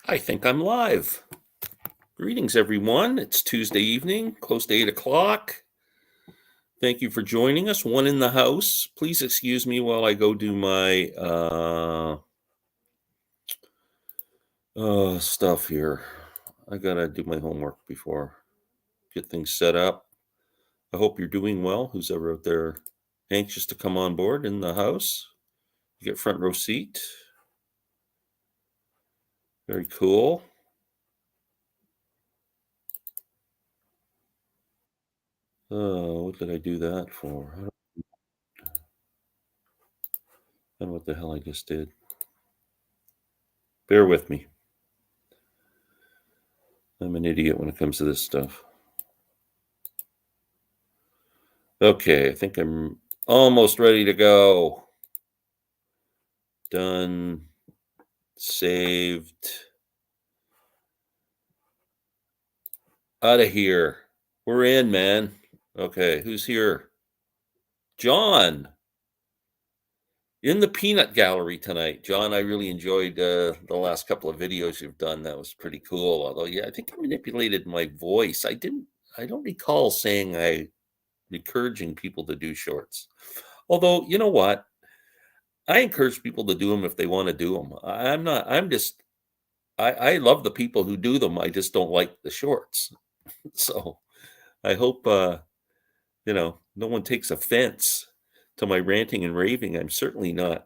I think I'm live. Greetings, everyone. It's Tuesday evening, close to 8 o'clock. Thank you for joining us. One in the house. Please excuse me while I go do my stuff here. I gotta do my homework before get things set up. I hope you're doing well. Who's ever out there anxious to come on board in the house? You get front row seat. Very cool. What did I do that for? I don't know what the hell I just did. Bear with me. I'm an idiot when it comes to this stuff. Okay, I think I'm almost ready to go. Done. Saved. Out of here. We're in, man. Okay, who's here? John. In the peanut gallery tonight. John, I really enjoyed the last couple of videos you've done. That was pretty cool. Although, yeah, I think I manipulated my voice. I don't recall saying encouraging people to do shorts. Although, you know what? I encourage people to do them if they want to do them. I love the people who do them. I just don't like the shorts. So I hope, no one takes offense to my ranting and raving. I'm certainly not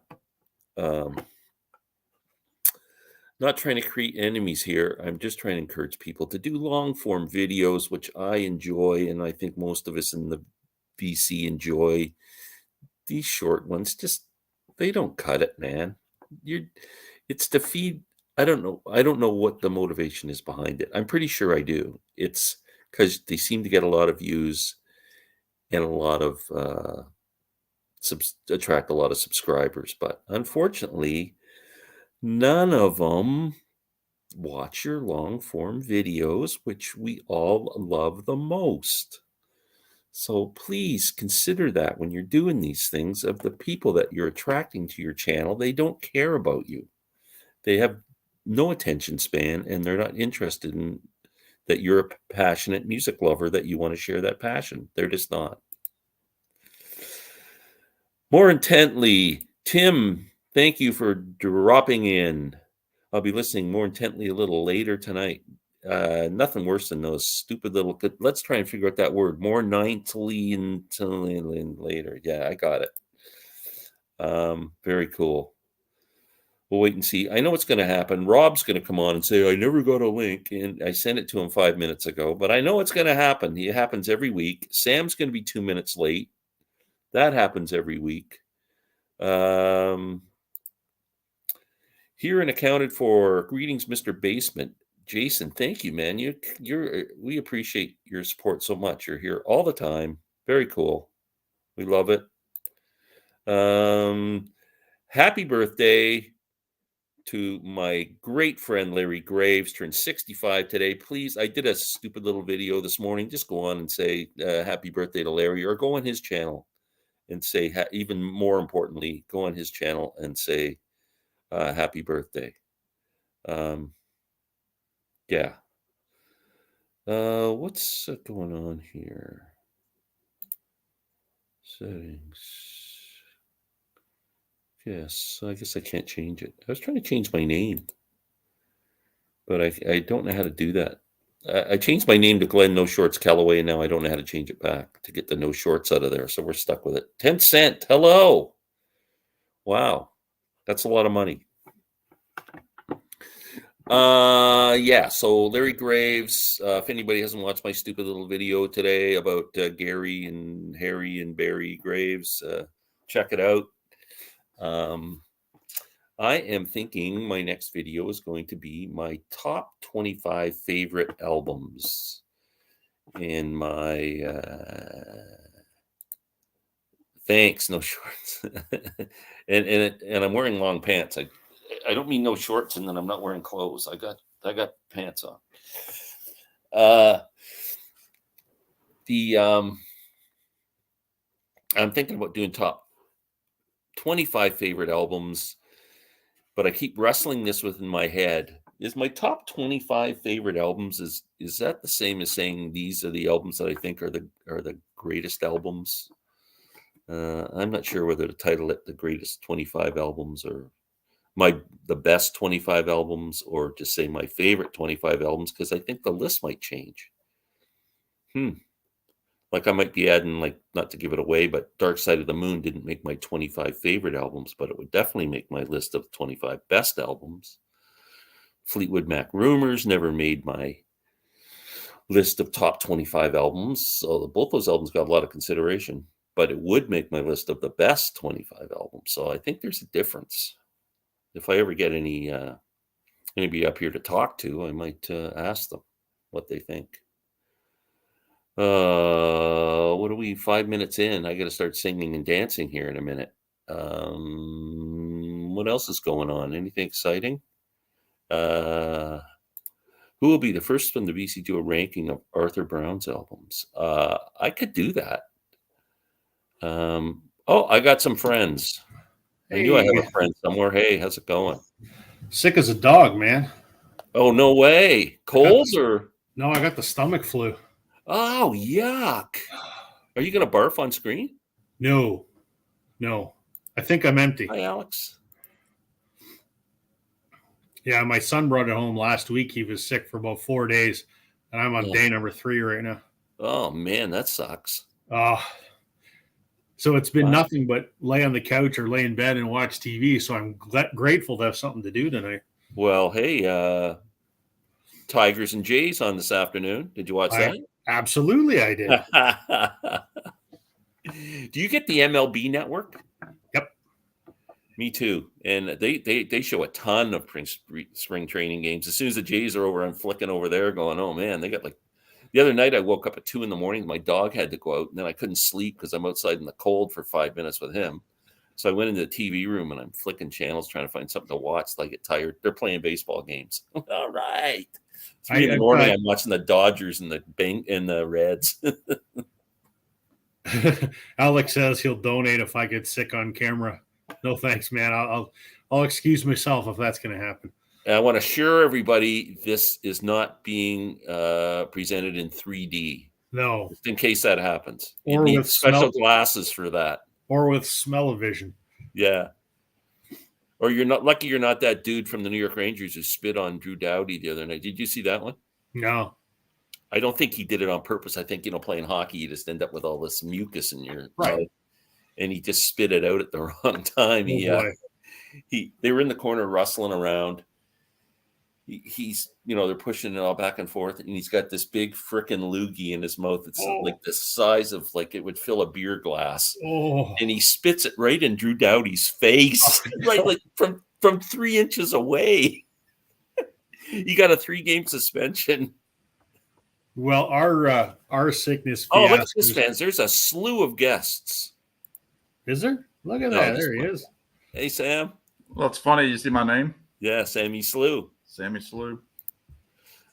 trying to create enemies here. I'm just trying to encourage people to do long form videos, which I enjoy. And I think most of us in the VC enjoy. These short ones, they don't cut it, man. It's to feed. I don't know what the motivation is behind it. I'm pretty sure I do. It's because they seem to get a lot of views and a lot of attract a lot of subscribers. But unfortunately, none of them watch your long form videos, which we all love the most. So please consider that when you're doing these things. Of the people that you're attracting to your channel, they don't care about you. They have no attention span, and they're not interested in that you're a passionate music lover, that you want to share that passion. They're just not. More intently, Tim, thank you for dropping in. I'll be listening more intently a little later tonight. Nothing worse than those stupid little. Let's try and figure out that word. More nightly and later. Yeah, I got it. Very cool. We'll wait and see. I know what's going to happen. Rob's going to come on and say, I never got a link. And I sent it to him 5 minutes ago, but I know what's going to happen. It happens every week. Sam's going to be 2 minutes late. That happens every week. Here and accounted for. Greetings, Mr. Basement. Jason, thank you, man. We appreciate your support so much. You're here all the time. Very cool. We love it. Happy birthday to my great friend Larry Graves, turned 65 today. Please, I did a stupid little video this morning. Just go on and say happy birthday to Larry, or go on his channel and say, even more importantly, go on his channel and say happy birthday. Yeah. What's going on here? Settings. Yes, I guess I can't change it. I was trying to change my name, but I don't know how to do that. I changed my name to Glenn No Shorts Callaway, and now I don't know how to change it back to get the no shorts out of there. So we're stuck with it. 10 cent. Hello. Wow. That's a lot of money. Yeah. So Larry Graves, if anybody hasn't watched my stupid little video today about Gary and Harry and Barry Graves, check it out. I am thinking my next video is going to be my top 25 favorite albums in my thanks, no shorts. and I'm wearing long pants. I don't mean no shorts and then I'm not wearing clothes. I got pants on. I'm thinking about doing top 25 favorite albums, but I keep wrestling this within my head Is my top 25 favorite albums, is that the same as saying these are the albums that I think are the greatest albums? I'm not sure whether to title it the greatest 25 albums or the best 25 albums or just say my favorite 25 albums, because I think the list might change. Like I might be adding, like, not to give it away, but Dark Side of the Moon didn't make my 25 favorite albums, but it would definitely make my list of 25 best albums. Fleetwood Mac Rumors never made my list of top 25 albums. So both those albums got a lot of consideration, but it would make my list of the best 25 albums. So I think there's a difference. If I ever get anybody up here to talk to, I might ask them what they think. What are we, 5 minutes in? I got to start singing and dancing here in a minute. What else is going on? Anything exciting? Who will be the first from the BC to do a ranking of Arthur Brown's albums? I could do that. I got some friends. I knew I have a friend somewhere. Hey, how's it going? Sick as a dog, man. Oh, no way. Cold or? No, I got the stomach flu. Oh, yuck. Are you going to barf on screen? No. I think I'm empty. Hi, Alex. Yeah, my son brought it home last week. He was sick for about 4 days, and I'm on day number 3 right now. Oh, man, that sucks. So it's been nothing but lay on the couch or lay in bed and watch TV, so I'm grateful to have something to do tonight. Well, hey, Tigers and Jays on this afternoon. Did you watch that? Absolutely, I did. Do you get the MLB network? Yep. Me too. And they show a ton of spring training games. As soon as the Jays are over, I'm flicking over there going, oh, man, they got like – the other night I woke up at 2 a.m. My dog had to go out, and then I couldn't sleep because I'm outside in the cold for 5 minutes with him. So I went into the TV room, and I'm flicking channels trying to find something to watch till I get tired. They're playing baseball games. All right. 3 a.m, I'm watching the Dodgers and the Reds. Alex says he'll donate if I get sick on camera. No thanks, man. I'll excuse myself if that's going to happen. I want to assure everybody this is not being presented in 3D. No. Just in case that happens. You need special glasses for that. Or with smell-o-vision. Yeah. Or you're not lucky you're not that dude from the New York Rangers who spit on Drew Doughty the other night. Did you see that one? No. I don't think he did it on purpose. I think, playing hockey, you just end up with all this mucus in your mouth, and he just spit it out at the wrong time. They were in the corner rustling around. He's, they're pushing it all back and forth, and he's got this big frickin' loogie in his mouth. It's like the size of, like, it would fill a beer glass. And he spits it right in Drew Doughty's face, right, like from 3 inches away. He got a 3-game suspension. Well, our sickness. Oh, look at this, fans! There's a slew of guests. Is there? Look at that! There he is. Hey, Sam. Well, it's funny. You see my name? Yeah, Sammy Slew. Sammy Slew.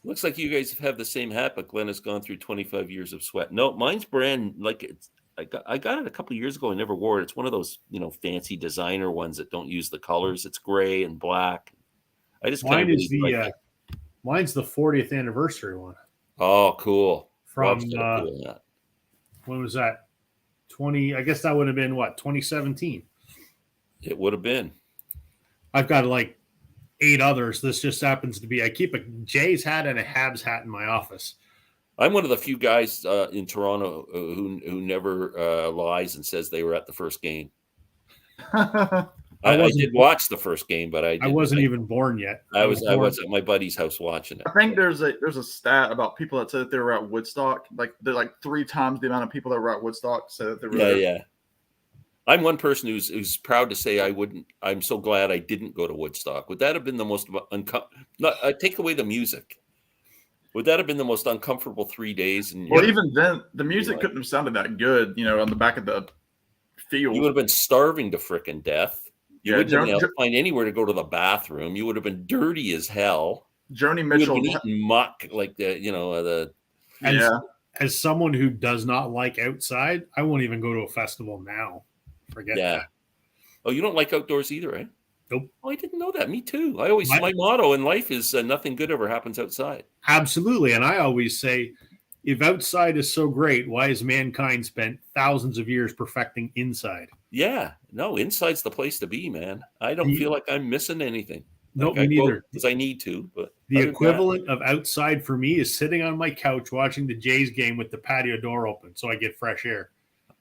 Looks like you guys have the same hat, but Glenn has gone through 25 years of sweat. No, mine's brand like it's. I got it a couple of years ago. I never wore it. It's one of those fancy designer ones that don't use the colors. It's gray and black. I just mine is the mine's the 40th anniversary one. Oh, cool. From when was that? 20. I guess that would have been what, 2017. It would have been. I've got like 8 others. This just happens to be. I keep a Jays hat and a Habs hat in my office. I'm one of the few guys in Toronto who never lies and says they were at the first game. I did watch the first game, but I wasn't even born yet. I was at my buddy's house watching it. I think there's a stat about people that said that they were at Woodstock. Like they're like 3 times the amount of people that were at Woodstock said that they were there. Yeah. I'm one person who's proud to say I wouldn't. I'm so glad I didn't go to Woodstock. Would that have been the most take away the music? Would that have been the most uncomfortable 3 days? Well, even then, the music couldn't have sounded that good. On the back of the field, you would have been starving to frickin' death. You wouldn't have been able to find anywhere to go to the bathroom. You would have been dirty as hell. Joni Mitchell would have been eating muck like As someone who does not like outside, I won't even go to a festival now. Forget that. Oh, you don't like outdoors either, right? Nope. Oh, I didn't know that. Me too. My motto in life is nothing good ever happens outside. Absolutely. And I always say, if outside is so great, why has mankind spent thousands of years perfecting inside? Yeah, no, inside's the place to be, man. I don't feel like I'm missing anything. No, Like me I go neither. because I need to, but The other than that, equivalent of outside for me is sitting on my couch watching the Jays game with the patio door open so I get fresh air.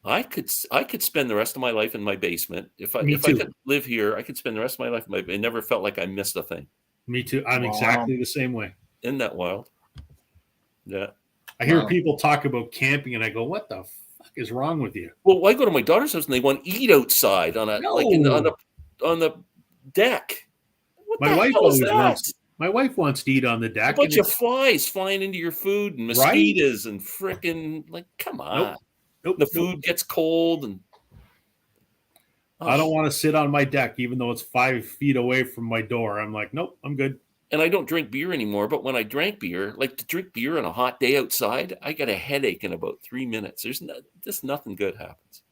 I could spend the rest of my life in my basement. Me If I too. could live here, I could spend the rest of my life in my. It never felt like I missed a thing. Me too. I'm Wow. exactly the same way. Isn't that wild? Yeah. I hear Wow. people talk about camping and I go, what the fuck is wrong with you? Well, I go to my daughter's house and they want to eat outside on a No. on the deck. What My the wife hell is always that? wants. My wife wants to eat on the A deck. bunch of flies flying into your food and mosquitoes and freaking like, come on. Nope. The food gets cold and I don't want to sit on my deck, even though it's 5 feet away from my door. I'm like, nope, I'm good. And I don't drink beer anymore. But when I drank beer, like to drink beer on a hot day outside, I got a headache in about 3 minutes. Just nothing good happens.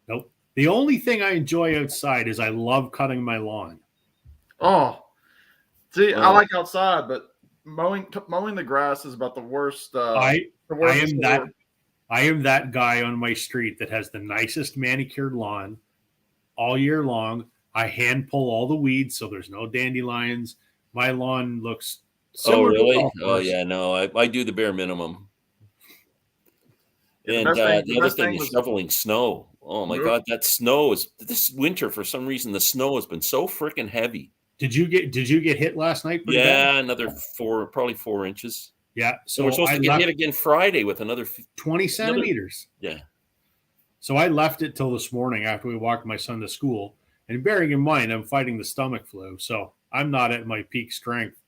Nope. The only thing I enjoy outside is I love cutting my lawn. Oh, see, I like outside, but mowing the grass is about the worst. I am that guy on my street that has the nicest manicured lawn all year long. I hand pull all the weeds, so there's no dandelions. My lawn looks similar to really? golf Oh, course. yeah. No, I do the bare minimum. Yeah, And the other thing is shoveling snow. Oh my God, that snow is this winter for some reason. The snow has been so freaking heavy. Did you get hit last night? Yeah, another probably 4 inches. Yeah, so we're supposed to get hit again Friday with another 20 centimeters. Yeah. So I left it till this morning after we walked my son to school. And bearing in mind, I'm fighting the stomach flu, so I'm not at my peak strength.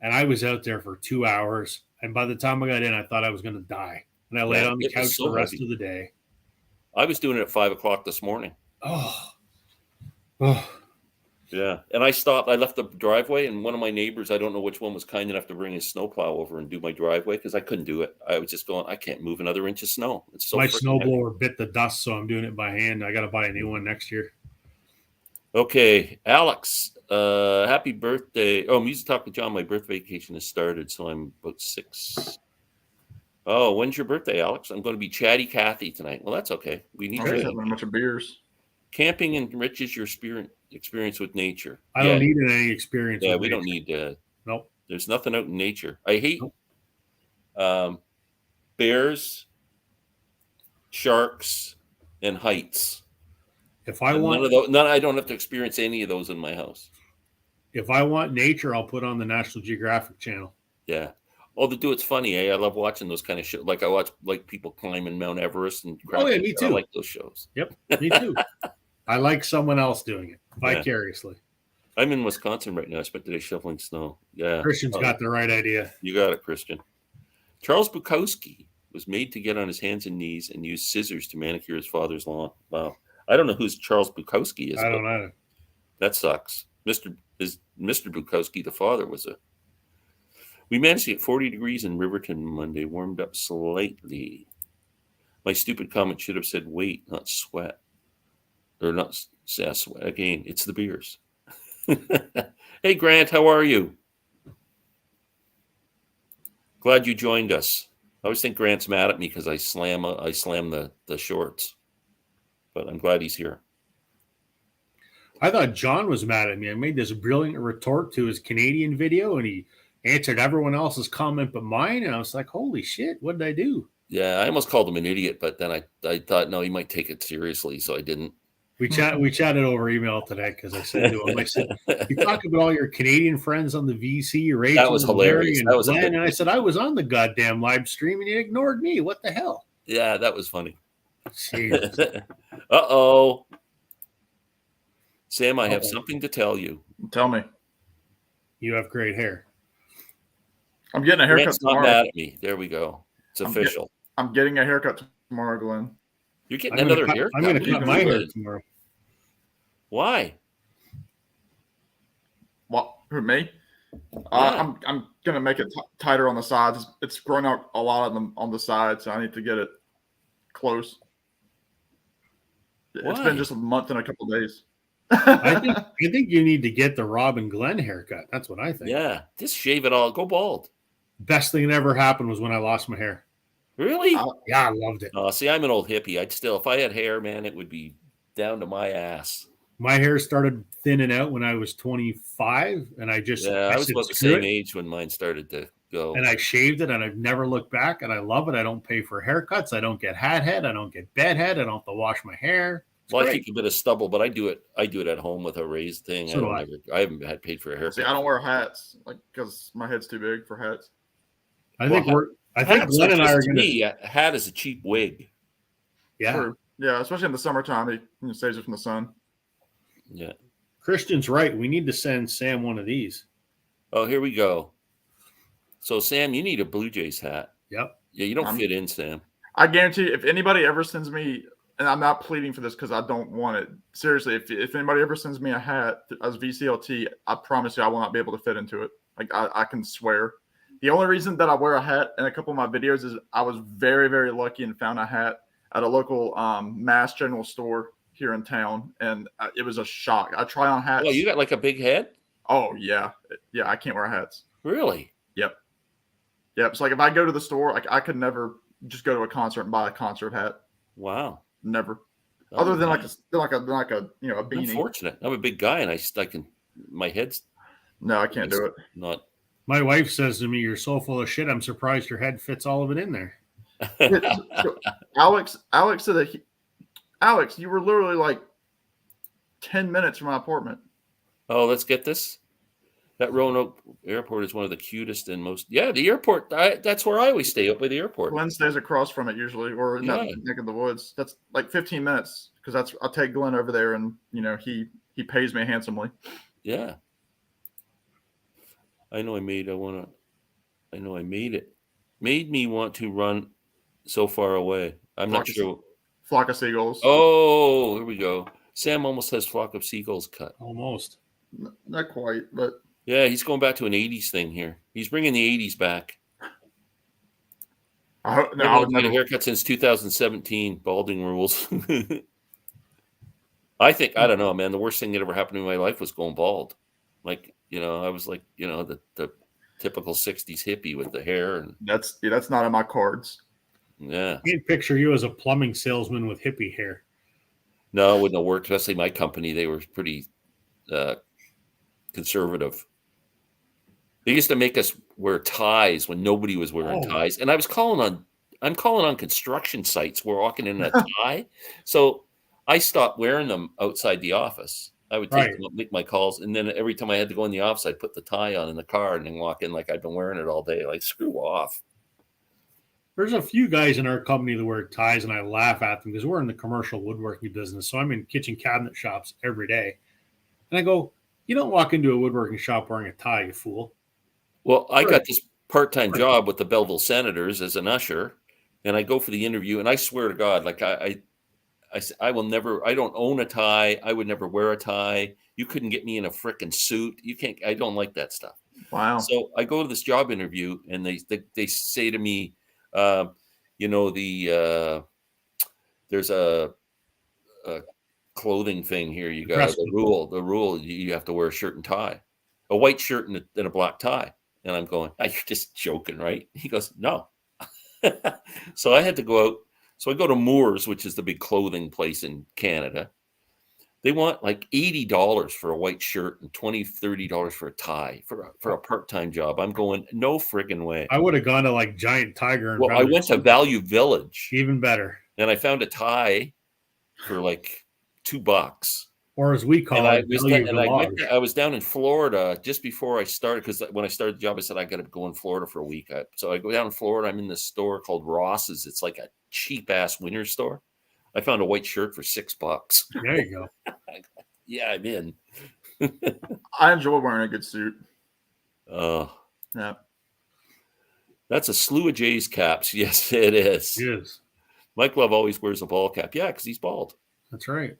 And I was out there for 2 hours. And by the time I got in, I thought I was going to die. And I laid on the couch the rest of the day. I was doing it at 5 o'clock this morning. Oh. Yeah. And I stopped. I left the driveway, and one of my neighbors, I don't know which one, was kind enough to bring his snowplow over and do my driveway because I couldn't do it. I was just going, I can't move another inch of snow. It's so my snowblower bit the dust, so I'm doing it by hand. I got to buy a new one next year. Okay, Alex, happy birthday. Oh, Music Talk with John. My birthday vacation has started, so I'm about 6. Oh, when's your birthday, Alex? I'm going to be Chatty Cathy tonight. Well, that's okay. We need having a bunch of beers. Camping enriches your experience with nature. I don't need any experience. Yeah, we don't need. Nope. There's nothing out in nature. I hate bears, sharks, and heights. If I want none of those, I don't have to experience any of those in my house. If I want nature, I'll put on the National Geographic Channel. Yeah. Oh, it's funny. I love watching those kind of shows. Like I watch people climbing Mount Everest and crap. Oh yeah, me too. I like those shows. Yep, me too. I like someone else doing it vicariously. Yeah. I'm in Wisconsin right now. I spent today shoveling snow. Yeah. Christian's got the right idea. You got it, Christian. Charles Bukowski was made to get on his hands and knees and use scissors to manicure his father's lawn. Wow. I don't know who Charles Bukowski is. I don't know. That sucks. Mr. Bukowski, the father, we managed to get 40 degrees in Riverton Monday, warmed up slightly. My stupid comment should have said wait, not sweat. Or not sweat. Again, it's the beers. Hey, Grant, how are you? Glad you joined us. I always think Grant's mad at me because I slam the shorts. But I'm glad he's here. I thought John was mad at me. I made this brilliant retort to his Canadian video, and he answered everyone else's comment but mine. And I was like, holy shit, what did I do? Yeah, I almost called him an idiot, but then I thought, no, he might take it seriously, so I didn't. We chatted over email today because I said to him, I said, you talk about all your Canadian friends on the VC, Rachel, that was hilarious. And Glenn, and I said, I was on the goddamn live stream and you ignored me. What the hell? Yeah, that was funny. Uh-oh. Sam, I have something to tell you. Tell me. You have great hair. I'm getting a haircut Grant's tomorrow. Not mad at me. There we go. It's official. I'm getting a haircut tomorrow, Glenn. You're getting another haircut? I'm going to cut my hair tomorrow. Why? What? Who, me? I'm going to make it tighter on the sides. It's grown out a lot on the sides, so I need to get it close. Why? It's been just a month and a couple of days. I think you need to get the Robin Glenn haircut. That's what I think. Yeah, just shave it all. Go bald. Best thing that ever happened was when I lost my hair. Really? Yeah, I loved it. Oh, see, I'm an old hippie. I'd still, if I had hair, man, it would be down to my ass. My hair started thinning out when I was 25, and I was said, about the screw same it. age when mine started to go. And I shaved it, and I've never looked back, and I love it. I don't pay for haircuts. I don't get hat head. I don't get bed head. I don't have to wash my hair. Well, I keep a bit of stubble, but I do it at home with a raised thing. So I haven't had paid for a haircut. See, I don't wear hats, like, because my head's too big for hats. I think Glenn and I are going to. A hat is a cheap wig. Yeah. True. Yeah, especially in the summertime, it saves it from the sun. Yeah. Christian's right. We need to send Sam one of these. Oh, here we go. So, Sam, you need a Blue Jays hat. Yep. Yeah, you don't fit in, Sam. I guarantee you, if anybody ever sends me, and I'm not pleading for this because I don't want it. Seriously, if anybody ever sends me a hat as VCLT, I promise you I will not be able to fit into it. Like, I can swear. The only reason that I wear a hat in a couple of my videos is I was very, very lucky and found a hat at a local mass general store here in town, and it was a shock. I try on hats. Oh, you got like a big head? Oh, yeah. Yeah, I can't wear hats. Really? Yep. It's like if I go to the store, like I could never just go to a concert and buy a concert hat. Wow. Never. Oh, Other than like a a beanie. Unfortunate. I'm a big guy, and I can. My head's. No, I can't do it. Not. My wife says to me, "You're so full of shit. I'm surprised your head fits all of it in there." So, Alex said Alex, you were literally like 10 minutes from my apartment. Oh, let's get this. That Roanoke Airport is one of the cutest and most. Yeah, the airport. That's where I always stay, up by the airport. Glenn stays across from it usually, or in that neck of the woods. That's like 15 minutes because I'll take Glenn over there, and he pays me handsomely. Yeah. I know I made it. Made me want to run so far away. I'm not sure. Flock of seagulls. Oh, here we go. Sam almost has Flock of Seagulls cut. Almost. Not quite, but. Yeah, he's going back to an 80s thing here. He's bringing the 80s back. I haven't had a haircut since 2017. Balding rules. I don't know, man. The worst thing that ever happened in my life was going bald. Like, I was like, the typical 60s hippie with the hair. And that's not in my cards. Yeah. I can't picture you as a plumbing salesman with hippie hair. No, it wouldn't have worked. Especially my company. They were pretty conservative. They used to make us wear ties when nobody was wearing ties. And I'm calling on construction sites. We're walking in a tie. So I stopped wearing them outside the office. I would make my calls. And then every time I had to go in the office, I'd put the tie on in the car and then walk in like I'd been wearing it all day. Like, screw off. There's a few guys in our company that wear ties, and I laugh at them because we're in the commercial woodworking business. So I'm in kitchen cabinet shops every day. And I go, you don't walk into a woodworking shop wearing a tie, you fool. Well, I got this part-time job with the Belleville Senators as an usher, and I go for the interview, and I swear to God, like I will never, I don't own a tie. I would never wear a tie. You couldn't get me in a frickin' suit. You can't, I don't like that stuff. Wow. So I go to this job interview, and they say to me, there's a clothing thing here. You got the rule. You have to wear a shirt and tie, a white shirt and a black tie. And I'm going, you're just joking, right? He goes, no. So I had to go out. So I go to Moore's, which is the big clothing place in Canada. They want like $80 for a white shirt and $20, $30 for a tie for a part-time job. I'm going, no friggin' way. I would have gone to like Giant Tiger. Well, I went to Value Village. Even better. And I found a tie for like $2. Or as we call it, I was down in Florida just before I started, because when I started the job, I said I got to go in Florida for a week. So I go down in Florida. I'm in this store called Ross's. It's like a cheap-ass winter store. I found a white shirt for $6. There you go. Yeah, I'm in. I enjoy wearing a good suit. Oh. Yeah. That's a slew of Jays caps. Yes, it is. It is. Mike Love always wears a ball cap. Yeah, because he's bald. That's right.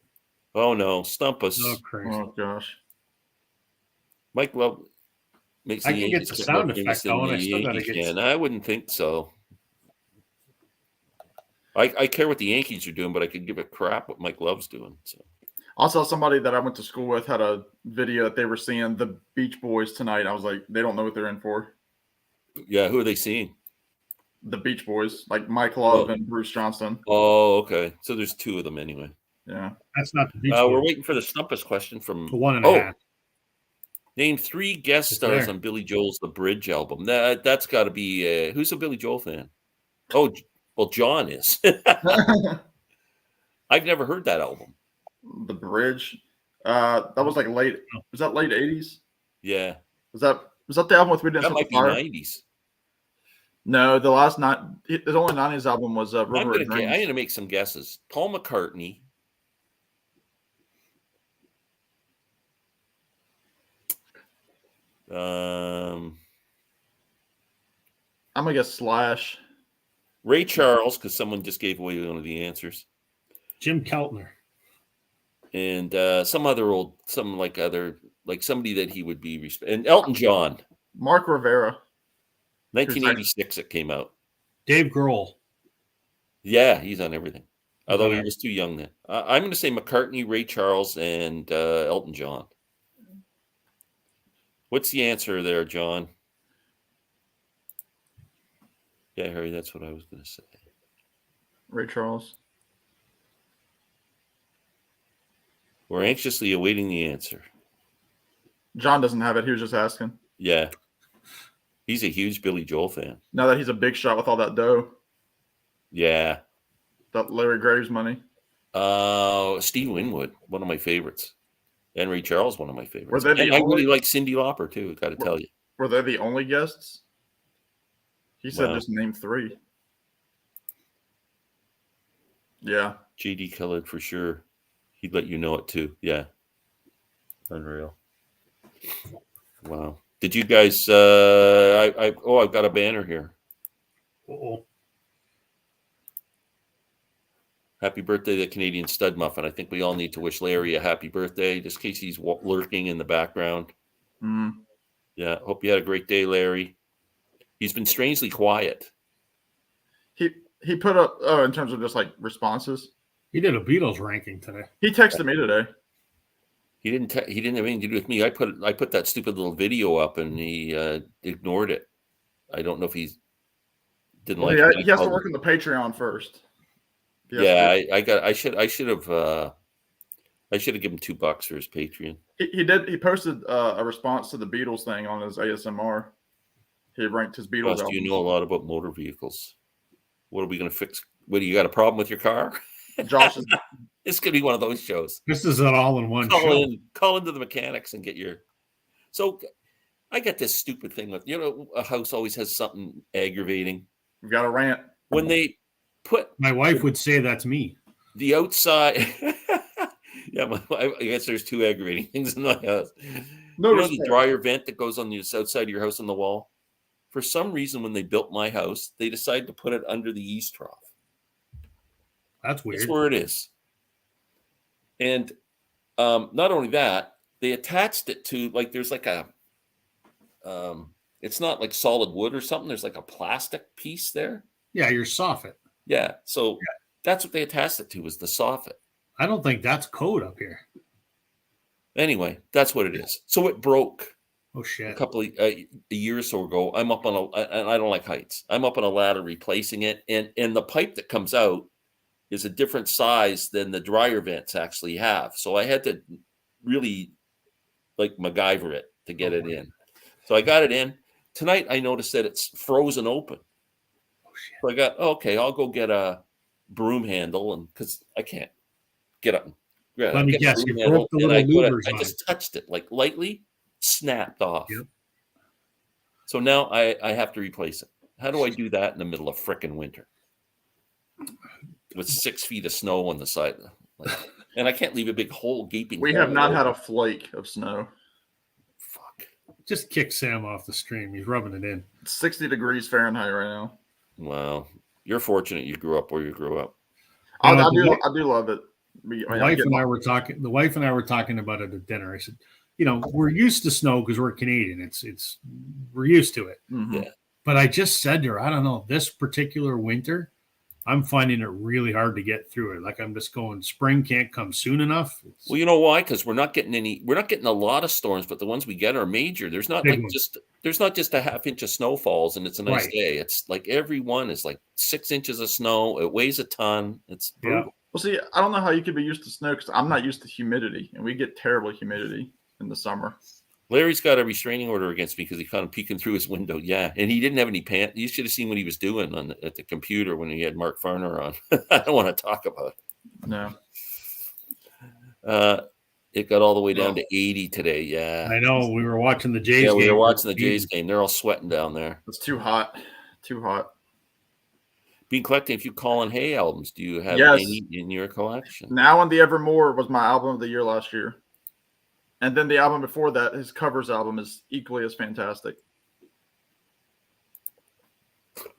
Oh, no. Stump us. Oh, crazy. Oh, gosh. Mike Love makes the Yankees. I can get the sound effect going. I still got to get. I wouldn't think so. I care what the Yankees are doing, but I could give a crap what Mike Love's doing. So I saw somebody that I went to school with had a video that they were seeing the Beach Boys tonight. I was like, they don't know what they're in for. Yeah, who are they seeing? The Beach Boys, like Mike Love and Bruce Johnston. Oh, okay. So there's two of them anyway. Yeah. That's not the Beach We're Boys. waiting for the Stumpus question from The 1.5. Name 3 guest It's stars there. on Billy Joel's The Bridge album. That's got to be who's a Billy Joel fan? Oh, well, John is. I've never heard that album. The Bridge. That was like late. Was that late 80s? Yeah, Was that the album with We Didn't that Set might the be Fire? 90s. No, the last night. His only 90s album was River I'm of Dreams. gonna make some guesses. Paul McCartney. I'm gonna guess Slash. Ray Charles, because someone just gave away one of the answers, Jim Keltner. and somebody that he would be and Elton John. Mark Rivera. 1986 it came out. Dave Grohl. Yeah, he's on everything. Although he Okay. was too young then. I'm going to say McCartney, Ray Charles, and Elton John. What's the answer there, John? Yeah, Harry, that's what I was going to say. Ray Charles. We're anxiously awaiting the answer. John doesn't have it. He was just asking. Yeah. He's a huge Billy Joel fan. Now that he's a big shot with all that dough, Yeah. that Larry Graves money. Steve Winwood, one of my favorites. And Ray Charles, one of my favorites. Were they the And I only- really like Cyndi Lauper, too, got to tell you. Were they the only guests? He said Wow. just name 3. Yeah. J.D. Khaled for sure. He'd let you know it, too. Yeah. Unreal. Wow. Did you guys I've got a banner here. Uh-oh. Happy birthday to Canadian Stud Muffin. I think we all need to wish Larry a happy birthday, just in case he's lurking in the background. Mm. Yeah, hope you had a great day, Larry. He's been strangely quiet. He put up in terms of just like responses. He did a Beatles ranking today. He texted me today. He didn't have anything to do with me. I put that stupid little video up and he ignored it. I don't know if he didn't like it. He has to work on the Patreon first. Yeah, I should have given him $2 for his Patreon. He did. He posted a response to the Beatles thing on his ASMR. He ranked his Beatles. Do you know a lot about motor vehicles? What are we going to fix? What do you got a problem with your car? Josh is This could be one of those shows. This is an all-in-one show. Call into the mechanics and get your. So, I got this stupid thing with a house always has something aggravating. We've got a rant. When they put My wife would say that's me. the outside. Yeah, I guess there's 2 aggravating things in my house. No, The dryer vent that goes on the outside of your house on the wall. For some reason, when they built my house, they decided to put it under the east trough. That's weird. That's where it is. And not only that, they attached it to there's like a. It's not like solid wood or something. There's like a plastic piece there. Yeah, your soffit. Yeah, so that's what they attached it to was the soffit. I don't think that's code up here. Anyway, that's what it is. So it broke. Oh shit! A couple of a year or so ago. I'm up on and I don't like heights. I'm up on a ladder replacing it, and the pipe that comes out is a different size than the dryer vents actually have. So I had to really MacGyver it to get it in. So I got it in. Tonight I noticed that it's frozen open. Oh shit! So I got I'll go get a broom handle and because I can't get up. Let me guess. You broke the little louvers. I just touched it lightly. Snapped off. Yep. So now I have to replace it. How do I do that in the middle of frickin' winter with 6 feet of snow on the side? And I can't leave a big hole gaping. We have not had a flake of snow. Fuck. Just kick Sam off the stream. He's rubbing it in. It's 60 degrees Fahrenheit right now. Well, you're fortunate you grew up where you grew up. I do love it. The wife and I were talking about it at dinner. I said, we're used to snow because we're Canadian. We're used to it. Mm-hmm. Yeah. But I just said to her, I don't know, this particular winter, I'm finding it really hard to get through it. Like I'm just going, spring can't come soon enough. It's Well, you know why? Because we're not getting a lot of storms, but the ones we get are major. There's not big one. there's not just a half inch of snow falls and it's a nice Right. day. It's like every one is like 6 inches of snow. It weighs a ton. It's Yeah. brutal. Well, see, I don't know how you could be used to snow because I'm not used to humidity, and we get terrible humidity in the summer. Larry's got a restraining order against me because he found him peeking through his window. Yeah, and he didn't have any pants. You should have seen what he was doing at the computer when he had Mark Farner on. I don't want to talk about it. No. It got all the way down to 80 today. Yeah, I know. We were watching the Jays yeah, game. we were watching the Jays game. They're all sweating down there. It's too hot. Too hot. Been collecting a few Colin Hay albums. Do you have Yes. any in your collection? Now and the Evermore was my album of the year last year. And then the album before that, his covers album, is equally as fantastic.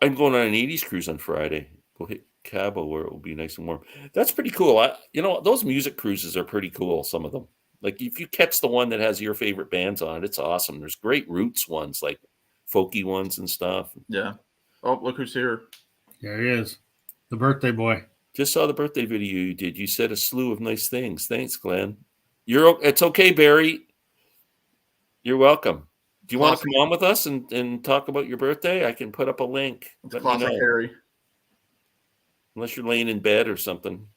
I'm going on an 80s cruise on Friday. We'll hit Cabo where it will be nice and warm. That's pretty cool. Those music cruises are pretty cool, some of them. Like if you catch the one that has your favorite bands on it, it's awesome. There's great roots ones, like folky ones and stuff. Yeah. Oh, look who's here. There he is. The birthday boy. Just saw the birthday video you did. You said a slew of nice things. Thanks, Glenn. It's okay, Barry. You're welcome. Do you want to come on with us and talk about your birthday? I can put up a link. It's classic Harry. Unless you're laying in bed or something.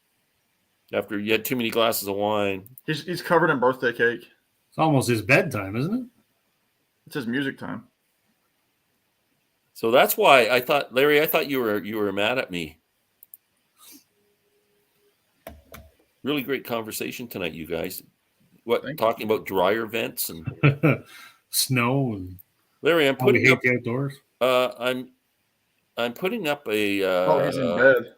After you had too many glasses of wine. He's covered in birthday cake. It's almost his bedtime, isn't it? It's his music time. So that's why I thought, Larry, you were mad at me. Really great conversation tonight, you guys. Talking about dryer vents and snow and Larry, I'm putting up the outdoors. I'm putting up a he's in bed.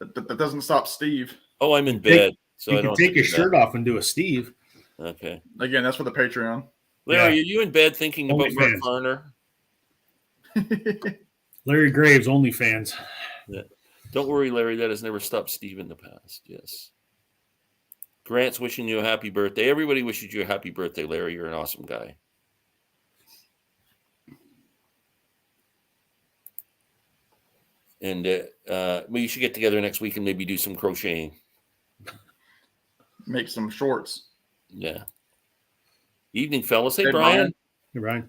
That doesn't stop Steve. Oh, I'm in bed. So you can take your shirt off and do a Steve. Okay. Again, that's for the Patreon. Larry, are you in bed thinking about Mark Farner? Larry Graves, OnlyFans. Yeah. Don't worry, Larry. That has never stopped Steve in the past. Yes. Grant's wishing you a happy birthday. Everybody wishes you a happy birthday, Larry. You're an awesome guy. And we should get together next week and maybe do some crocheting. Make some shorts. Yeah. Evening, fellas. Hey, Brian. Hey, Brian.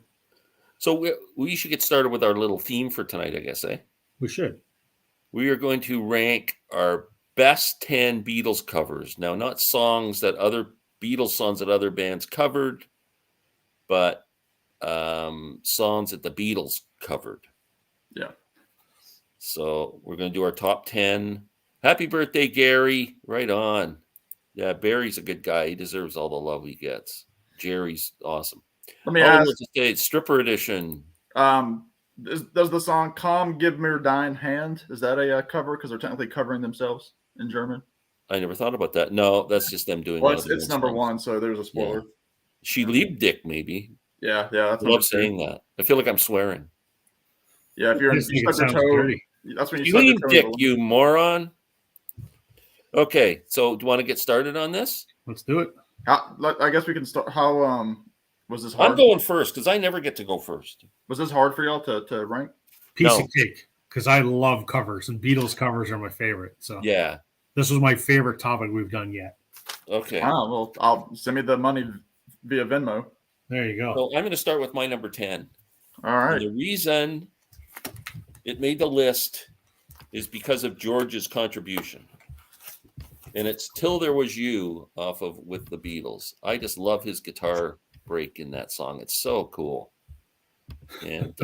So we should get started with our little theme for tonight, I guess, eh? We should. We are going to rank our best 10 Beatles covers. Now, not songs that other Beatles songs that other bands covered, but songs that the Beatles covered. Yeah. So we're going to do our top 10. Happy birthday, Gary. Right on. Yeah, Barry's a good guy. He deserves all the love he gets. Jerry's awesome. Let me ask. Stripper edition. Does the song "Come Give Me Your Dying Hand" is that a cover? Because they're technically covering themselves in German. I never thought about that. No, that's just them doing. Well, it's number one, so there's a spoiler. Yeah. She liebt Dick, maybe. Yeah. I love saying that. I feel like I'm swearing. Yeah, if you stub your toe, that's when you stub your toe. Dick, you moron. Okay, so do you want to get started on this? Let's do it. I guess we can start. How was this hard? I'm going first because I never get to go first. Was this hard for y'all to rank? Piece of cake, because I love covers, and Beatles covers are my favorite. So yeah, this was my favorite topic we've done yet. Okay. Wow. Well, I'll send me the money via Venmo. There you go. So I'm going to start with my number 10. All right. And the reason it made the list is because of George's contribution. And it's Till There Was You off of With the Beatles. I just love his guitar break in that song. It's so cool. And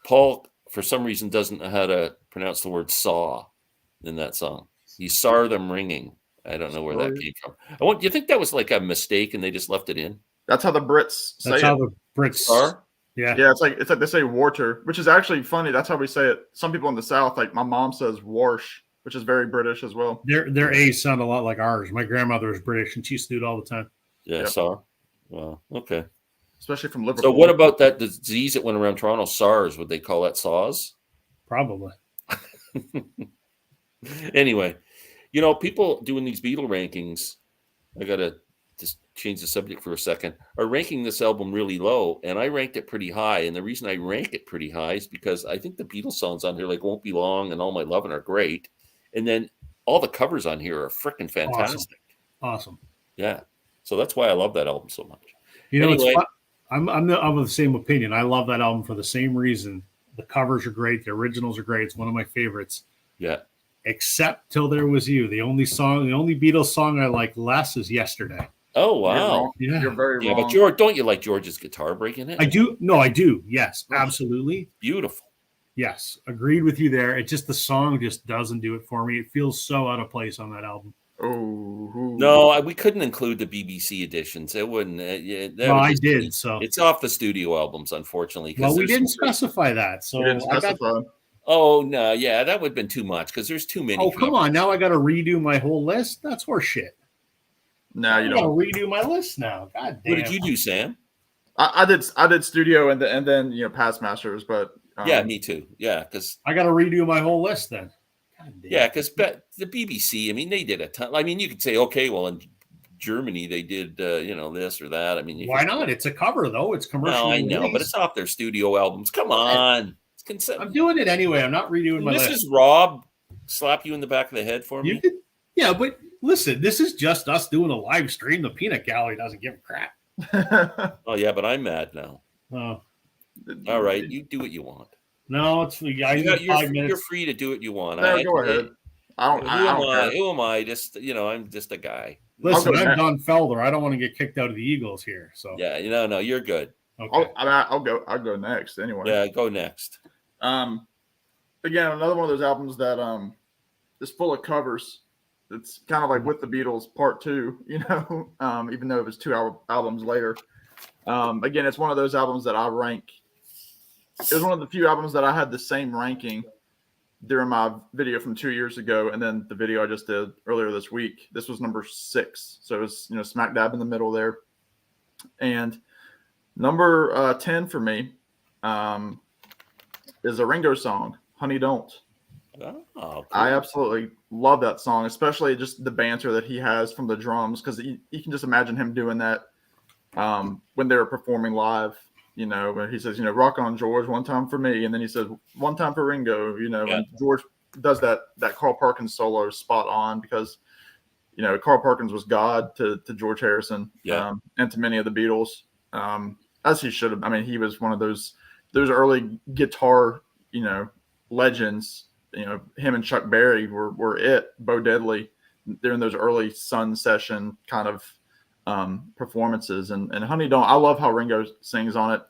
Paul, for some reason, doesn't know how to pronounce the word saw in that song. He saw them ringing. I don't know where that came from. Do you think that was like a mistake and they just left it in? That's how the Brits say it. That's how the Brits are. Yeah. Yeah, it's like they say water, which is actually funny. That's how we say it. Some people in the South, like my mom says warsh, which is very British as well. Their A's sound a lot like ours. My grandmother was British and she used to do it all the time. Yeah, SAR. Wow. Okay. Especially from Liverpool. So what about that disease that went around Toronto, SARS? Would they call that SAWS? Probably. Anyway, people doing these Beatle rankings, I got to just change the subject for a second, are ranking this album really low, and I ranked it pretty high. And the reason I rank it pretty high is because I think the Beatles songs on here, like "Won't Be Long" and "All My Lovin'," are great, and then all the covers on here are freaking fantastic. Awesome. Yeah, so that's why I love that album so much. You know, Anyway. it's fun. I'm of the same opinion. I love that album for the same reason. The covers are great. The originals are great. It's one of my favorites. Yeah. Except "Till There Was You." The only Beatles song I like less is "Yesterday." Oh wow. You're very Yeah, wrong. but George, don't you like George's guitar break in it? I do. No, I do. Yes, absolutely. Beautiful. Yes, agreed with you there. It just the song just doesn't do it for me. It feels so out of place on that album. Oh no, we couldn't include the BBC editions. It wouldn't. Well, I did. So it's off the studio albums, unfortunately. Well, we didn't specify that. So we didn't specify. Oh no, yeah, that would have been too much because there's too many. Oh come on! Now I got to redo my whole list. That's horseshit. Now you don't redo my list now. God damn. What did you do, Sam? I did studio and then past masters, but yeah, me too. Yeah, because I got to redo my whole list then. Yeah, because the BBC, I mean, they did a ton. I mean, you could say, okay, well, in Germany they did, this or that. I mean, why not? It's a cover though. It's commercial. No, I know, but it's off their studio albums. Come on, I'm doing it anyway. I'm not redoing my list. This is Rob slap you in the back of the head for me. Yeah, but listen, this is just us doing a live stream. The Peanut Gallery doesn't give a crap. Oh yeah, but I'm mad now. Oh, all right, you do what you want. No, it's you're free to do what you want. No, go ahead. Who am I? Just I'm just a guy. Listen, I'm Don Felder. I don't want to get kicked out of the Eagles here. So yeah, no, you're good. Okay. I'll go next anyway. Yeah, go next. Again, another one of those albums that is full of covers. It's kind of like With the Beatles Part 2, even though it was 2 albums later. Again, it's one of those albums that I rank. It was one of the few albums that I had the same ranking during my video from 2 years ago, and then the video I just did earlier this week. This was number 6, so it's smack dab in the middle there. And number 10 for me is a Ringo song, "Honey Don't." Oh, cool. I absolutely love that song, especially just the banter that he has from the drums, because you can just imagine him doing that when they were performing live. When he says, "Rock on, George, one time for me," and then he says, "One time for Ringo," and George does that Carl Perkins solo spot on, because Carl Perkins was God to George Harrison, and to many of the Beatles, as he should have. I mean, he was one of those early guitar legends. Him and Chuck Berry were it. Bo Diddley during those early Sun session kind of performances, and "Honey Don't." I love how Ringo sings on it.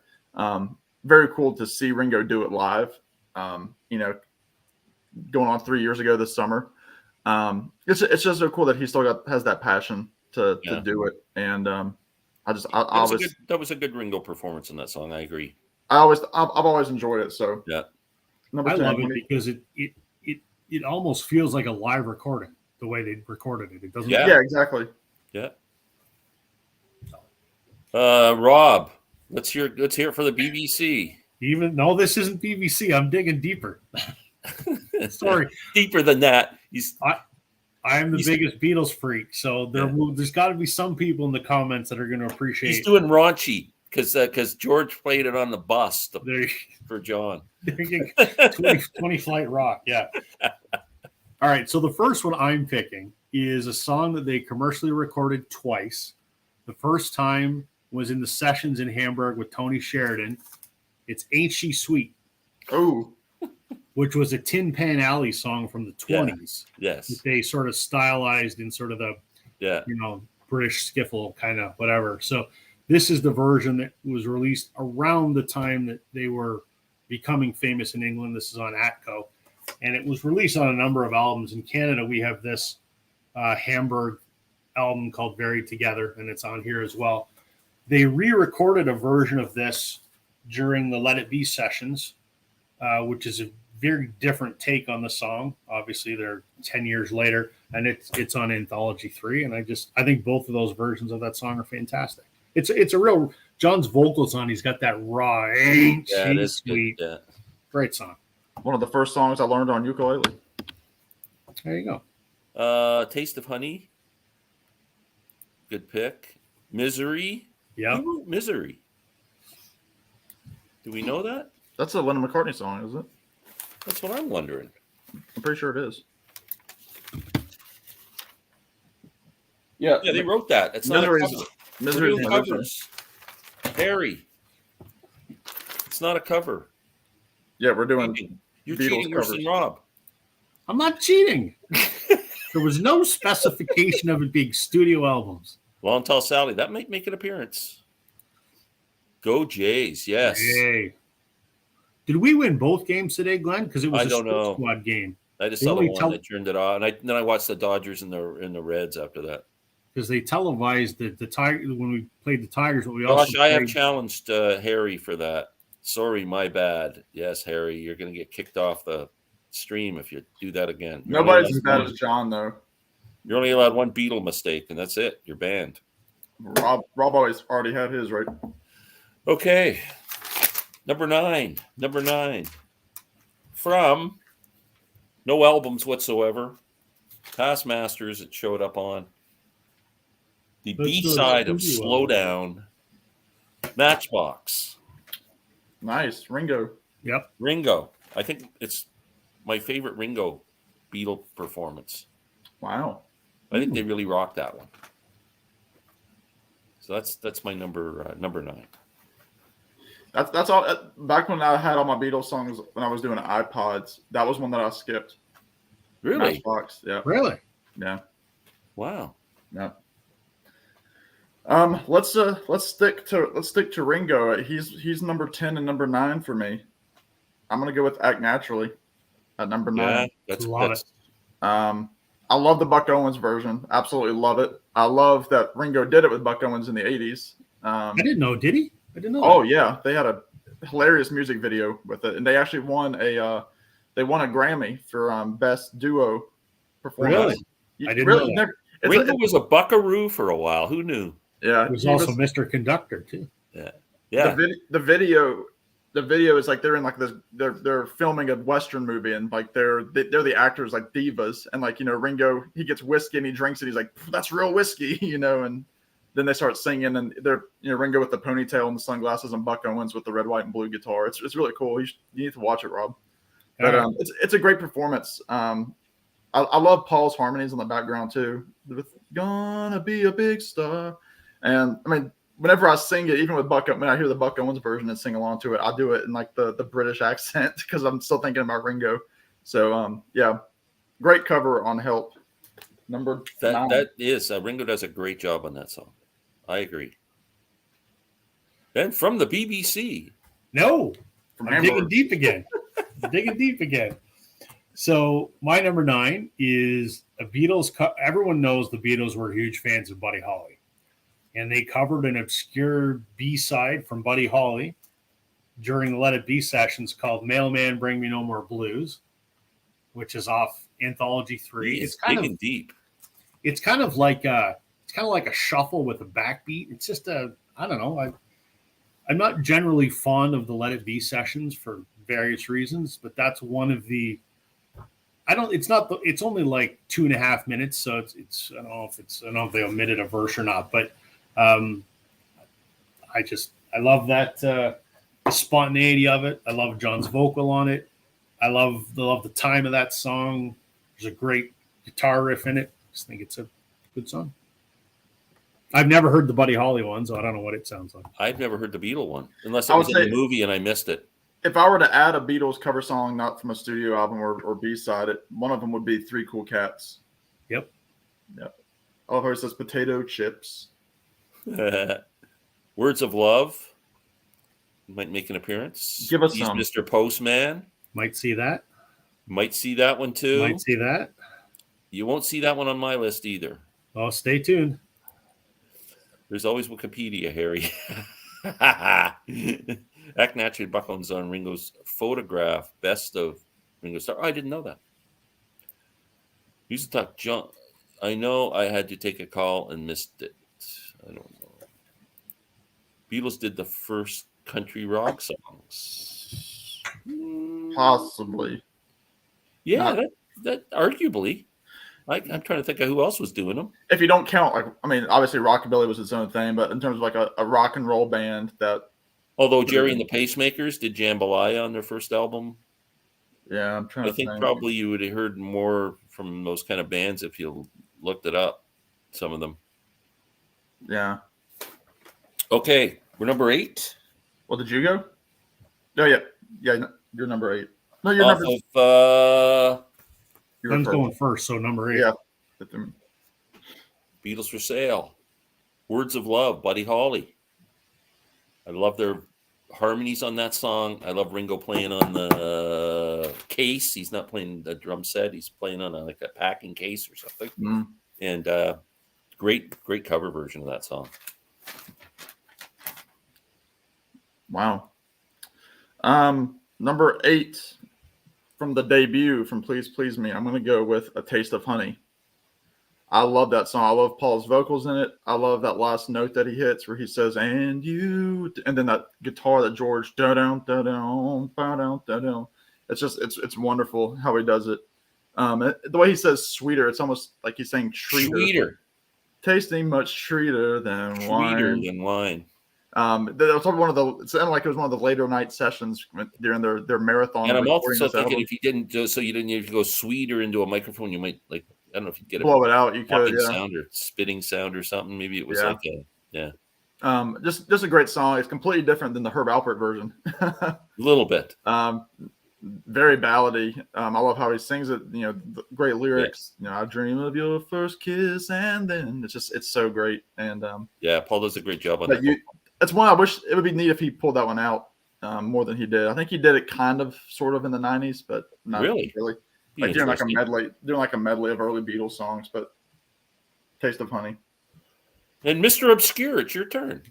Very cool to see Ringo do it live. Going on 3 years ago this summer. It's just so cool that he still has that passion to do it, and that was a good Ringo performance in that song. I agree. I've always enjoyed it. So yeah, I love it because it almost feels like a live recording the way they recorded it. It doesn't. Yeah, exactly. Yeah. Rob, let's hear it for the BBC. No, this isn't BBC. I'm digging deeper. Sorry, deeper than that. I am the biggest Beatles freak, so there's got to be some people in the comments that are going to appreciate. He's doing raunchy because George played it on the bus for John. 20 Flight Rock, yeah. All right, so the first one I'm picking is a song that they commercially recorded twice. The first time was in the sessions in Hamburg with Tony Sheridan. It's "Ain't She Sweet." Oh. Which was a Tin Pan Alley song from the 20s. Yes. That they sort of stylized in sort of the British skiffle kind of whatever. So this is the version that was released around the time that they were becoming famous in England. This is on Atco. And it was released on a number of albums. In Canada, we have this Hamburg album called "Buried Together," and it's on here as well. They re-recorded a version of this during the Let It Be sessions, which is a very different take on the song. Obviously, they're 10 years later, and it's on Anthology 3. And I think both of those versions of that song are fantastic. It's a real John's vocals on. He's got that raw, "Ain't She Sweet." Yeah. Great song. One of the first songs I learned on ukulele. There you go. "Taste of Honey." Good pick. Misery. Yeah. Who wrote Misery? Do we know that? That's a Lennon McCartney song, isn't it? That's what I'm wondering. I'm pretty sure it is. Yeah, Yeah, they wrote that. It's not a Misery's cover. Misery's We're doing the original. covers. Harry. It's not a cover. Yeah, we're doing You're Beatles cheating worse covers. than Rob. I'm not cheating. There was no specification of it being studio albums. Long Tall Sally. That might make an appearance. Go Jays. Yes. Hey. Did we win both games today, Glenn? Because it was I a don't split know. squad game. I just They saw the only one tell- that turned it off, and then I watched the Dodgers and the Reds after that. Because they televised the Tiger when we played the Tigers, but we Gosh, also I have played- challenged Harry for that. Sorry, my bad. Yes, Harry, you're going to get kicked off the stream if you do that again. Nobody's as bad as John, though. You're only allowed one Beatle mistake, and that's it. You're banned. Rob always already had his, right? Okay. Number nine. From no albums whatsoever. Past Masters it showed up on. The Let's B go to side of studio Slow Down. Matchbox. Nice. Ringo. Yep. Ringo. I think it's my favorite Ringo Beatle performance. Wow. I think they really rocked that one. So that's my number 9. That's all. Back when I had all my Beatles songs when I was doing iPods, that was one that I skipped. Really? Matchbox. Yeah. Really? Yeah. Wow. Yeah. Let's stick to Ringo. He's number 10 and number 9 for me. I'm gonna go with Act Naturally at number 9. Yeah, Love that's I love the Buck Owens version. Absolutely love it. I love that Ringo did it with Buck Owens in the 80s. I didn't know. Did he? I didn't know. Oh yeah, they had a hilarious music video with it, and they actually won a Grammy for best duo performance. Really? I didn't know that. Ringo was a buckaroo for a while. Who knew? Yeah, He was also Mr. Conductor too. Yeah. The video is like they're in like this. They're filming a Western movie, and like they're the actors like divas, and like Ringo, he gets whiskey and he drinks it. He's like, that's real whiskey, and then they start singing, and they're Ringo with the ponytail and the sunglasses, and Buck Owens with the red, white, and blue guitar. It's really cool. You need to watch it, Rob. But it's a great performance. I love Paul's harmonies in the background too. With "Gonna Be a Big Star," and I mean, whenever I sing it, even with Buck, when I hear the Buck Owens version and sing along to it, I do it in like the British accent because I'm still thinking about Ringo. So yeah, great cover on "Help." Number 9. That is Ringo does a great job on that song. I agree. Then from the BBC. No, From I'm Hamburg. digging deep again. Digging deep again. So my number 9 is a Beatles. Everyone knows the Beatles were huge fans of Buddy Holly, and they covered an obscure B-side from Buddy Holly during the Let It Be sessions called "Mailman, Bring Me No More Blues," which is off Anthology 3. It's digging deep. It's kind of like a shuffle with a backbeat. It's just I don't know. I'm not generally fond of the Let It Be sessions for various reasons, but that's one of the. It's only like 2.5 minutes, so it's. I don't know if they omitted a verse or not, but I love that the spontaneity of it. I love John's vocal on it. I love the time of that song. There's a great guitar riff in it. I just think it's a good song. I've never heard the Buddy Holly one, so I don't know what it sounds like. I've never heard the Beatle one, unless it was in the movie and I missed it. If I were to add a Beatles cover song, not from a studio album or B-side, one of them would be "Three Cool Cats." Yep. I love how it says "potato chips." Words of Love might make an appearance. Give us He's some. Mr. Postman. Might see that. Might see that one too. Might see that. You won't see that one on my list either. Well, stay tuned. There's always Wikipedia, Harry. Act Naturally, Buck Owens on Ringo's photograph, best of Ringo Starr. Oh, I didn't know that. Used to talk, John. I know I had to take a call and missed it. I don't know. Beatles did the first country rock songs. Possibly. Yeah, that arguably. I'm trying to think of who else was doing them. If you don't count, like, I mean, obviously rockabilly was its own thing, but in terms of like a rock and roll band that, Although Jerry and the Pacemakers did Jambalaya on their first album. yeah, I'm trying I to think probably you would have heard more from those kind of bands if you looked it up. Some of them. Yeah. Okay, we're number 8. Well, did you go? Oh yeah, you're number 8. No, you're Off number. of I'm going first, so number 8. Yeah. Beatles for Sale, Words of Love, Buddy Holly. I love their harmonies on that song. I love Ringo playing on the case. He's not playing the drum set. He's playing on like a packing case or something. Mm. And great cover version of that song. Wow. Number 8 from the debut from Please Please Me. I'm going to go with A Taste of Honey. I love that song. I love Paul's vocals in it. I love that last note that he hits where he says, and you, and then that guitar that George, da-down, da-down, ba-down, da-down. It's just, it's wonderful how he does it. The way he says sweeter, it's almost like he's saying treater. Sweeter. Tasting much treater than wine. That was probably it sounded like it was one of the later night sessions during their marathon. And I'm also thinking if you didn't need to go sweeter into a microphone, you might like, I don't know if you'd get blow it out. You could, yeah. Sound or spitting sound or something. Maybe it was just a great song. It's completely different than the Herb Alpert version. A little bit. Very ballady. I love how he sings it. Great lyrics. I dream of your first kiss, and then it's so great. And Paul does a great job on that. It's one I wish it would be neat if he pulled that one out more than he did. I think he did it sort of in the 90s, but not really. Like doing like a medley of early Beatles songs, but Taste of Honey. And Mr. Obscure, it's your turn.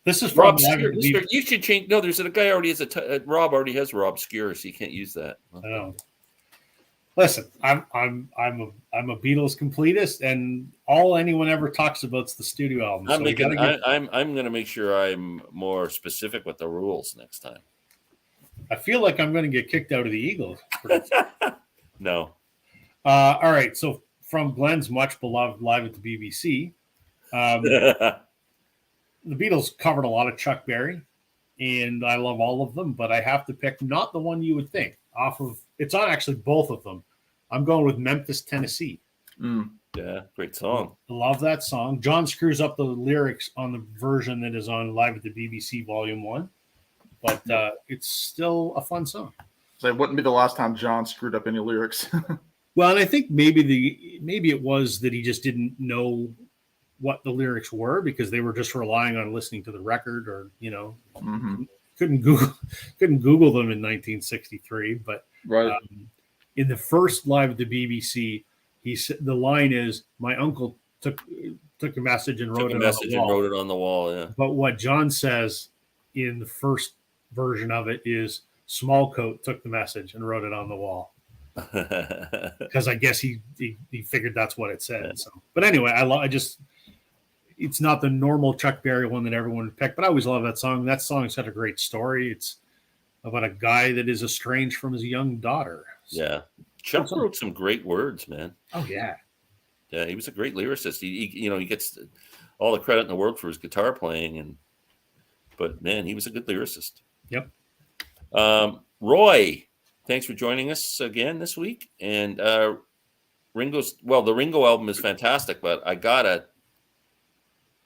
This is from Obscure. You should change. No, there's a guy already has Rob already has Rob Obscure, so you can't use that. I know. Listen, I'm a Beatles completist, and all anyone ever talks about is the studio album. I'm going to make sure I'm more specific with the rules next time. I feel like I'm going to get kicked out of the Eagles. No. All right. So from Glenn's much beloved Live at the BBC, the Beatles covered a lot of Chuck Berry, and I love all of them, but I have to pick not the one you would think. It's on actually both of them. I'm going with Memphis, Tennessee. Yeah, great song. I love that song. John screws up the lyrics on the version that is on Live at the BBC Volume 1, but it's still a fun song. So it wouldn't be the last time John screwed up any lyrics. Well, and I think maybe it was that he just didn't know what the lyrics were because they were just relying on listening to the record, or couldn't Google them in 1963. But right. In the first Live at the BBC, the line is, "My uncle took a message and wrote it on the wall." Yeah. But what John says in the first version of it is, Smallcoat took the message and wrote it on the wall, because I guess he figured that's what it said. Yeah. So, but anyway, it's not the normal Chuck Berry one that everyone would pick, but I always love that song. That song's got a great story. It's about a guy that is estranged from his young daughter. So, yeah, Chuck wrote some great words, man. Oh yeah, yeah, he was a great lyricist. He gets all the credit in the world for his guitar playing, but man, he was a good lyricist. Yep. Roy, thanks for joining us again this week. And the Ringo album is fantastic, but I gotta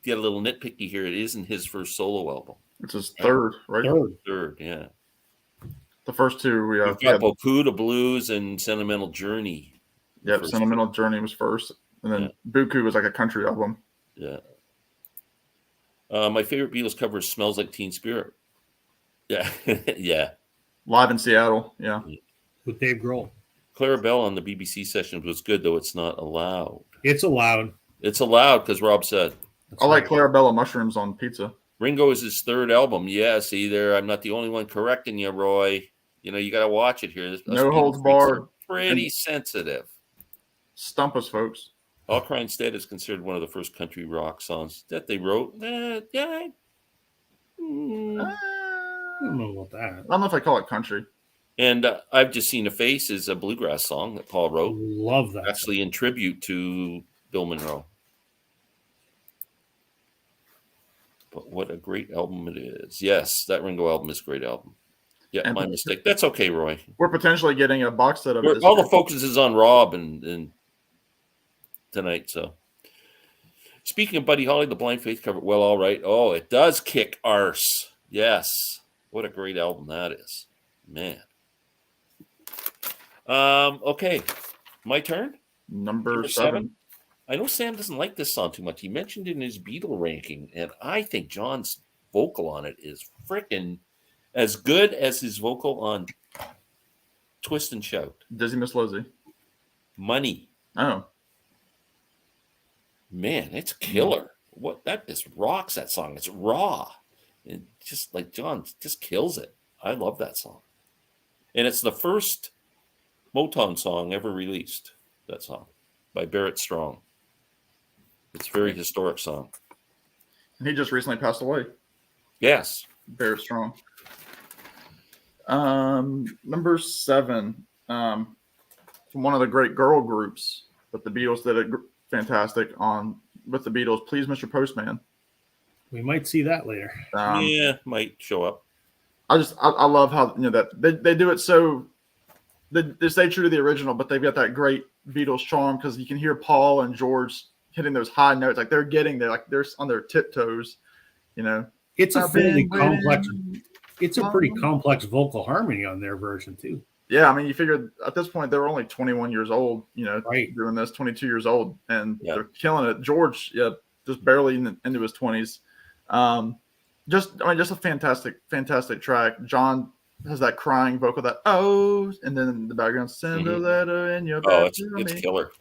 get a little nitpicky here. It isn't his first solo album. It's his third, right? Third, yeah. The first two we have got Beaucoup de Blues and Sentimental Journey. Yep, Sentimental Journey was first, and then Beaucoup was like a country album. Yeah. My favorite Beatles cover is "Smells Like Teen Spirit." Yeah, yeah. Live in Seattle, yeah. With Dave Grohl. Clara Bell on the BBC session was good, though it's not allowed. It's allowed. It's allowed because Rob said. I like Clarabella mushrooms on pizza. Ringo is his third album. Yeah, see there. I'm not the only one correcting you, Roy. You got to watch it here. No holds barred. Pretty sensitive. Stump us, folks. All Cry Instead is considered one of the first country rock songs that they wrote. I don't know about that. I don't know if I call it country. And I've Just Seen a Face is a bluegrass song that Paul wrote, Love that. actually in tribute to Bill Monroe. But what a great album it is. Yes, that Ringo album is a great album. Yeah, And my mistake. That's okay, Roy. we're potentially getting a box set of it. All the focus is on Rob and tonight. So, speaking of Buddy Holly, the Blind Faith cover, well, all right. Oh, it does kick arse. Yes, what a great album that is, man. Okay, my turn. Number 7. I know Sam doesn't like this song too much. He mentioned it in his Beatle ranking, and I think John's vocal on it is freaking as good as his vocal on Twist and Shout. Dizzy Miss Lizzie. Money. Oh. Man, it's killer. What that just rocks that song. It's raw. And just like John just kills it. I love that song. And it's the first Motown song ever released, that song, by Barrett Strong. It's a very historic song. And he just recently passed away. Yes. Barrett Strong. Number 7. From one of the great girl groups that the Beatles did it fantastic on with the Beatles, Please Mr. Postman. We might see that later. Yeah, might show up. I love how that they do it so they stay true to the original, but they've got that great Beatles charm because you can hear Paul and George hitting those high notes, like they're getting there, like they're on their tiptoes. It's a fairly complex. It's a pretty complex vocal harmony on their version too. Yeah, I mean, you figured at this point they were only 21 years old, right, doing this, 22 years old, and they're killing it. George, just barely into his 20s. Just a fantastic track. John has that crying vocal, that and then in the background, send a letter in your back. It's killer.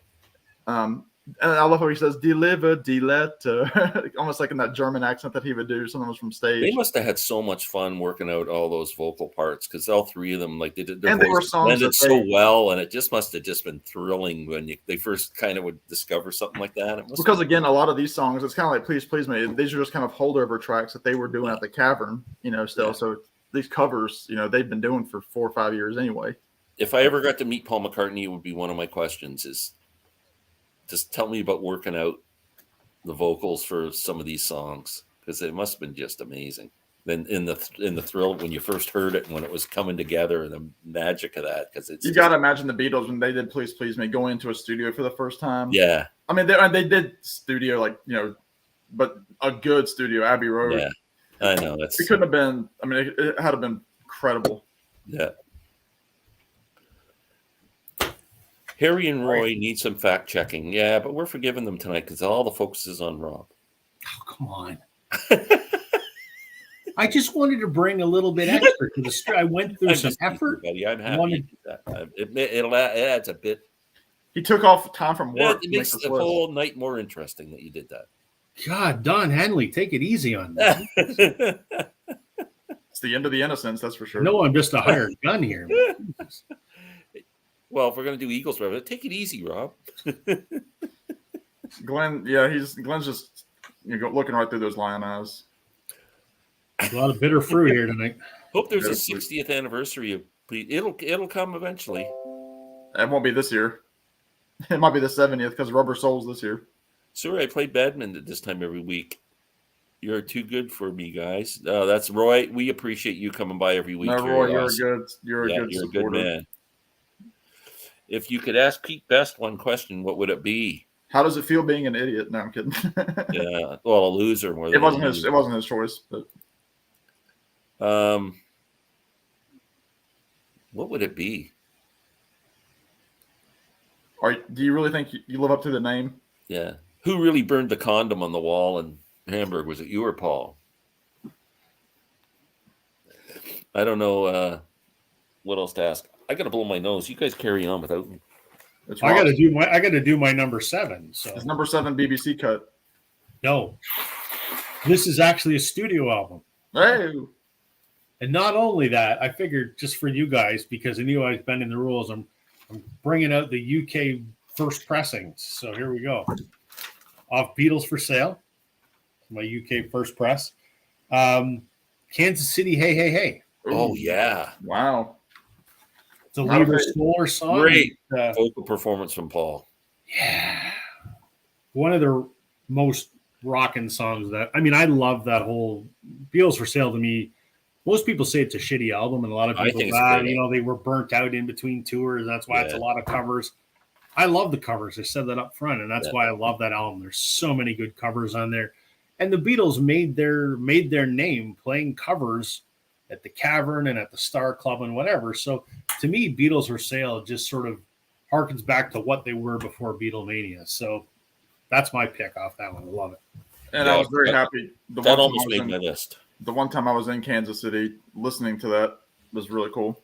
And I love how he says "deliver the letter," almost like in that German accent that he would do sometimes from stage. They must have had so much fun working out all those vocal parts because all three of them, like they did their and they were songs blended so well, and it just must have just been thrilling when they first kind of would discover something like that. Because again, a lot of these songs, it's kind of like "Please Please Me." These are just kind of holdover tracks that they were doing at the Cavern, still. Yeah. So these covers, they've been doing for 4 or 5 years anyway. If I ever got to meet Paul McCartney, it would be one of my questions is, just tell me about working out the vocals for some of these songs because it must have been just amazing. Then in the thrill when you first heard it and when it was coming together and the magic of that, because it's you got to imagine the Beatles when they did "Please Please Me" going into a studio for the first time. Yeah, I mean they did studio but a good studio, Abbey Road. Yeah, I know it couldn't have been. I mean, it had to been incredible. Yeah. Harry and Roy need some fact checking. Yeah, but we're forgiving them tonight because all the focus is on Rob. Oh, come on. I just wanted to bring a little bit extra to the story. I went through some effort. Buddy. I'm happy that. It adds a bit. He took off time from work. It makes the whole night more interesting that you did that. God, Don Henley, take it easy on me. It's the end of the innocence, that's for sure. No, I'm just a hired gun here. Well, if we're going to do Eagles, take it easy, Rob. Glenn, Glenn's just looking right through those lion eyes. A lot of bitter fruit here tonight. Hope there's a 60th anniversary of. It'll come eventually. It won't be this year. It might be the 70th because Rubber Soul's this year. Sorry, I play badminton this time every week. You're too good for me, guys. That's Roy. We appreciate you coming by every week. No, Roy, you're a good man. If you could ask Pete Best one question, what would it be? How does it feel being an idiot? No, I'm kidding. Yeah, well, a loser more. It wasn't his choice. But what would it be? Do you really think you live up to the name? Yeah. Who really burned the condom on the wall in Hamburg? Was it you or Paul? I don't know what else to ask. I got to blow my nose. You guys carry on without me. I got to do my number 7. So it's number 7 BBC cut. No, this is actually a studio album. Hey. And not only that, I figured just for you guys, because I knew I was bending the rules, I'm bringing out the UK first pressings. So here we go. Off Beatles for Sale, my UK first press. Kansas City, Hey, Hey, Hey. Oh, yeah. Wow. The Lever Solar song. Great vocal performance from Paul. Yeah. One of the most rocking songs I love that whole Beatles for Sale to me. Most people say it's a shitty album, and a lot of people, they were burnt out in between tours. That's why it's a lot of covers. I love the covers. I said that up front, and that's why I love that album. There's so many good covers on there. And the Beatles made their name playing covers at the Cavern and at the Star Club and whatever. So to me, Beatles for Sale just sort of harkens back to what they were before Beatlemania. So that's my pick off that one. I love it. And I was very happy. That almost made my list. The one time I was in Kansas City listening to that was really cool.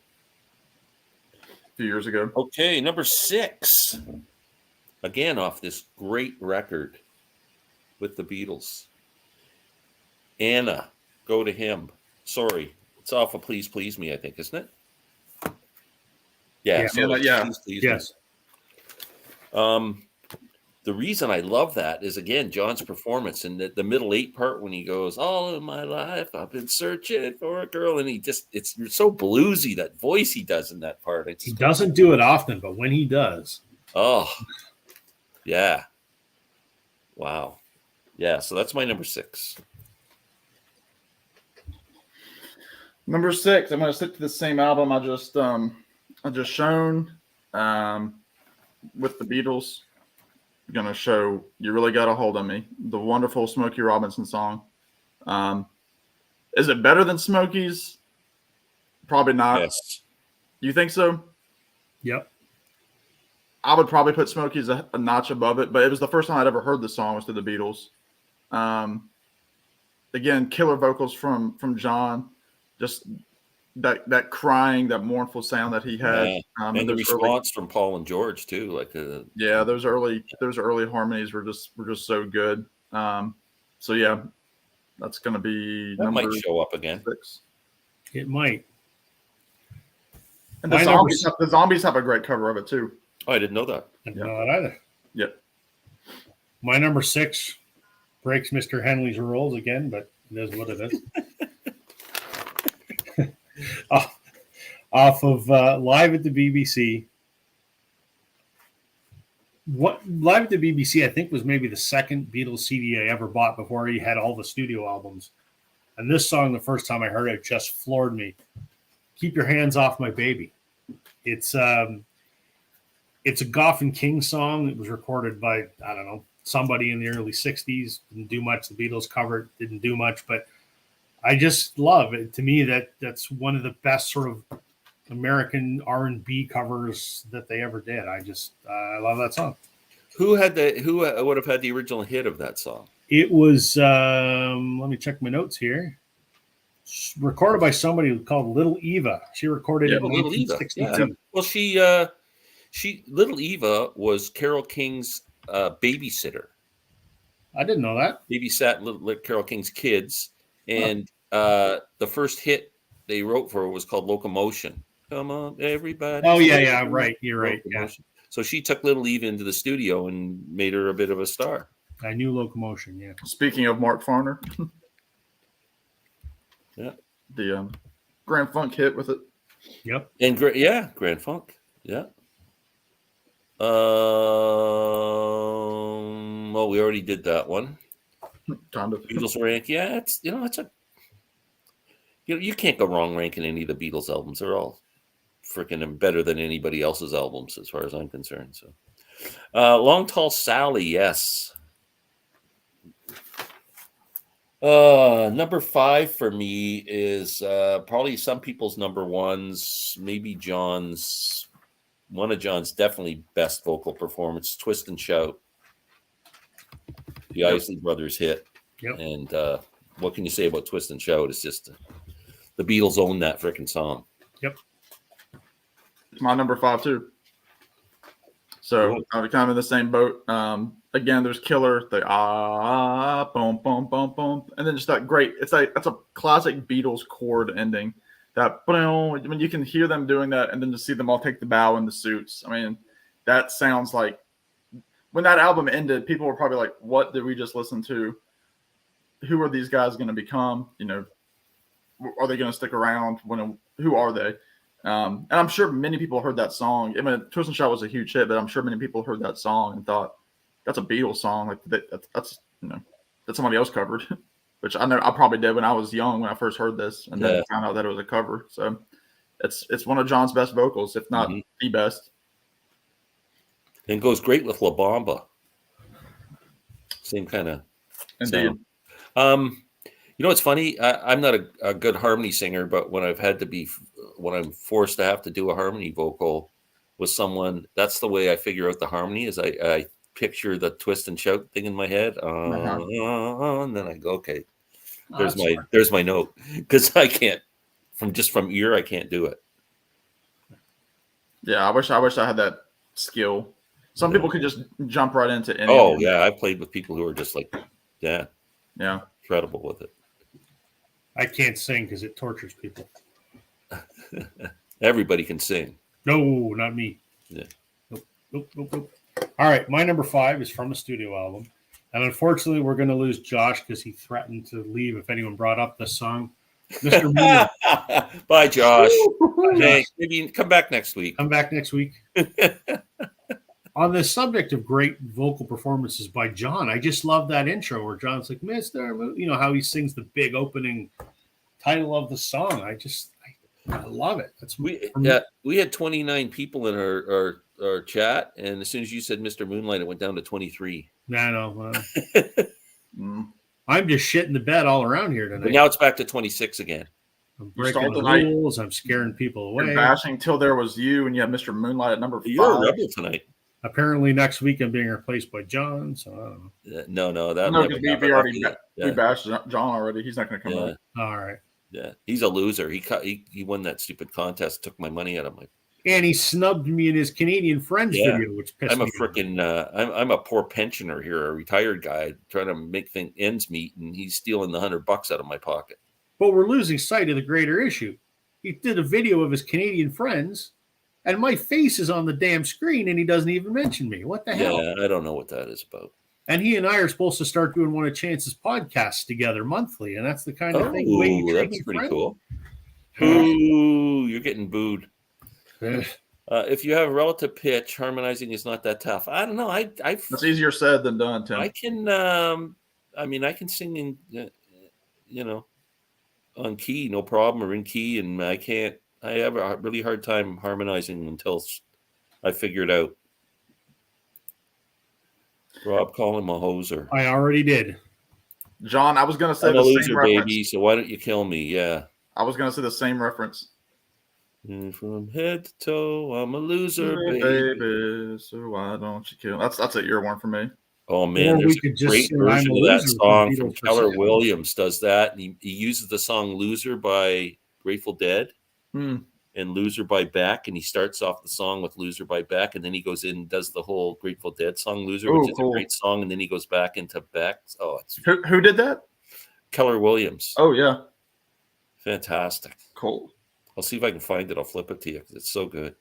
A few years ago. Okay, number 6. Again, off this great record with the Beatles. Anna, Go to Him. Sorry, it's off of Please Please Me, I think, isn't it? Yeah. Please, yes. Me. The reason I love that is, again, John's performance in the middle 8 part when he goes, all of my life I've been searching for a girl, and it's so bluesy, that voice he does in that part. He doesn't do it often, but when he does. Oh, yeah. Wow. Yeah, so that's my number 6. Number 6, I'm going to stick to the same album I just shown with the Beatles. I'm going to show You Really Got a Hold on Me, the wonderful Smokey Robinson song. Is it better than Smokey's? Probably not. Yes. You think so? Yep. I would probably put Smokey's a notch above it, but it was the first time I'd ever heard the song was through the Beatles. Again, killer vocals from John. Just that crying, that mournful sound that he had, and the response from Paul and George too, those early harmonies were just so good. So yeah, that's going to be that might show up again. 6. It might. And the Zombies have a great cover of it too. Oh, I didn't know that. I didn't know that either. Yep. My number 6 breaks Mr. Henley's rules again, but it is what it is. Off of Live at the BBC. Live at the BBC, I think, was maybe the second Beatles CD I ever bought before he had all the studio albums. And this song, the first time I heard it, just floored me. Keep Your Hands Off My Baby. It's a Goff and King song. It was recorded by, I don't know, somebody in the early 60s. Didn't do much. The Beatles covered, didn't do much, but I just love it. To me, that's one of the best sort of American R&B covers that they ever did. I love that song. Who would have had the original hit of that song? It was let me check my notes here. Recorded by somebody called Little Eva. She recorded it in 1962. Yeah. Well, she Little Eva was Carole King's babysitter. I didn't know that. Babysat Carole King's kids, and the first hit they wrote for her was called Locomotion. Come on, everybody. Oh, yeah, right. You're right. Yeah. So she took Little Eva into the studio and made her a bit of a star. I knew Locomotion, yeah. Speaking of Mark Farner. Yeah. The Grand Funk hit with it. Yep. And Grand Funk. Yeah. Well, we already did that one. Kind of. Beatles rank. Yeah, you can't go wrong ranking any of the Beatles albums. They're all freaking better than anybody else's albums, as far as I'm concerned. So, Long Tall Sally, yes. Number 5 for me is probably some people's number ones, maybe John's. One of John's definitely best vocal performance, Twist and Shout. The Isley Brothers hit. Yep. And what can you say about Twist and Shout? It's just the Beatles own that freaking song. Yep. It's my number 5 too. So I'm kind of in the same boat. Again, there's Killer, the boom, boom, boom, boom, and then just that great. That's a classic Beatles chord ending. That when you can hear them doing that, and then to see them all take the bow in the suits. I mean, that sounds like when that album ended, people were probably like, "What did we just listen to? Who are these guys going to become? You know, are they going to stick around? Who are they?" And I'm sure many people heard that song. I mean, Twist and Shout was a huge hit, but I'm sure many people heard that song and thought that's a Beatles song. Like that's that somebody else covered, which I know I probably did when I was young when I first heard this, and then found out that it was a cover. So it's one of John's best vocals, if not the best. And goes great with La Bamba. Same kind of sound. You know, it's funny. I'm not a good harmony singer, but when I'm forced to have to do a harmony vocal with someone, that's the way I figure out the harmony. Is I picture the twist and shout thing in my head, and then I go, okay, there's my note, because I can't from ear I can't do it. Yeah, I wish I had that skill. Some people could just jump right into any. Oh yeah, I played with people who are just like, yeah, incredible with it. I can't sing because it tortures people. Everybody can sing. No, not me. Yeah. Nope. All right, my number 5 is from a studio album. And unfortunately, we're going to lose Josh because he threatened to leave if anyone brought up this song. Mr. Moonlight. Bye, Josh. Hey, maybe come back next week. Come back next week. On the subject of great vocal performances by John, I just love that intro where John's like, Mr. Moon, you know, how he sings the big opening title of the song. I love it. We had 29 people in our chat, and as soon as you said Mr. Moonlight, it went down to 23. No. I'm just shitting the bed all around here tonight. But now it's back to 26 again. I'm breaking the rules. I'm scaring people away. You're bashing till there was you, and you have Mr. Moonlight at number 5. You're a rebel tonight. Apparently, next week I'm being replaced by John. So I don't know. No. We bashed John already. He's not going to come out. All right. Yeah, he's a loser. He won that stupid contest. Took my money out of my. And he snubbed me in his Canadian Friends video, which pissed me off. I'm a poor pensioner here, a retired guy trying to make ends meet, and he's stealing the $100 out of my pocket. But we're losing sight of the greater issue. He did a video of his Canadian Friends, and my face is on the damn screen, and he doesn't even mention me. What the hell? Yeah, I don't know what that is about. And he and I are supposed to start doing one of Chance's podcasts together monthly, and that's the kind of thing. That'd be pretty cool. Ooh, you're getting booed. If you have a relative pitch, harmonizing is not that tough. I don't know. That's easier said than done, Tim. I can. I can sing in, on key, no problem, or in key, and I can't. I have a really hard time harmonizing until I figure it out. Rob, call him a hoser. I already did. John, I was going to say I'm the a loser, same reference. baby, so why don't you kill me? Yeah. I was going to say the same reference. And from head to toe, I'm a loser, baby. So why don't you kill? That's a ear one for me. Oh man, there's a great version of that song from Keller Williams. Does that? And he uses the song "Loser" by Grateful Dead and "Loser" by Beck, and he starts off the song with "Loser" by Beck, and then he goes in and does the whole Grateful Dead song "Loser," which is a great song, and then he goes back into Beck. Oh, it's who did that? Keller Williams. Oh yeah, fantastic. Cool. I'll see if I can find it. I'll flip it to you because it's so good.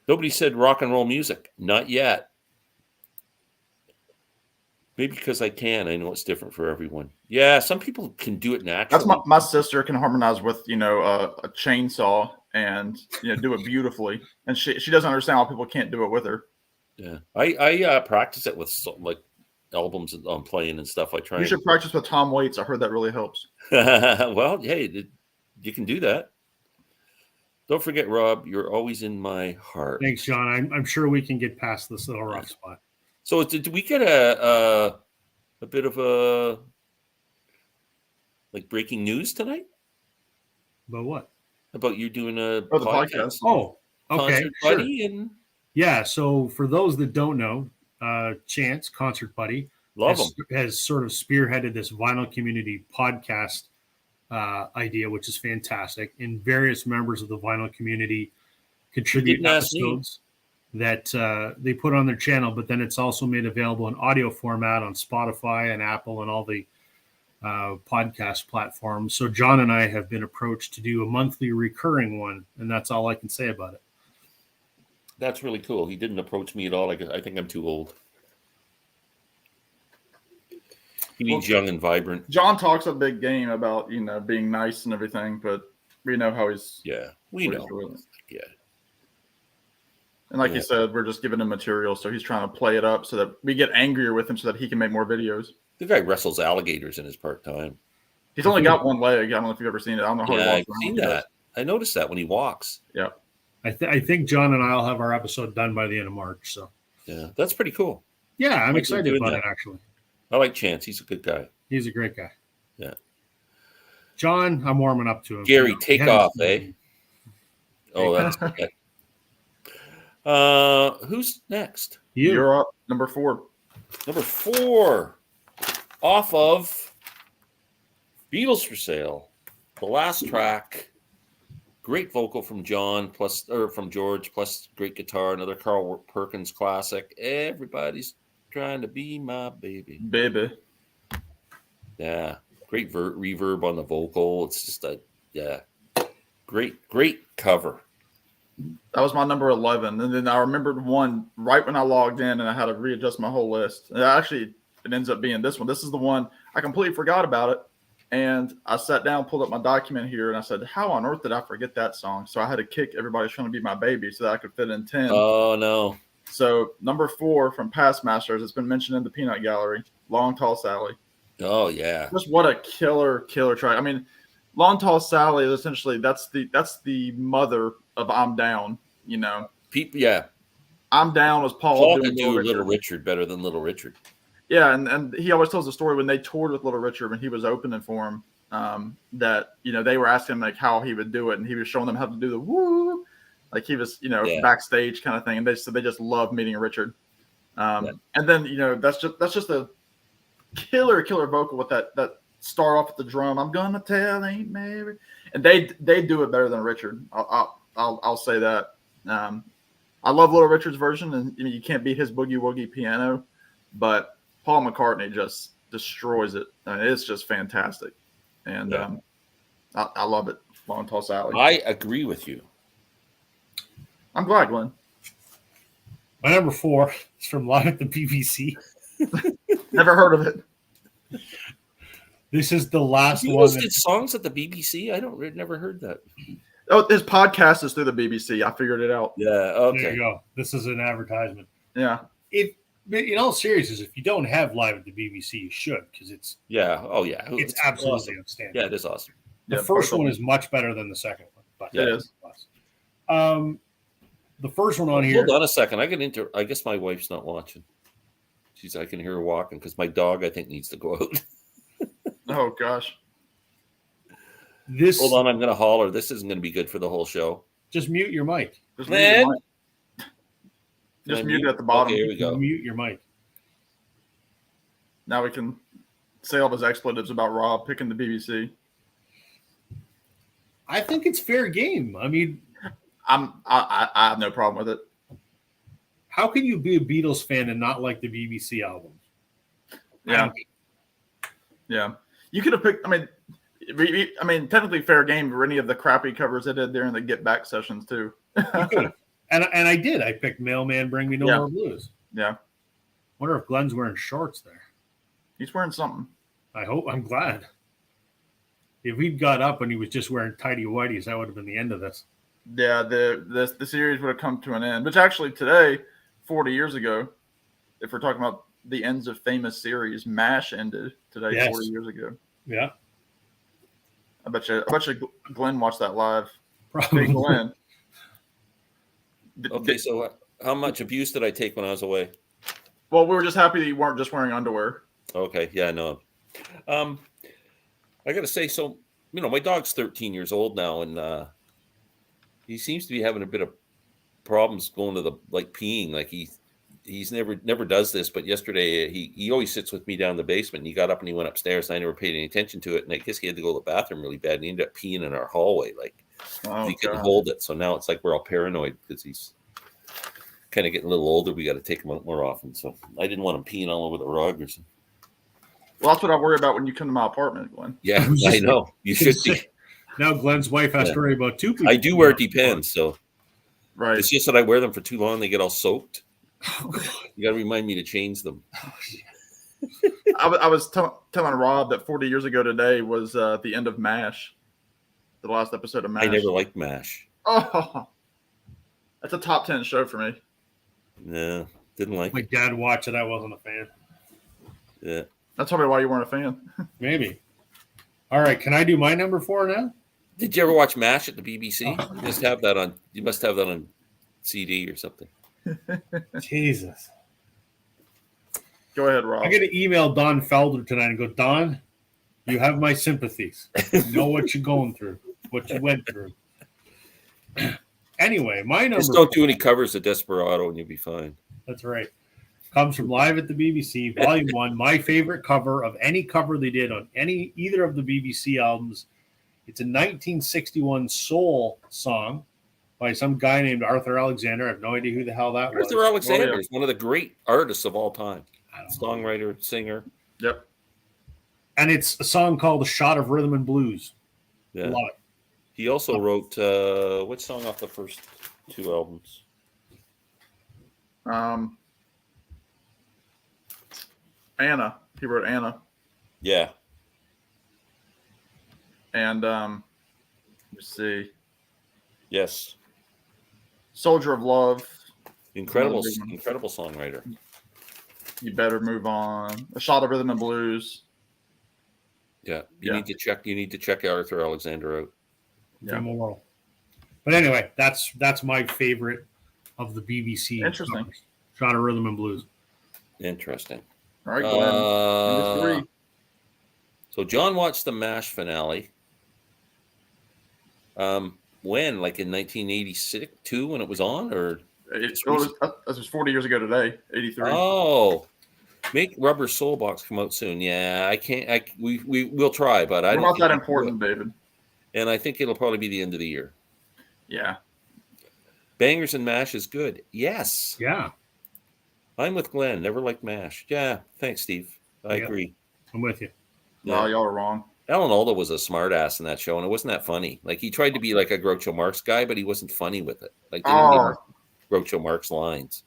Nobody said rock and roll music. Not yet. Maybe because I can. I know it's different for everyone. Yeah, some people can do it naturally. That's my sister can harmonize with, a chainsaw and, do it beautifully. And she doesn't understand why people can't do it with her. Yeah. I practice it with albums I'm playing and stuff. You should practice with Tom Waits. I heard that really helps. Well, hey, you can do that. Don't forget, Rob, you're always in my heart. Thanks, John. I'm sure we can get past this little rough spot. So did we get a bit of a breaking news tonight? About what? About you doing a podcast. Oh, okay. Concert Buddy and yeah. So for those that don't know, Chance, Concert Buddy, has sort of spearheaded this vinyl community podcast idea, which is fantastic. And various members of the vinyl community contribute episodes that they put on their channel, but then it's also made available in audio format on Spotify and Apple and all the podcast platforms. So John and I have been approached to do a monthly recurring one, and that's all I can say about it. That's really cool. He didn't approach me at all. I think I'm too old. He needs young and vibrant. John talks a big game about, being nice and everything, but we know how he's. Yeah, we what he's know. doing. Yeah. And like Yeah. you said, we're just giving him material, so he's trying to play it up so that we get angrier with him, so that he can make more videos. The guy wrestles alligators in his part time. He's only got one leg. I don't know if you've ever seen it. I don't know how he Yeah, walks I've around. seen He does. that. I noticed that when he walks. Yeah. I think John and I'll have our episode done by the end of March. So Yeah, that's pretty cool. yeah, I'm Like excited doing about that. it. Actually, I like Chance. He's a good guy. he's a great guy. Yeah. John, I'm warming up to him. Gary, He take hasn't off, seen eh? me. Oh, that's okay. Who's next? You. You're up. Number 4. Number 4, off of Beatles for Sale. The last track. Great vocal from John, from George, plus great guitar. Another Carl Perkins classic. Everybody's trying to be my baby. Baby. Yeah, great reverb on the vocal. It's just great cover. That was my number 11. And then I remembered one right when I logged in, and I had to readjust my whole list. And actually, it ends up being this one. This is the one I completely forgot about it. And I sat down, pulled up my document here, and I said, how on earth did I forget that song? So I had to kick Everybody's Trying to Be My Baby so that I could fit in 10. Oh, no. So number 4 from Past Masters, it's been mentioned in the Peanut Gallery, Long Tall Sally. Oh, yeah. Just what a killer track. I mean, Long Tall Sally is essentially that's the mother of I'm Down, you know. People, yeah. I'm Down was Paul Paul doing could do Little Richard better than Little Richard. Yeah, and he always tells the story when they toured with Little Richard, when he was opening for him, that, you know, they were asking him like how he would do it, and he was showing them how to do the woo, like he was, you know, backstage kind of thing. And they said they just loved meeting Richard. And then, you know, that's just a killer vocal with that start off with the drum. I'm gonna tell Aunt Mary, and they do it better than Richard. I'll say that. I love Little Richard's version, and you can't beat his boogie woogie piano, but Paul McCartney just destroys it. I mean, it's just fantastic, and I love it. Long Tall Sally. I agree with you. I'm glad, Glenn. My number 4 is from Live at the BBC. Never heard of it. This is the last Beatles one. did songs at the BBC? Never heard that. Oh, his podcast is through the BBC. I figured it out. Yeah, okay. There you go. This is an advertisement. Yeah. In all seriousness, if you don't have Live at the BBC, you should, because it's it's absolutely awesome. outstanding. Yeah, it is awesome. The first one is much better than the second one, but it is. The first one on here. Hold on a second. I guess my wife's not watching. I can hear her walking because my dog, I think, needs to go out. Oh gosh. Hold on, I'm going to holler. This isn't going to be good for the whole show. Just mute your mic. Just Man. mute it at the bottom. Okay, here we go. Mute your mic. Now we can say all those expletives about Rob picking the BBC. I think it's fair game. I mean, I have no problem with it. how can you be a Beatles fan and not like the BBC albums? Yeah. Yeah. You could have picked, I mean, technically fair game for any of the crappy covers they did during the Get Back sessions too. And I did. I picked Mailman, Bring Me No More Blues. Yeah. Wonder if Glenn's wearing shorts there. He's wearing something. I hope. I'm glad. If he'd got up and he was just wearing tidy whities, that would have been the end of this. Yeah, the series would have come to an end. Which actually today, 40 years ago, if we're talking about the ends of famous series, MASH ended today, Yes. 40 years ago. Yeah. I bet you Glenn watched that live. Probably. Hey, Glenn. Okay, so how much abuse did I take when I was away? Well, we were just happy that you weren't just wearing underwear. Okay, yeah, no. I got to say, so, you know, my dog's 13 years old now, and he seems to be having a bit of problems going to peeing. Like he's never does this, but yesterday he always sits with me down in the basement, and he got up and he went upstairs, and I never paid any attention to it, and I guess he had to go to the bathroom really bad, and he ended up peeing in our hallway, he couldn't hold it. So now it's like we're all paranoid because he's kind of getting a little older. We got to take him out more often. So I didn't want him peeing all over the rug or something. Well, that's what I worry about when you come to my apartment, Glenn. Yeah, I know. You should be. Now Glenn's wife has to worry about two people. I do wear Depends, so Right. it's just that I wear them for too long; they get all soaked. You got to remind me to change them. I was telling Rob that 40 years ago today was the end of MASH. the last episode of MASH. I never liked MASH. Oh, that's a top 10 show for me. No, didn't like My it. dad watched it. I wasn't a fan. Yeah. That's probably why you weren't a fan. Maybe. All right. Can I do my number 4 now? Did you ever watch MASH at the BBC? Oh. You must have that on CD or something. Jesus. Go ahead, Rob. I got to email Don Felder tonight and go, Don, you have my sympathies. You know what you're going through, what you went through. Anyway, my number Just don't do any covers of Desperado and you'll be fine. That's right. Comes from Live at the BBC, Volume 1. My favorite cover of any cover they did on either of the BBC albums. It's a 1961 soul song by some guy named Arthur Alexander. I have no idea who the hell that was. Arthur Alexander is one of the great artists of all time. I don't know. Songwriter, singer. Yep. And it's a song called A Shot of Rhythm and Blues. Yeah. Love it. He also wrote which song off the first 2 albums? Anna. He wrote Anna. Yeah. And let's see. Yes. Soldier of Love. Incredible Another big one. incredible songwriter. You Better Move On. A Shot of Rhythm and Blues. Yeah. You Yeah. need to check Arthur Alexander out. Yeah. Immoral. But anyway, that's my favorite of the BBC. Interesting. covers. Shot of Rhythm and Blues. Interesting. All right, Glenn. Number 3. So John watched the MASH finale. When? Like in 1982 when it was on, or It was 40 years ago today, 83. oh, make Rubber Soul Box come out soon. Yeah, I can't. We'll try, but I We're don't not think that we can do important, David. it. And I think it'll probably be the end of the year. Yeah. Bangers and MASH is good. Yes, Yeah, I'm with Glenn. Never liked MASH. Yeah, thanks, Steve. I Yeah. agree. I'm with you. No, Yeah. y'all are wrong. Alan Alda was a smart ass in that show, and it wasn't that funny. Like he tried to be like a Groucho Marx guy, but he wasn't funny with it. Like they didn't give him Groucho Marx lines.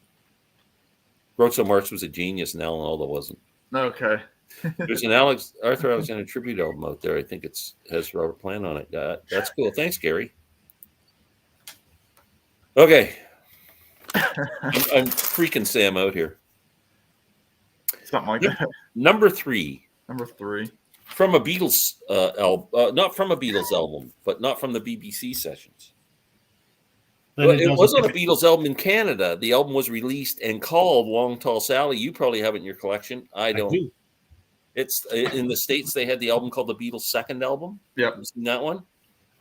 Groucho Marx was a genius, and Alan Alda wasn't. Okay. There's an Arthur Alexander tribute album out there. I think has Robert Plant on it. That's cool. Thanks, Gary. Okay, I'm freaking Sam out here. Something like Yep. that. Number 3 Number 3. from a Beatles album, not from a Beatles album, but not from the BBC sessions. Then Well, it was doesn't- on a Beatles album in Canada. The album was released and called Long Tall Sally. You probably have it in your collection. I don't. do. It's in the States. They had the album called the Beatles' second album. Yep. You seen that one?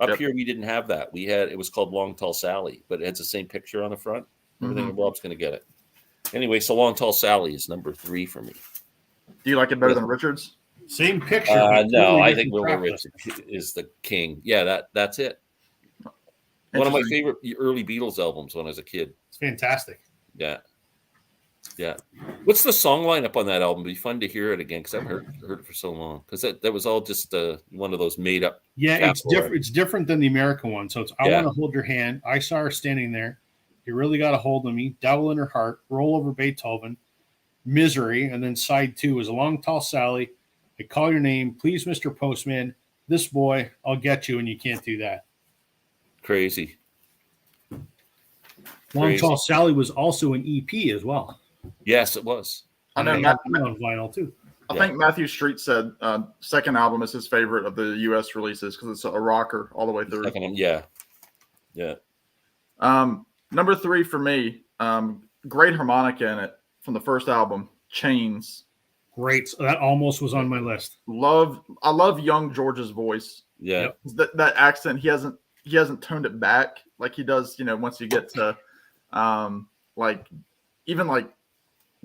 Up Yep. here, we didn't have that. It was called Long Tall Sally, but it has the same picture on the front. Everything. Bob's going to get it. Anyway, so Long Tall Sally is number 3 for me. Do you like it better than Richards? Same picture. but No, totally I think different Wilbur track Richards is the king. Yeah, that's it. One of my Interesting. favorite early Beatles albums when I was a kid. It's fantastic. Yeah. What's the song lineup on that album? It'd be fun to hear it again because I've heard it for so long. Because that was all just one of those made up. Yeah, it's Capital, different. right? It's different than the American one. So it's I Yeah. want to hold your hand. I saw her standing there. You really got a hold of me. Devil in her heart. Roll over Beethoven. Misery, and then side 2 is a Long Tall Sally. I call your name, please, Mr. Postman. This boy, I'll get you, and you can't do that. Crazy. Long Crazy. Tall Sally was also an EP as well. Yes, it was. I know And Matt, they have it on vinyl too. I think Matthew Street said second album is his favorite of the U.S. releases because it's a rocker all the way through. Second, yeah. Number 3 for me, great harmonica in it from the first album, Chains. Great. So that almost was on my list. I love young George's voice. Yeah. Yep. That accent, he hasn't toned it back like he does, once you get to like even like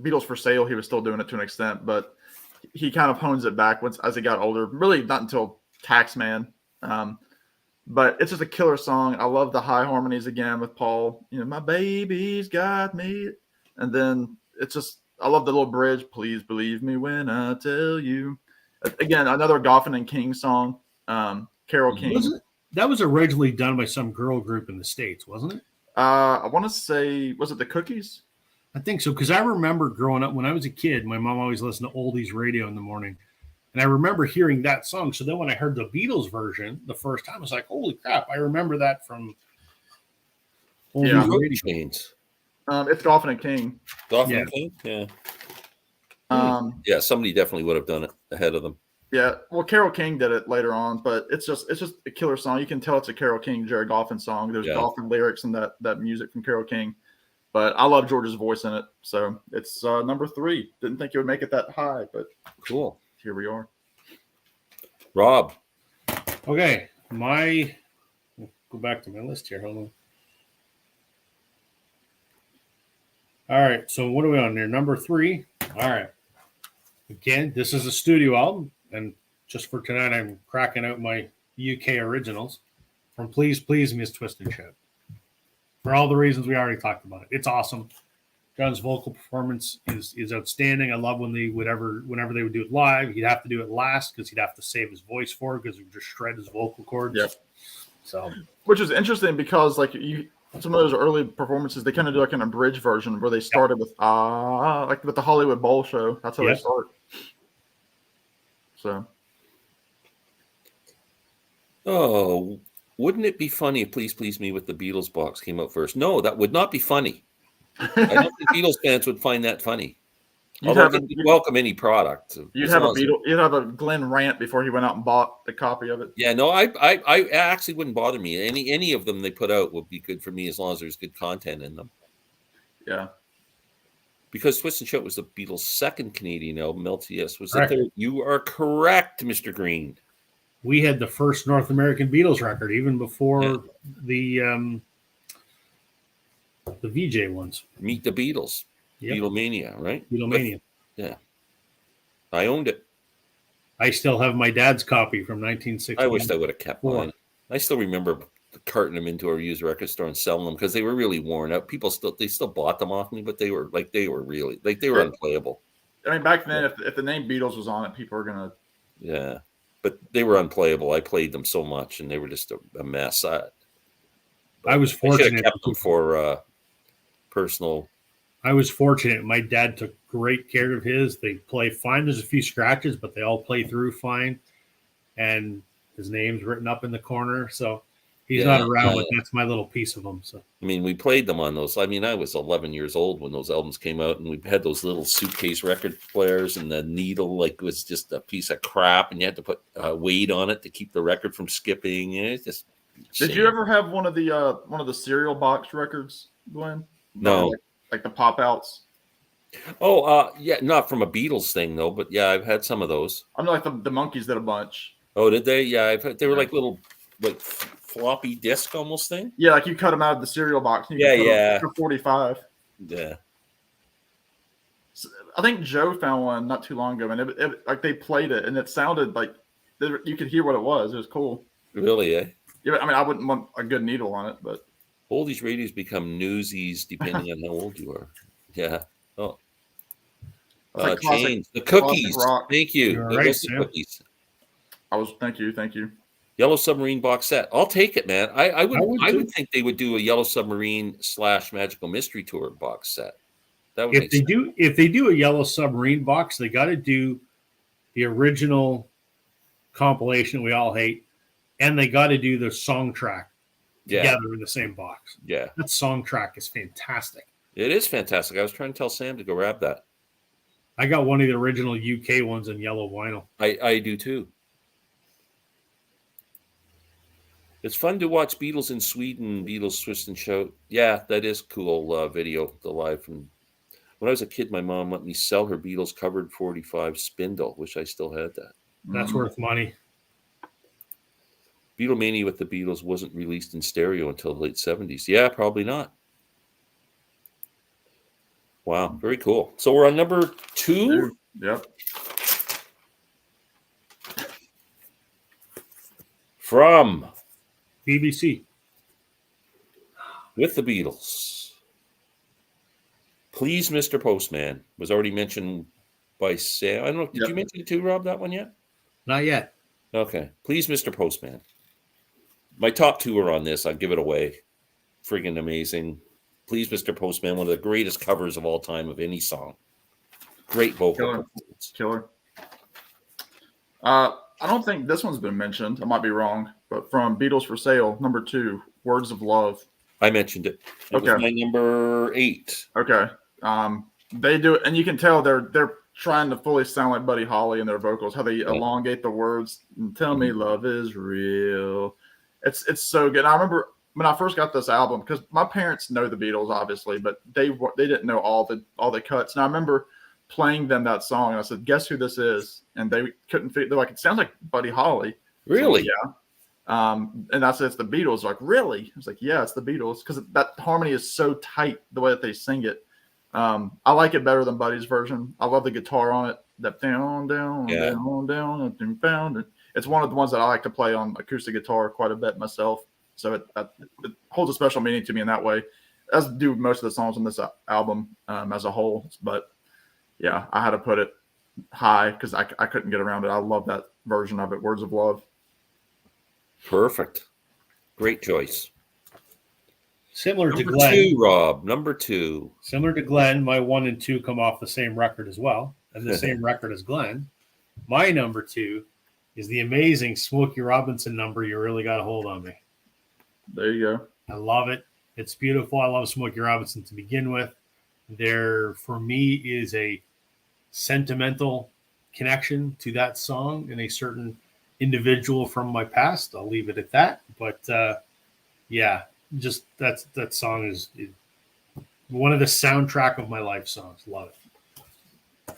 Beatles for Sale, he was still doing it to an extent, but he kind of hones it back as he got older. Really not until Taxman. But it's just a killer song. I love the high harmonies again with Paul. My baby's got me. And then it's just, I love the little bridge. Please believe me when I tell you. Again, another Goffin and King song. Carole King. That was originally done by some girl group in the States, wasn't it? I want to say, was it the Cookies? I think so, because I remember growing up when I was a kid, my mom always listened to oldies radio in the morning. And I remember hearing that song. So then when I heard the Beatles version the first time, I was like, holy crap, I remember that from Yeah. radio. Chains. It's Dolphin and King. Dolphin Yeah. King? Yeah. Um, Somebody definitely would have done it ahead of them. Yeah, well, Carole King did it later on, but it's just a killer song. You can tell it's a Carole King, Jared Goffin song. There's Goffin lyrics and that music from Carole King, but I love George's voice in it, so it's number 3. Didn't think it would make it that high, but cool. Here we are. Rob. Okay, we'll go back to my list here. Hold on. All right, so what are we on there? Number 3. All right. Again, this is a studio album, and just for tonight, I'm cracking out my UK originals from Please Please Miss Twist and Shout. For all the reasons we already talked about it. It's awesome. John's vocal performance is outstanding. I love when whenever they would do it live, he'd have to do it last because he'd have to save his voice for it because it would just shred his vocal cords. Yep. So, which is interesting because like some of those early performances, they kind of do like an abridged version where they started with like with the Hollywood Bowl show. That's how they start. So. Oh, wouldn't it be funny if Please Please Me with the Beatles box came out first? No, that would not be funny. I don't think Beatles fans would find that funny. You'd welcome any product. You'd have a Glenn rant before he went out and bought the copy of it. Yeah, no, I actually wouldn't bother me. Any of them they put out would be good for me as long as there's good content in them. Yeah. Because Twist and Shout was the Beatles' second Canadian album. LTS was the third. You are correct, Mr. Green. We had the first North American Beatles record, even before the VJ ones. Meet the Beatles. Yep. Beatlemania, right? Beatlemania. Yeah. I owned it. I still have my dad's copy from 1960. I wish I would have kept mine. I still remember carting them into a used record store and selling them because they were really worn out. People still bought them off me, but they were really unplayable. I mean, back then, if the name Beatles was on it, people were gonna. Yeah, but they were unplayable. I played them so much, and they were just a mess. I was fortunate. I should have kept them for personal. I was fortunate. My dad took great care of his. They play fine. There's a few scratches, but they all play through fine. And his name's written up in the corner, so he's not around, but that's my little piece of them. So I mean, we played them on those. I mean, I was 11 years old when those albums came out, and we had those little suitcase record players, and the needle was just a piece of crap, and you had to put weight on it to keep the record from skipping. And it's just. Did you ever have one of the cereal box records, Glenn? No. Like the pop outs. Oh, yeah, not from a Beatles thing though, but yeah, I've had some of those. I mean, like the Monkees did a bunch. Oh, did they? Yeah, they were like little, floppy disk almost thing. Yeah, like you cut them out of the cereal box. And you put 45. Yeah. So I think Joe found one not too long ago, and it like they played it, and it sounded like you could hear what it was. It was cool. Really? Yeah, I mean, I wouldn't want a good needle on it, but. Oldies radios become newsies depending on how old you are. Yeah. Oh. Like Chains. The cookies. Thank you. The cookies. Thank you. Yellow Submarine box set. I'll take it, man. I would think they would do a Yellow Submarine / Magical Mystery Tour box set. That would if they do a Yellow Submarine box, they got to do the original compilation we all hate, and they got to do the song track together in the same box. Yeah. That song track is fantastic. It is fantastic. I was trying to tell Sam to go grab that. I got one of the original UK ones in yellow vinyl. I do too. It's fun to watch Beatles in Sweden, Beatles Twist and Shout. Yeah, that is cool video, the live from... When I was a kid, my mom let me sell her Beatles covered 45 spindle. Wish I still had that. That's worth money. Beatlemania with the Beatles wasn't released in stereo until the late 70s. Yeah, probably not. Wow, very cool. So we're on number 2? Yep. From BBC. With the Beatles. Please, Mr. Postman was already mentioned by Sam. I don't know. Did you mention it too, Rob, that one yet? Not yet. Okay. Please, Mr. Postman. My top 2 are on this. I'll give it away. Friggin' amazing. Please, Mr. Postman, one of the greatest covers of all time of any song. Great vocal performance. Killer. I don't think this one's been mentioned. I might be wrong, but from Beatles for Sale, number 2, Words of Love. I mentioned it. It was my number 8. Okay. They do it, and you can tell they're trying to fully sound like Buddy Holly in their vocals, how they elongate the words and tell me love is real. It's so good. I remember when I first got this album, because my parents know the Beatles, obviously, but they didn't know all the cuts. And I remember playing them that song, and I said, "Guess who this is?" And they couldn't figure. They're like, "It sounds like Buddy Holly." Really? So, yeah. And I said, "It's the Beatles." Like, really? I was like, "Yeah, it's the Beatles," because that harmony is so tight the way that they sing it. I like it better than Buddy's version. I love the guitar on it. That down, down, down, down, down. It's one of the ones that I like to play on acoustic guitar quite a bit myself. So it holds a special meaning to me in that way, as do most of the songs on this album as a whole. But yeah, I had to put it high because I couldn't get around it. I love that version of it, Words of Love. Perfect. Great choice. Similar to Number Glenn. 2, Rob. Number 2. Similar to Glenn, my 1 and 2 come off the same record as well, and the same record as Glenn. My number 2 is the amazing Smokey Robinson number, You Really Got a Hold on Me. There you go. I love it. It's beautiful. I love Smokey Robinson to begin with. There, for me, is a sentimental connection to that song and a certain individual from my past. I'll leave it at that. But yeah, just that song is one of the soundtrack of my life songs. Love it.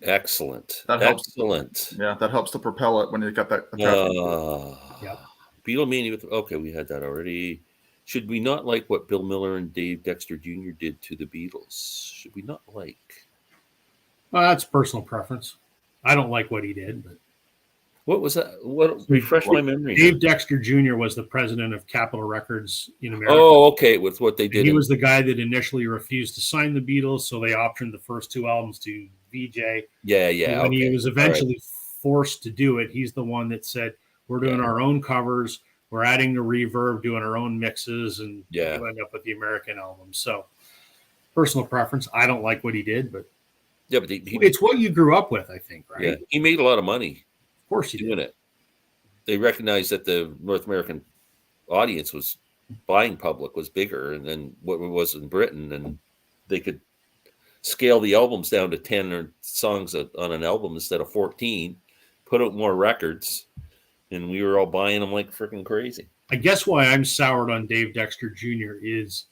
Excellent. That helps. Excellent. Yeah, that helps to propel it when you got that. Yep. Beatlemania. Okay, we had that already. Should we not like what Bill Miller and Dave Dexter Jr. did to the Beatles? Should we not like? Well, that's personal preference. I don't like what he did, but What was that? What refresh my memory? Dave Dexter Jr. was the president of Capitol Records in America. Oh, okay, with what they did. He was the guy that initially refused to sign the Beatles, so they optioned the first 2 albums to VJ. Yeah. And when he was eventually forced to do it, he's the one that said, "We're doing our own covers. We're adding the reverb, doing our own mixes, and you end up with the American album." So, personal preference. I don't like what he did, but it's what you grew up with, I think, right? Yeah, he made a lot of money. Of course he doing did. it. They recognized that the North American audience was buying public was bigger than what it was in Britain, and they could scale the albums down to 10 or songs on an album instead of 14, put out more records, and we were all buying them like freaking crazy. I guess why I'm soured on Dave Dexter Jr. is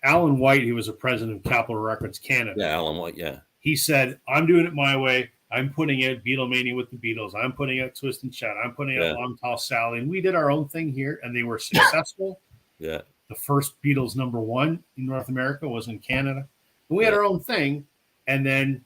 Alan White, who was a president of Capitol Records Canada. Yeah, Alan White, yeah. He said, "I'm doing it my way. I'm putting out Beatlemania with the Beatles. I'm putting out Twist and Shout. I'm putting out Long Tall Sally." And we did our own thing here, and they were successful. Yeah. The first Beatles number 1 in North America was in Canada. And we had our own thing. And then,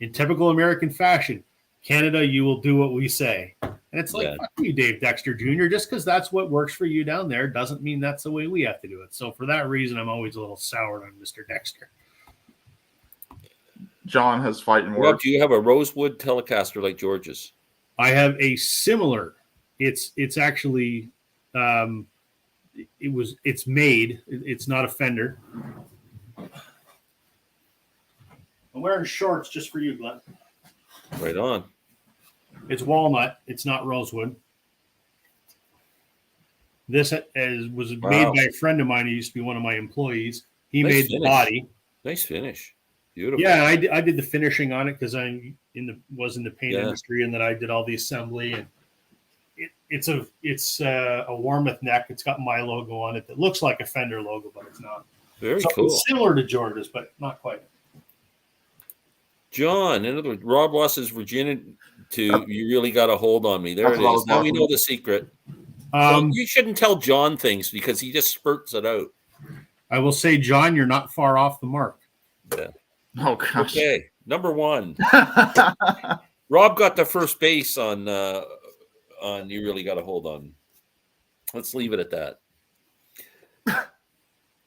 in typical American fashion, Canada, you will do what we say. And it's like, fuck you, Dave Dexter Jr. Just because that's what works for you down there doesn't mean that's the way we have to do it. So for that reason, I'm always a little soured on Mr. Dexter. John has fighting words. Rob, do you have a Rosewood Telecaster like George's? I have a similar. It's actually it's made. It's not a Fender. I'm wearing shorts just for you, Glenn. Right on. It's walnut. It's not rosewood. This was made by a friend of mine who used to be one of my employees. He made the body. Nice finish. Beautiful. Yeah, I did the finishing on it because I was in the paint industry, and then I did all the assembly. And it's a Warmoth neck. It's got my logo on it that looks like a Fender logo, but it's not. Very cool. It's similar to George's, but not quite. John, in other words, Rob lost his virginity to "You Really Got a Hold on Me." There it is. Now we know the secret. So you shouldn't tell John things because he just spurts it out. I will say, John, you're not far off the mark. Yeah. Oh gosh. Okay, number 1. Rob got the first base on "You Really Got a Hold on Me." Let's leave it at that.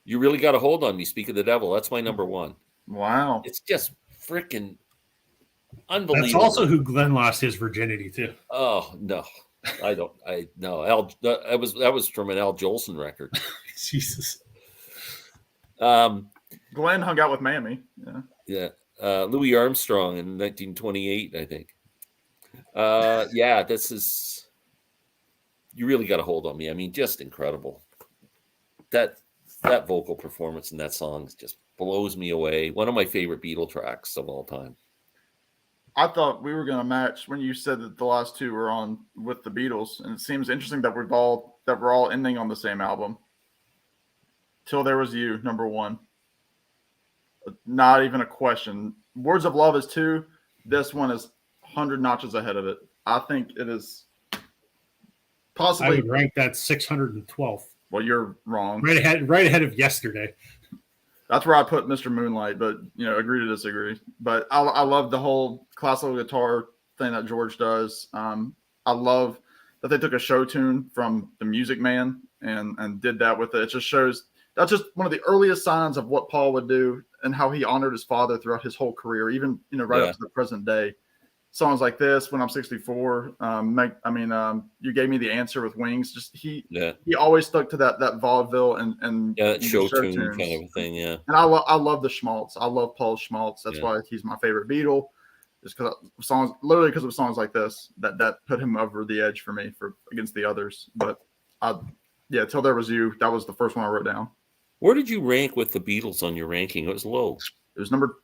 "You Really Got a Hold on Me." Speak of the devil. That's my number 1. Wow. It's just freaking unbelievable. That's also who Glenn lost his virginity to. Oh no, I don't. No, that was from an Al Jolson record. Jesus. Glenn hung out with Mammy. Yeah. Louis Armstrong in 1928, I think. Yeah, this is, you really got a hold on me. I mean, just incredible. That vocal performance in that song just blows me away. One of my favorite Beatle tracks of all time. I thought we were going to match when you said that the last two were on with the Beatles, and it seems interesting that we're all ending on the same album. Till There Was You, number one. Not even a question. Words of Love is 2. This one is 100 notches ahead of it. I think it is I possibly. would rank that 612th. Well, you're wrong. Right ahead of Yesterday. That's where I put Mr. Moonlight, but agree to disagree. But I love the whole classical guitar thing that George does. I love that they took a show tune from The Music Man and did that with it. It just shows that's just one of the earliest signs of what Paul would do and how he honored his father throughout his whole career, even right up to the present day. Songs like this, When I'm 64, You Gave Me the Answer with Wings. Just he always stuck to that vaudeville and show tune kind of a thing. Yeah, and I love the schmaltz. I love Paul Schmaltz. That's why he's my favorite Beatle. Just because of songs like this that put him over the edge for me against the others. But Till There Was You. That was the first one I wrote down. Where did you rank with the Beatles on your ranking? It was low. It was number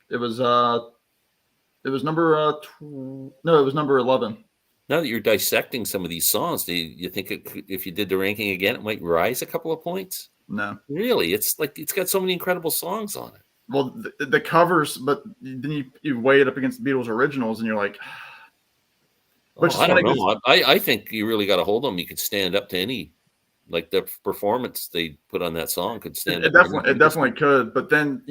11. Now that you're dissecting some of these songs, do you think if you did the ranking again, it might rise a couple of points? No. Really? It's like it's got so many incredible songs on it. Well, the covers, but then you weigh it up against the Beatles originals, and you're like, I don't know. I think you really got a hold of them. You could stand up to any, like the performance they put on that song could stand up. It definitely could. But then,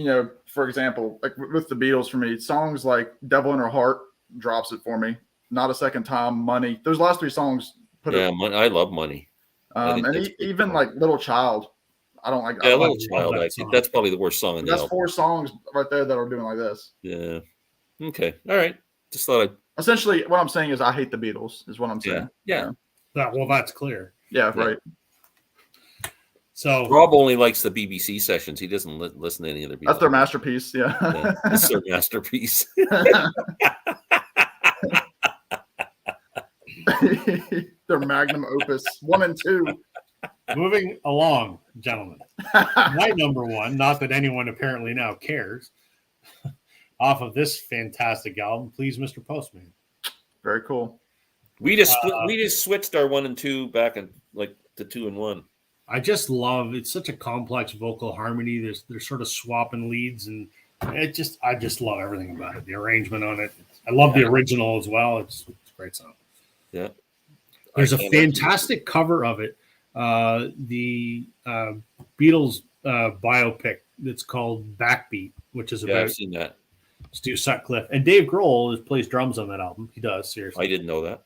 for example, like with the Beatles for me, songs like Devil in Her Heart drops it for me. Not a Second Time, Money. Those last 3 songs I love Money. And even like Little Child. I don't like. Yeah, Little Child. I think that's probably the worst song in the album. That's 4 songs right there that are doing like this. Yeah. Okay. All right. Just thought I'd. Essentially, what I'm saying is I hate the Beatles. Is what I'm saying. Yeah. Well, that's clear. Yeah. Right. So Rob only likes the BBC sessions. He doesn't listen to any of their Beatles. That's their masterpiece. Yeah. That's their masterpiece. Their magnum opus 1 and 2. Moving along, gentlemen. My number 1, not that anyone apparently now cares, off of this fantastic album, Please Mr. Postman. Very cool. We just switched our 1 and 2 back in like to 2 and 1. I just love it's such a complex vocal harmony. They're sort of swapping leads, and I just love everything about it. The arrangement on it. I love the original as well. It's a great song. Yeah. There's a fantastic cover of it. The Beatles biopic that's called Backbeat, which is about I've seen that. Stu Sutcliffe, and Dave Grohl plays drums on that album. He does, seriously. I didn't know that.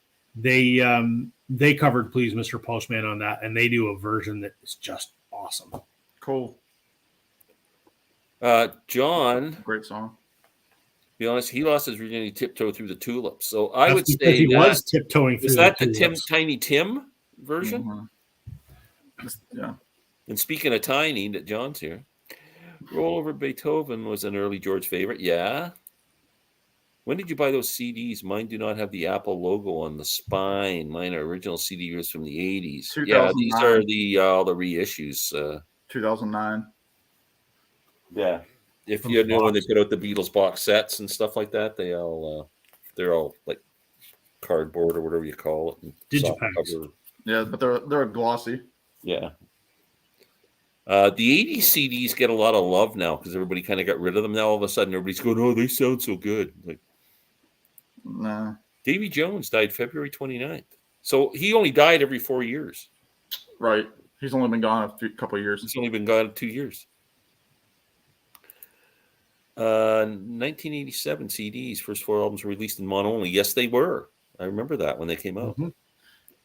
They covered Please Mr. Postman on that, and they do a version that is just awesome. Cool. John, great song. To be honest, he lost his virginity Tiptoe Through the Tulips. So I would say he was tiptoeing through. Is that the Tiny Tim version? Mm-hmm. Yeah. And speaking of tiny, that John's here. Roll Over Beethoven was an early George favorite. Yeah. When did you buy those CDs? Mine do not have the Apple logo on the spine. Mine are original CDs from the 80s. Yeah, these are all the reissues. 2009. Yeah. If you know when they put out the Beatles box sets and stuff like that, they're all like cardboard or whatever you call it. Digipacks. Yeah, but they're glossy. Yeah. The 80s CDs get a lot of love now because everybody kind of got rid of them. Now all of a sudden everybody's going, "Oh, they sound so good." Like, no. Davy Jones died February 29th. So he only died every 4 years. Right. He's only been gone a couple of years. He's only been gone 2 years. 1987 CDs, first 4 albums were released in mono only. Yes, they were. I remember that when they came out. Mm-hmm.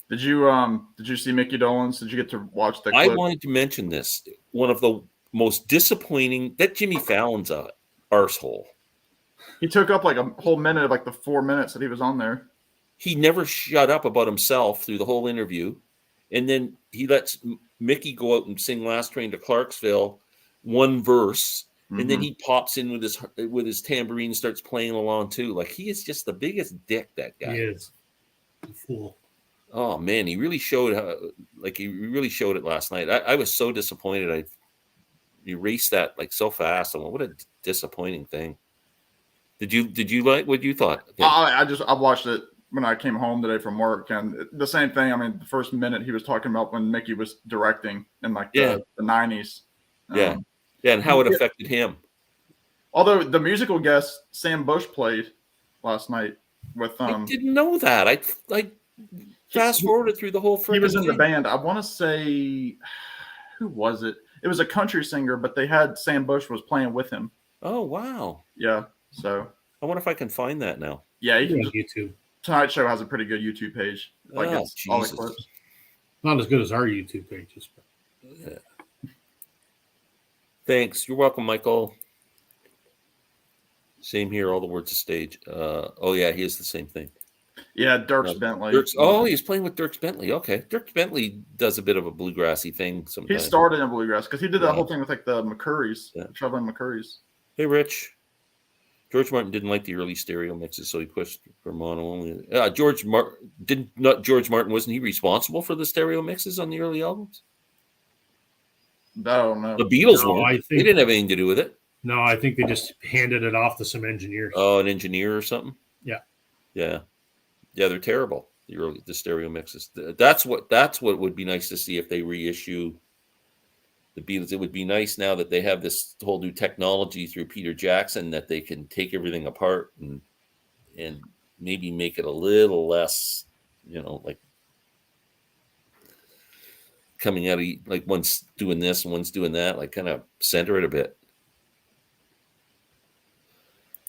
Did you see Mickey Dolenz? Did you get to watch the clip? I wanted to mention this. One of the most disappointing, that Jimmy Fallon's a arsehole. He took up like a whole minute of like the 4 minutes that he was on there. He never shut up about himself through the whole interview. And then he lets Mickey go out and sing Last Train to Clarksville, one verse. And then he pops in with his tambourine and starts playing along too. Like, he is just the biggest dick, that guy. He is a fool. Oh man, he really showed he really showed it last night. I was so disappointed. I erased that like so fast. I'm like, what a disappointing thing. Did you like what you thought? Okay. I watched it when I came home today from work, and the same thing. I mean, the first minute he was talking about when Mickey was directing in like the 90s. Yeah, and how it affected him. Although the musical guest Sam Bush played last night with I didn't know that. I fast forwarded through the whole freaking He was in thing. the band. I want to say, who was it? It was a country singer, but they had Sam Bush was playing with him. Oh wow. Yeah. So I wonder if I can find that now. Yeah, you can YouTube. Tonight Show has a pretty good YouTube page. Like it's all the clips. Not as good as our YouTube pages. But... Yeah. Thanks. You're welcome, Michael. Same here. All the words of stage. Oh yeah, he is the same thing. Yeah, Dierks Bentley. He's playing with Dierks Bentley. Okay, Dierks Bentley does a bit of a bluegrassy thing sometimes. He started in bluegrass because he did that whole thing with like the McCurrys, traveling McCurrys. Hey, Rich. George Martin didn't like the early stereo mixes, so he pushed for mono only. George Martin, wasn't he responsible for the stereo mixes on the early albums? No. The Beatles weren't. They didn't have anything to do with it. No, I think they just handed it off to some engineers. Oh, an engineer or something? Yeah. Yeah, they're terrible. The stereo mixes. That's what would be nice to see if they reissue the Beatles. It would be nice now that they have this whole new technology through Peter Jackson that they can take everything apart and maybe make it a little less, like coming out of like one's doing this and one's doing that, like kind of center it a bit.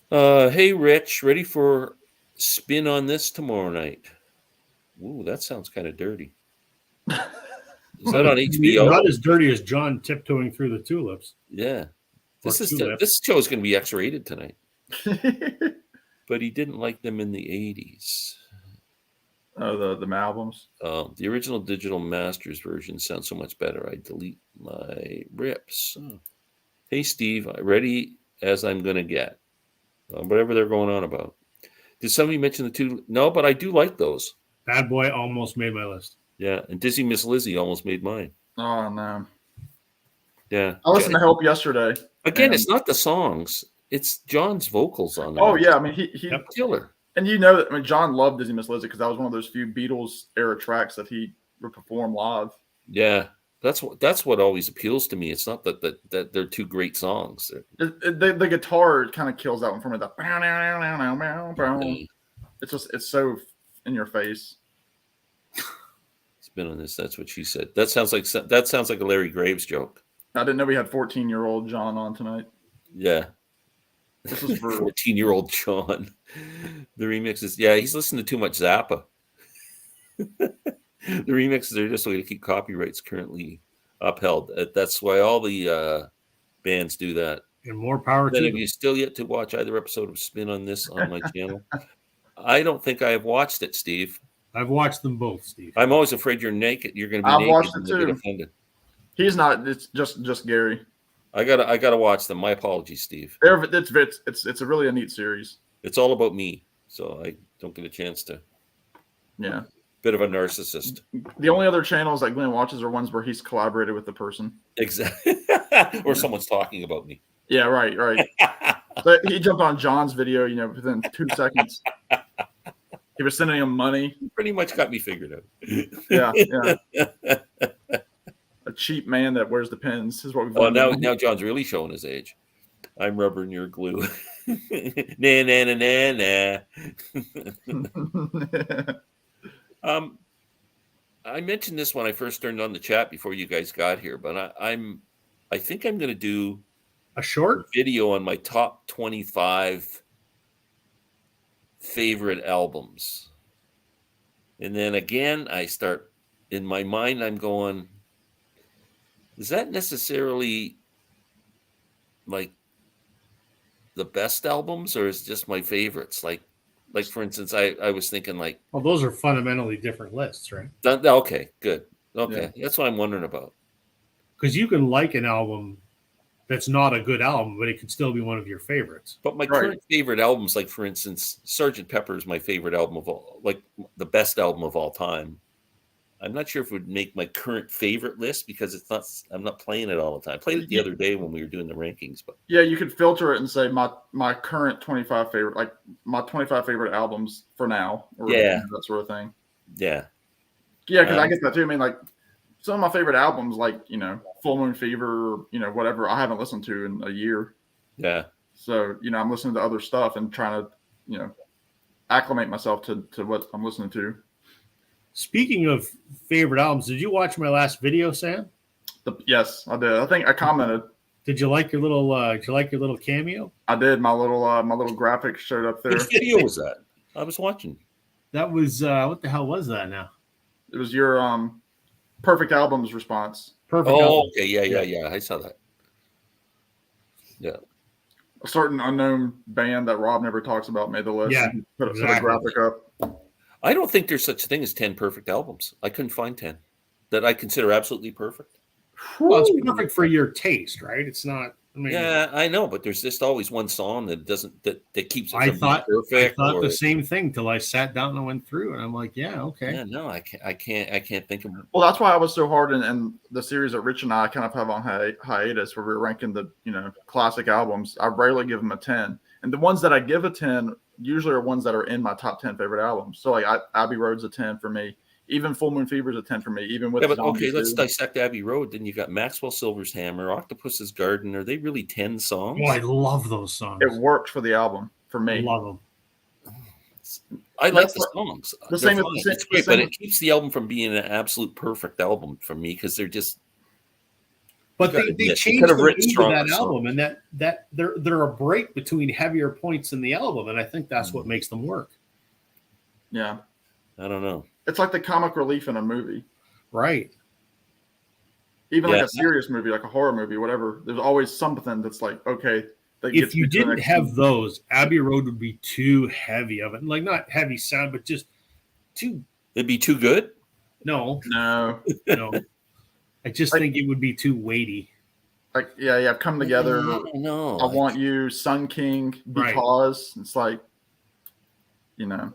Hey, Rich, ready for Spin on This tomorrow night? Ooh, that sounds kind of dirty. Is that on HBO? Not as dirty as John tiptoeing through the tulips. Yeah. This show is going to be X-rated tonight. But he didn't like them in the 80s. Oh, the albums? The original digital masters version sounds so much better. I delete my rips. Hey, Steve, ready as I'm going to get. Whatever they're going on about. Did somebody mention the two? No, but I do like those. Bad Boy almost made my list. Yeah, and Dizzy Miss Lizzie almost made mine. Oh, no. Yeah. I listened to Help yesterday. Again, it's not the songs. It's John's vocals on them. Oh, yeah. I mean, he killer. And that, John loved Dizzy Miss Lizzie because that was one of those few Beatles era tracks that he would perform live. Yeah. That's what always appeals to me. It's not that they're two great songs. The guitar kind of kills that one for me. It's so in your face. Spin on This. That's what she said. That sounds like a Larry Graves joke. I didn't know we had 14-year-old John on tonight. Yeah. This is for 14-year-old John. The remixes. Yeah, he's listening to too much Zappa. The remixes are just a way to keep copyrights currently upheld. That's why all the bands do that. And more power to them. Have you still yet to watch either episode of Spin on This on my channel? I don't think I have watched it, Steve. I've watched them both, Steve. I'm always afraid you're naked. You're going to be naked. I've watched it and get too. offended. He's not. It's just Gary. I gotta watch them. My apologies, Steve. It's a really a neat series. It's all about me, so I don't get a chance to. Yeah. Bit of a narcissist. The only other channels that Glenn watches are ones where he's collaborated with the person. Exactly. Or someone's talking about me. Yeah, right. But he jumped on John's video, within 2 seconds. He was sending him money. He pretty much got me figured out. Yeah. A cheap man that wears the pins is what we've done. Now John's really showing his age. I'm rubber and you're glue. Nah, nah, nah, nah, nah. I mentioned this when I first turned on the chat before you guys got here, but I think I'm going to do a short video on my top 25 favorite albums. And then again, I start in my mind, I'm going, is that necessarily like the best albums, or is it just my favorites? Like for instance, I was thinking like, well, those are fundamentally different lists, right? Okay, good. Okay, yeah. That's what I'm wondering about. Because you can like an album that's not a good album, but it could still be one of your favorites. But my Right. current favorite albums, like for instance, Sgt. Pepper is my favorite album of all, like the best album of all time. I'm not sure if it would make my current favorite list because it's not. I'm not playing it all the time. I played it the other day when we were doing the rankings, but Yeah, you could filter it and say my current 25 favorite, like my 25 favorite albums for now, or Yeah. that sort of thing. yeah, Yeah, because I get that too. I mean, like some of my favorite albums, like Full Moon Fever, or, whatever, I haven't listened to in a year. yeah. So I'm listening to other stuff and trying to acclimate myself to what I'm listening to. Speaking of favorite albums, did you watch my last video, Sam? Yes, I did. I think I commented. Did you like your little? Did you like your little cameo? I did. My little graphic showed up there. Which video was that? I was watching. That was what the hell was that now? It was your perfect albums response. Perfect. Oh, album. okay, yeah. I saw that. Yeah. A certain unknown band that Rob never talks about made the list. Yeah, put a graphic up. I don't think there's such a thing as 10 perfect albums. I couldn't find 10 that I consider absolutely perfect. Well, it's perfect for your taste, right? It's not. I mean, Yeah, I know, but there's just always one song that doesn't that keeps it I from thought being perfect. I thought the same thing till I sat down and went through, and I'm like, yeah, okay. Yeah, no, I can't think of. Well, that's why I was so hard in the series that Rich and I kind of have on hiatus, where we're ranking the classic albums. I rarely give them a 10, and the ones that I give a 10 usually are ones that are in my top 10 favorite albums. So like Abbey Road's a 10 for me. Even Full Moon Fever's a 10 for me. Even with okay, let's dissect Abbey Road. Then you got Maxwell Silver's Hammer, Octopus's Garden. Are they really 10 songs? Oh, I love those songs. It worked for the album for me. I love them. I like the songs. The same with it's great, but it keeps the album from being an absolute perfect album for me because they're just. But they changed the mood of that album, and that they're a break between heavier points in the album, and I think that's what makes them work. Yeah, I don't know. It's like the comic relief in a movie, right? Even like a serious movie, like a horror movie, whatever. There's always something that's like, okay. If you didn't have those, Abbey Road would be too heavy of it. Like not heavy sound, but just too. It'd be too good. No. I just think it would be too weighty. Like yeah, Come Together. No, I Want You, Sun King, Because it's like, yeah.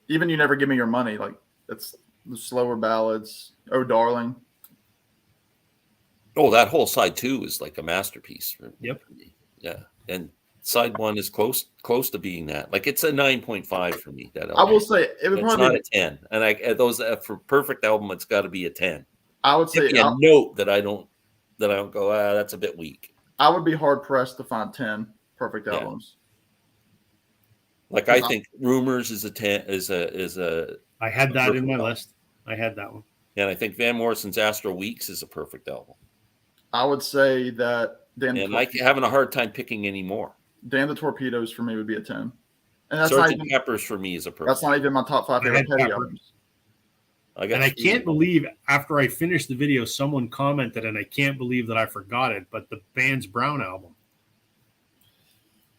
Even You Never Give Me Your Money, like it's the slower ballads. Oh Darling. Oh, that whole side 2 is like a masterpiece. Yep. Yeah, and side 1 is close to being that. Like it's a 9.5 for me. That album. I will say it would it's probably not a 10, and those for perfect album, it's got to be a 10. I would say a note that I don't go. That's a bit weak. I would be hard pressed to find 10 perfect albums. Like I think Rumors is a 10. Is a. I had that in my list. I had that one. And I think Van Morrison's Astro Weeks is a perfect album. I would say that and I'm having a hard time picking any more. Dan the Torpedoes for me would be a 10. And that's Sgt. Pepper's for me is a perfect. That's not even my top 5 favorite Petty albums. I can't believe after I finished the video, someone commented, and I can't believe that I forgot it, but the band's Brown album.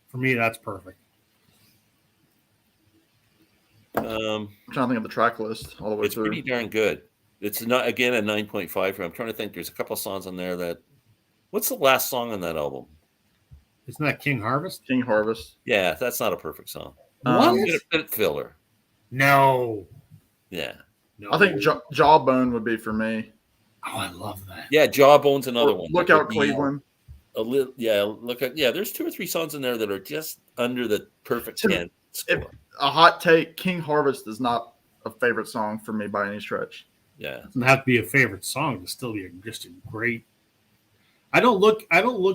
For me, that's perfect. I'm trying to think of the track list all the way through. It's pretty darn good. It's not, again, a 9.5. I'm trying to think. There's a couple of songs on there that. What's the last song on that album? Isn't that King Harvest? King Harvest. Yeah, that's not a perfect song. What? A bit filler. No. Yeah. No. I think Jawbone would be for me. Oh, I love that. Yeah, Jawbone's another one. Look Out Cleveland. There's 2 or 3 songs in there that are just under the perfect 10 score. A hot take, King Harvest is not a favorite song for me by any stretch. Yeah. It doesn't have to be a favorite song to still be just a great. I don't look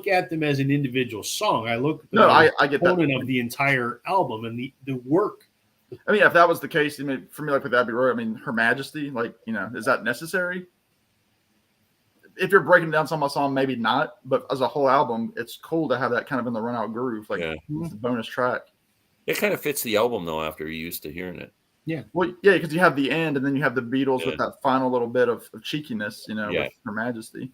at them as an individual song. I look at them I get that component of the entire album and the work. I mean, if that was the case, I mean, for me, like with Abbey Road, I mean, Her Majesty, like, is that necessary? If you're breaking down song by song, maybe not. But as a whole album, it's cool to have that kind of in the run out groove, like it's a bonus track. It kind of fits the album though after you're used to hearing it. Yeah. Well, yeah, because you have the end, and then you have the Beatles with that final little bit of cheekiness, with Her Majesty.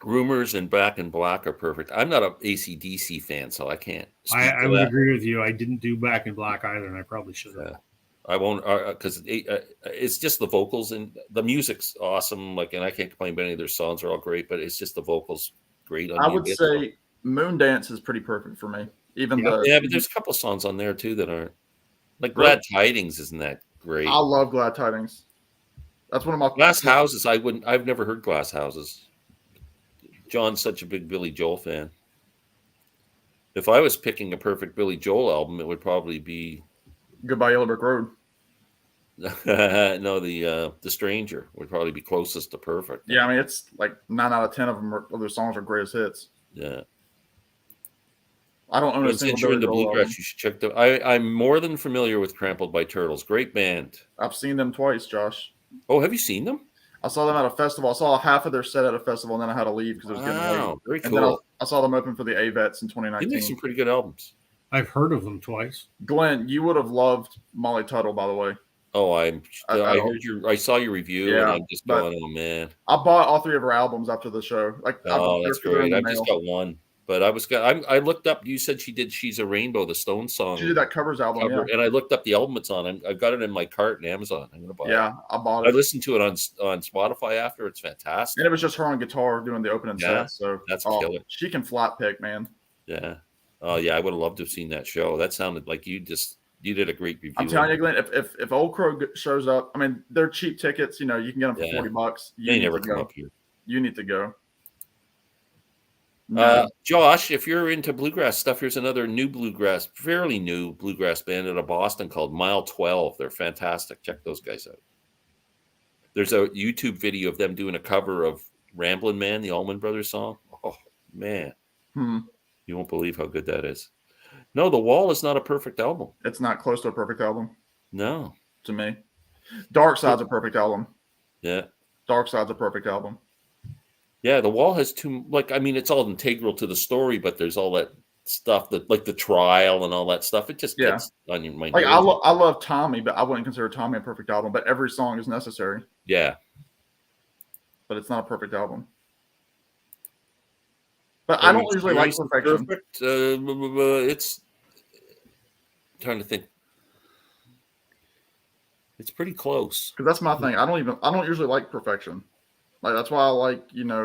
Rumors and Back in Black are perfect. I'm not an AC/DC fan, so I can't. I would agree with you. I didn't do Back in Black either, and I probably should have. I won't because it's just the vocals and the music's awesome. Like, and I can't complain about any of their songs; are all great. But it's just the vocals great on I You would Get Some. say Moon Dance is pretty perfect for me. Even Yeah. the Yeah, but there's a couple songs on there too that aren't like really, Glad Tidings. Isn't that I great? love Glad Tidings. That's one of my Glass Houses. I wouldn't. I've never heard Glass Houses. John's such a big Billy Joel fan. If I was picking a perfect Billy Joel album, it would probably be Goodbye Yellow Brick Road. no, the Stranger would probably be closest to perfect. Yeah, I mean it's like 9 out of 10 of their songs are greatest hits. Yeah. I don't own a And single since you're Billy into Joel bluegrass, album. you should check them. I'm more than familiar with Trampled by Turtles. Great band. I've seen them twice, Josh. Oh, have you seen them? I saw them at a festival. I saw half of their set at a festival, and then I had to leave because it was getting late. Wow, very And then I cool. saw them open for the AVETs in They make 2019. some pretty good albums. I've heard of them twice. Glenn, you would have loved Molly Tuttle, by the way. Oh, I I saw your review, and Yeah, I'm just but- going, oh man. I bought all 3 of her albums after the show. Like, Oh, that's they're in great. the I've mail. just got one, but I looked up. You said she did "She's a Rainbow," the Stone song She did that covers album. cover, and I looked up the album it's on. I've got it in my cart in Amazon. I'm gonna buy it. Yeah, I bought I it. listened to it on Spotify after. It's fantastic. And it was just her on guitar doing the opening Yeah, set. So that's killer. She can flat pick, man. Yeah. Oh yeah, I would have loved to have seen that show. That sounded like you did a great review. I'm telling you, Glenn, if Old Crow shows up, I mean, they're cheap tickets. You know, you can get them for Yeah. $40. They never come up here. You need to go. No. Josh, if you're into bluegrass stuff, here's another fairly new bluegrass band out of Boston called Mile 12. They're fantastic. Check those guys out. There's a YouTube video of them doing a cover of Ramblin' Man, the Allman Brothers song. Oh man, you won't believe how good that is. No, The Wall is not a perfect album. It's not close to a perfect album No. to me. Dark Side's a perfect album. Yeah. Dark Side's a perfect album. Yeah, The Wall has it's all integral to the story, but there's all that stuff that like the trial and all that stuff. It just gets on your mind. Like I love Tommy, but I wouldn't consider Tommy a perfect album. But every song is necessary. Yeah. But it's not a perfect album. But I don't usually like perfection. Perfect. It's trying to think. It's pretty close. Because that's my thing. I don't usually like perfection. Like that's why I like,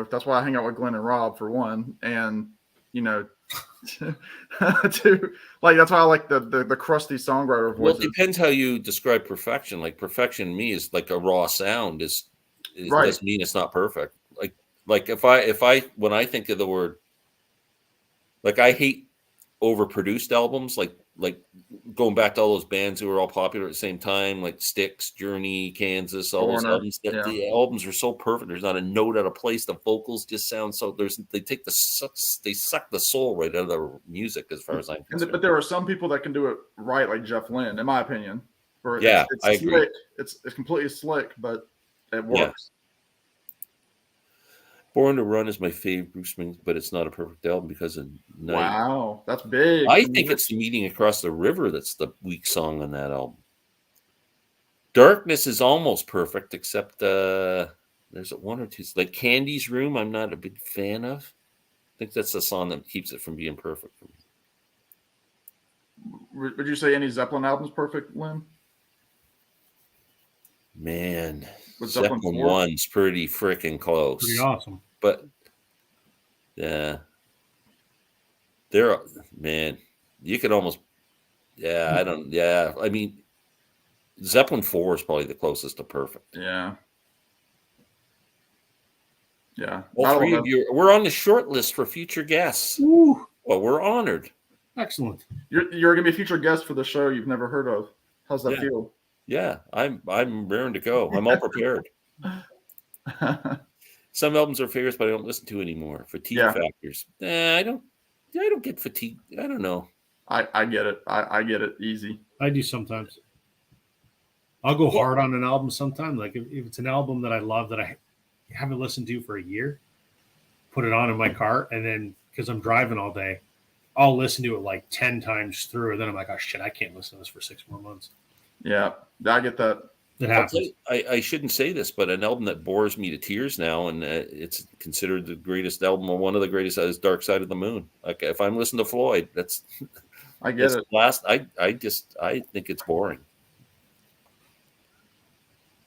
that's why I hang out with Glenn and Rob for one. And two, like that's why I like the crusty songwriter voices. Well, it depends how you describe perfection. Like perfection to me is like a raw sound is Right. doesn't mean it's not perfect. Like if I when I think of the word, like I hate overproduced albums, like going back to all those bands who were all popular at the same time, like Styx, Journey, Kansas, all those albums. Yeah. The albums are so perfect. There's not a note out of place. The vocals just sound so. They suck the soul right out of the music, as far as I'm concerned. But there are some people that can do it right, like Jeff Lynne, in my opinion. Where Yeah, it's I slick. agree. It's completely slick, but it works. Born to Run is my favorite Bruce Springsteen, but it's not a perfect album because of Night. Wow, that's big. I think it's the Meeting Across the River that's the weak song on that album. Darkness is almost perfect, except there's one or two. Like Candy's Room, I'm not a big fan of. I think that's the song that keeps it from being perfect for me. Would you say any Zeppelin album's perfect, Lynn? Man, With Zeppelin Zeppelin 4? 1's pretty freaking close. Pretty awesome. But yeah, man, you could almost, I mean, Zeppelin 4 is probably the closest to perfect. Yeah. Yeah. All three of you, we're on the short list for future guests. Ooh, Well, we're honored. excellent. You're gonna be a future guest for the show you've never heard of. How's that feel? Yeah, I'm raring to go. I'm all prepared. Some albums are favorites, but I don't listen to anymore. Fatigue factors. I don't get fatigued. I don't know. I get it. I get it easy. I do sometimes. I'll go hard on an album sometime. Like if it's an album that I love that I haven't listened to for a year, put it on in my car, and then because I'm driving all day, I'll listen to it like 10 times through. And then I'm like, oh shit, I can't listen to this for 6 more months. Yeah, I get that. It happens. I shouldn't say this, but an album that bores me to tears now, and it's considered the greatest album, or one of the greatest, is Dark Side of the Moon. Like if I'm listening to Floyd, I get it. I think it's boring.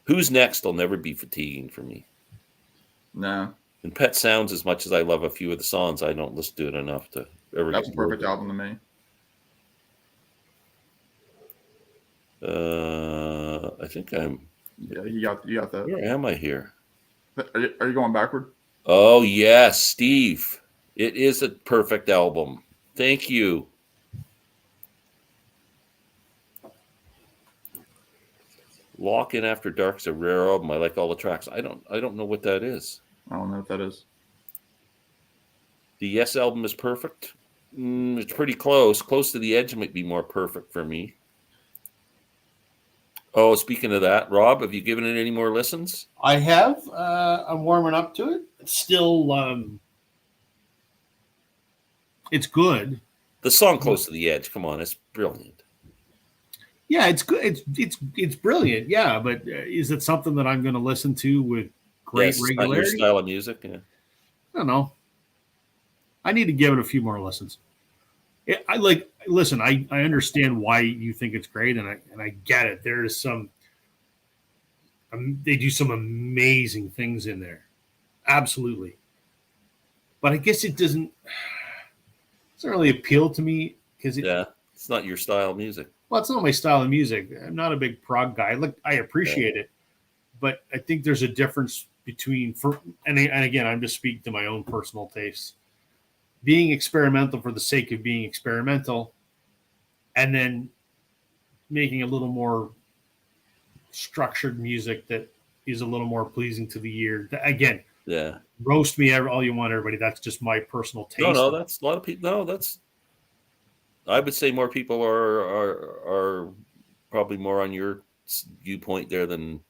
Who's Next will never be fatiguing for me. No, And Pet Sounds, as much as I love a few of the songs, I don't listen to it enough to ever that's a get bored perfect of it. album to me. I think I'm. Yeah, you got that. Where am I here? Are you going backward? Oh yes, Steve. It is a perfect album. Thank you. Lock In After Dark's a rare album. I like all the tracks. I don't know what that is. I don't know what that is. The Yes album is perfect. It's pretty close. Close to the Edge might be more perfect for me. Oh, speaking of that, Rob, have you given it any more listens? I have. I'm warming up to it. It's still, it's good. The song Close to the Edge, come on, it's brilliant. Yeah, it's good. It's brilliant. Yeah, but is it something that I'm going to listen to with great Yes, it's not your regularity? style of music. Yeah. I don't know. I need to give it a few more listens. Listen. I understand why you think it's great, and I get it. There's some. They do some amazing things in there, absolutely. But I guess it doesn't really appeal to me because It's not your style of music. well, it's not my style of music. I'm not a big prog guy. Look, I appreciate it, but I think there's a difference between and again, I'm just speaking to my own personal tastes. Being experimental for the sake of being experimental, and then making a little more structured music that is a little more pleasing to the ear. Again, Yeah. roast me all you want, everybody. That's just my personal taste. No, that's a lot of people. No, that's. I would say more people are probably more on your viewpoint there than.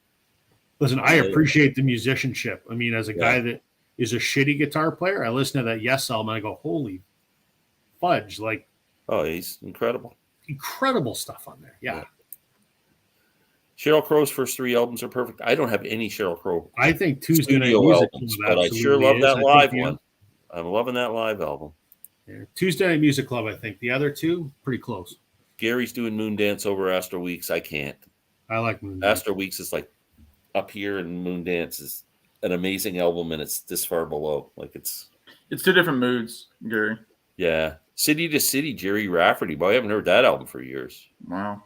Listen, I appreciate the musicianship. I mean, as a guy that is a shitty guitar player, I listen to that Yes album and I go, holy fudge, like, oh, he's incredible. Incredible stuff on there. Yeah. Sheryl Crow's first 3 albums are perfect. I don't have any Sheryl Crow. I think Tuesday Night Music albums, but I sure love that live one. I'm loving that live album. Yeah. Tuesday Night Music Club, I think. The other two, pretty close. Gary's doing Moondance over Astro Weeks. I can't. I like Moondance. Astro Weeks is like up here, and Moondance is an amazing album, and it's this far below. Like it's two different moods, Gary. Yeah. City to City, Jerry Rafferty. Boy, I haven't heard that album for years. Wow.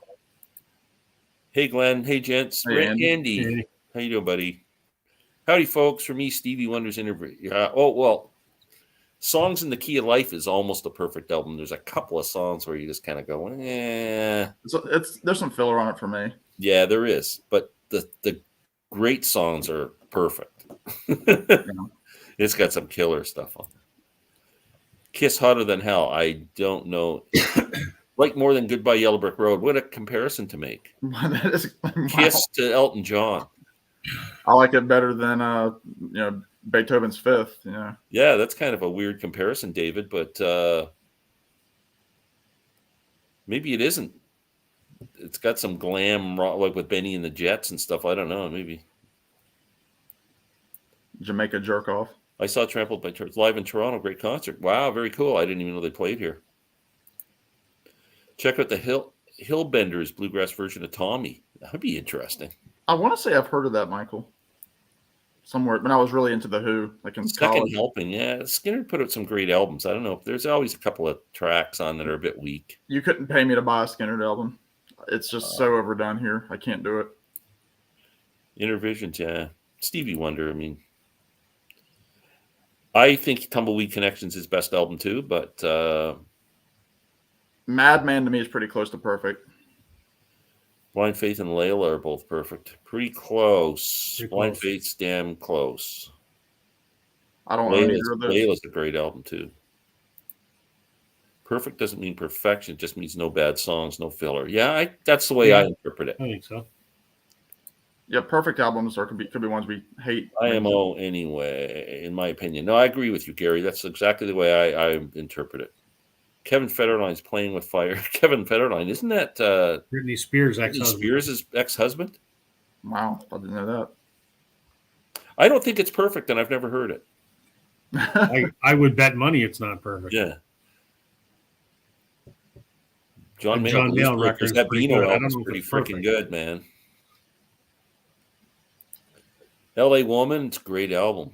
Hey, Glenn. Hey, gents. Hey, Andy. Hey. How you doing, buddy? Howdy, folks. For me, Stevie Wonder's interview. Oh, well, Songs in the Key of Life is almost a perfect album. There's a couple of songs where you just kind of go, eh. So there's some filler on it for me. Yeah, there is. But the great songs are perfect. It's got some killer stuff on it. Kiss Hotter Than Hell. I don't know. Like more than Goodbye Yellow Brick Road. What a comparison to make. That is, wow. Kiss to Elton John. I like it better than Beethoven's Fifth. Yeah, that's kind of a weird comparison, David, but maybe it isn't. It's got some glam rock, like with Benny and the Jets and stuff. I don't know. Maybe Jamaica Jerk Off. I saw Trampled by Church live in Toronto. Great concert. Wow, very cool. I didn't even know they played here. Check out the Hillbenders bluegrass version of Tommy. That would be interesting. I want to say I've heard of that, Michael. Somewhere, when I was really into the Who, like in Second college. Helping, yeah. Skinner put out some great albums. I don't know. There's always a couple of tracks on that are a bit weak. You couldn't pay me to buy a Skinner album. It's just so overdone here. I can't do it. Intervisions, yeah. Stevie Wonder, I mean. I think Tumbleweed Connection's his best album too, but Madman to me is pretty close to perfect. Blind Faith and Layla are both perfect. Pretty close. Pretty Blind close. Faith's damn close. I don't know either of those. Layla's a great album too. Perfect doesn't mean perfection. It just means no bad songs, no filler. Yeah, that's the way I interpret it. I think so. Yeah, perfect albums could be ones we hate. IMO anyway, in my opinion. No, I agree with you, Gary. That's exactly the way I interpret it. Kevin Federline's Playing with Fire. Kevin Federline, isn't that Britney Spears' Britney ex-husband. Spears' ex-husband? Wow, I didn't know that. I don't think it's perfect, and I've never heard it. I would bet money it's not perfect. Yeah. John Mayall Mayall record is that pretty Beano good. I don't album's know if pretty it's freaking perfect. good, man. L.A. Woman, it's a great album.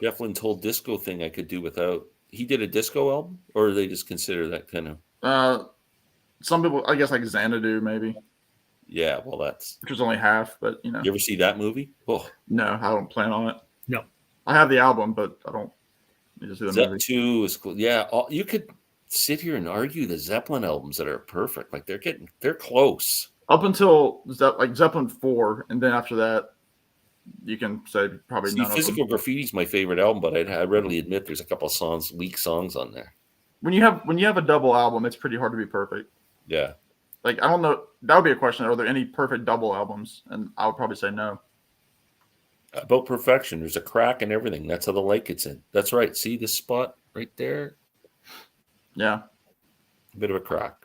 Deflin's whole disco thing I could do without. He did a disco album, or do they just consider that kind of? Some people, I guess, like Xanadu, maybe. Yeah, well, that's. Which was only half, but You ever see that movie? Oh, no, I don't plan on it. No, I have the album, but I don't need to see the movie. 2 is cool. Yeah, you could sit here and argue the Zeppelin albums that are perfect. Like they're close. Up until like Zeppelin 4, and then after that, you can say probably See, none of them. Physical Graffiti's my favorite album, but I readily admit there's a couple of songs, weak songs on there. When you have a double album, it's pretty hard to be perfect. Yeah. Like, I don't know. That would be a question. Are there any perfect double albums? And I would probably say no. About perfection, there's a crack and everything. That's how the light gets in. That's right. See this spot right there? Yeah. A bit of a crack.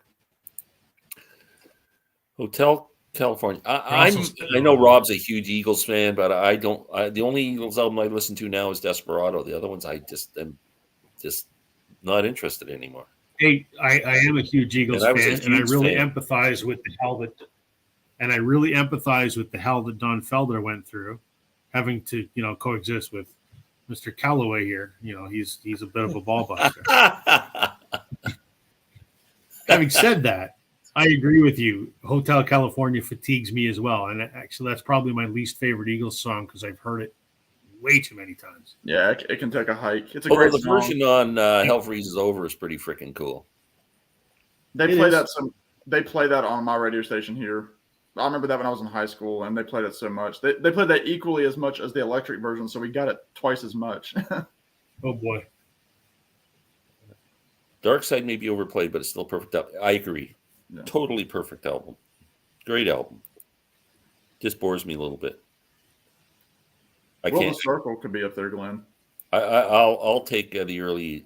Hotel California. I know Rob's a huge Eagles fan, but I don't. The only Eagles album I listen to now is Desperado. The other ones I just am just not interested anymore. Hey, I am a huge Eagles fan, and I really empathize with the hell that, Don Felder went through, having to coexist with Mr. Calloway here. He's a bit of a ball buster. Having said that, I agree with you. Hotel California fatigues me as well, and actually, that's probably my least favorite Eagles song because I've heard it way too many times. Yeah, it can take a hike. It's a great the song. version on Hell Freezes Over is pretty freaking cool. They play that on my radio station here. I remember that when I was in high school, and they played it so much. They played that equally as much as the electric version, so we got it twice as much. Oh boy. Dark Side may be overplayed, but it's still perfect. I agree. Yeah. Totally perfect album. Great album. Just bores me a little bit. The Circle could be up there, Glenn. I'll take the early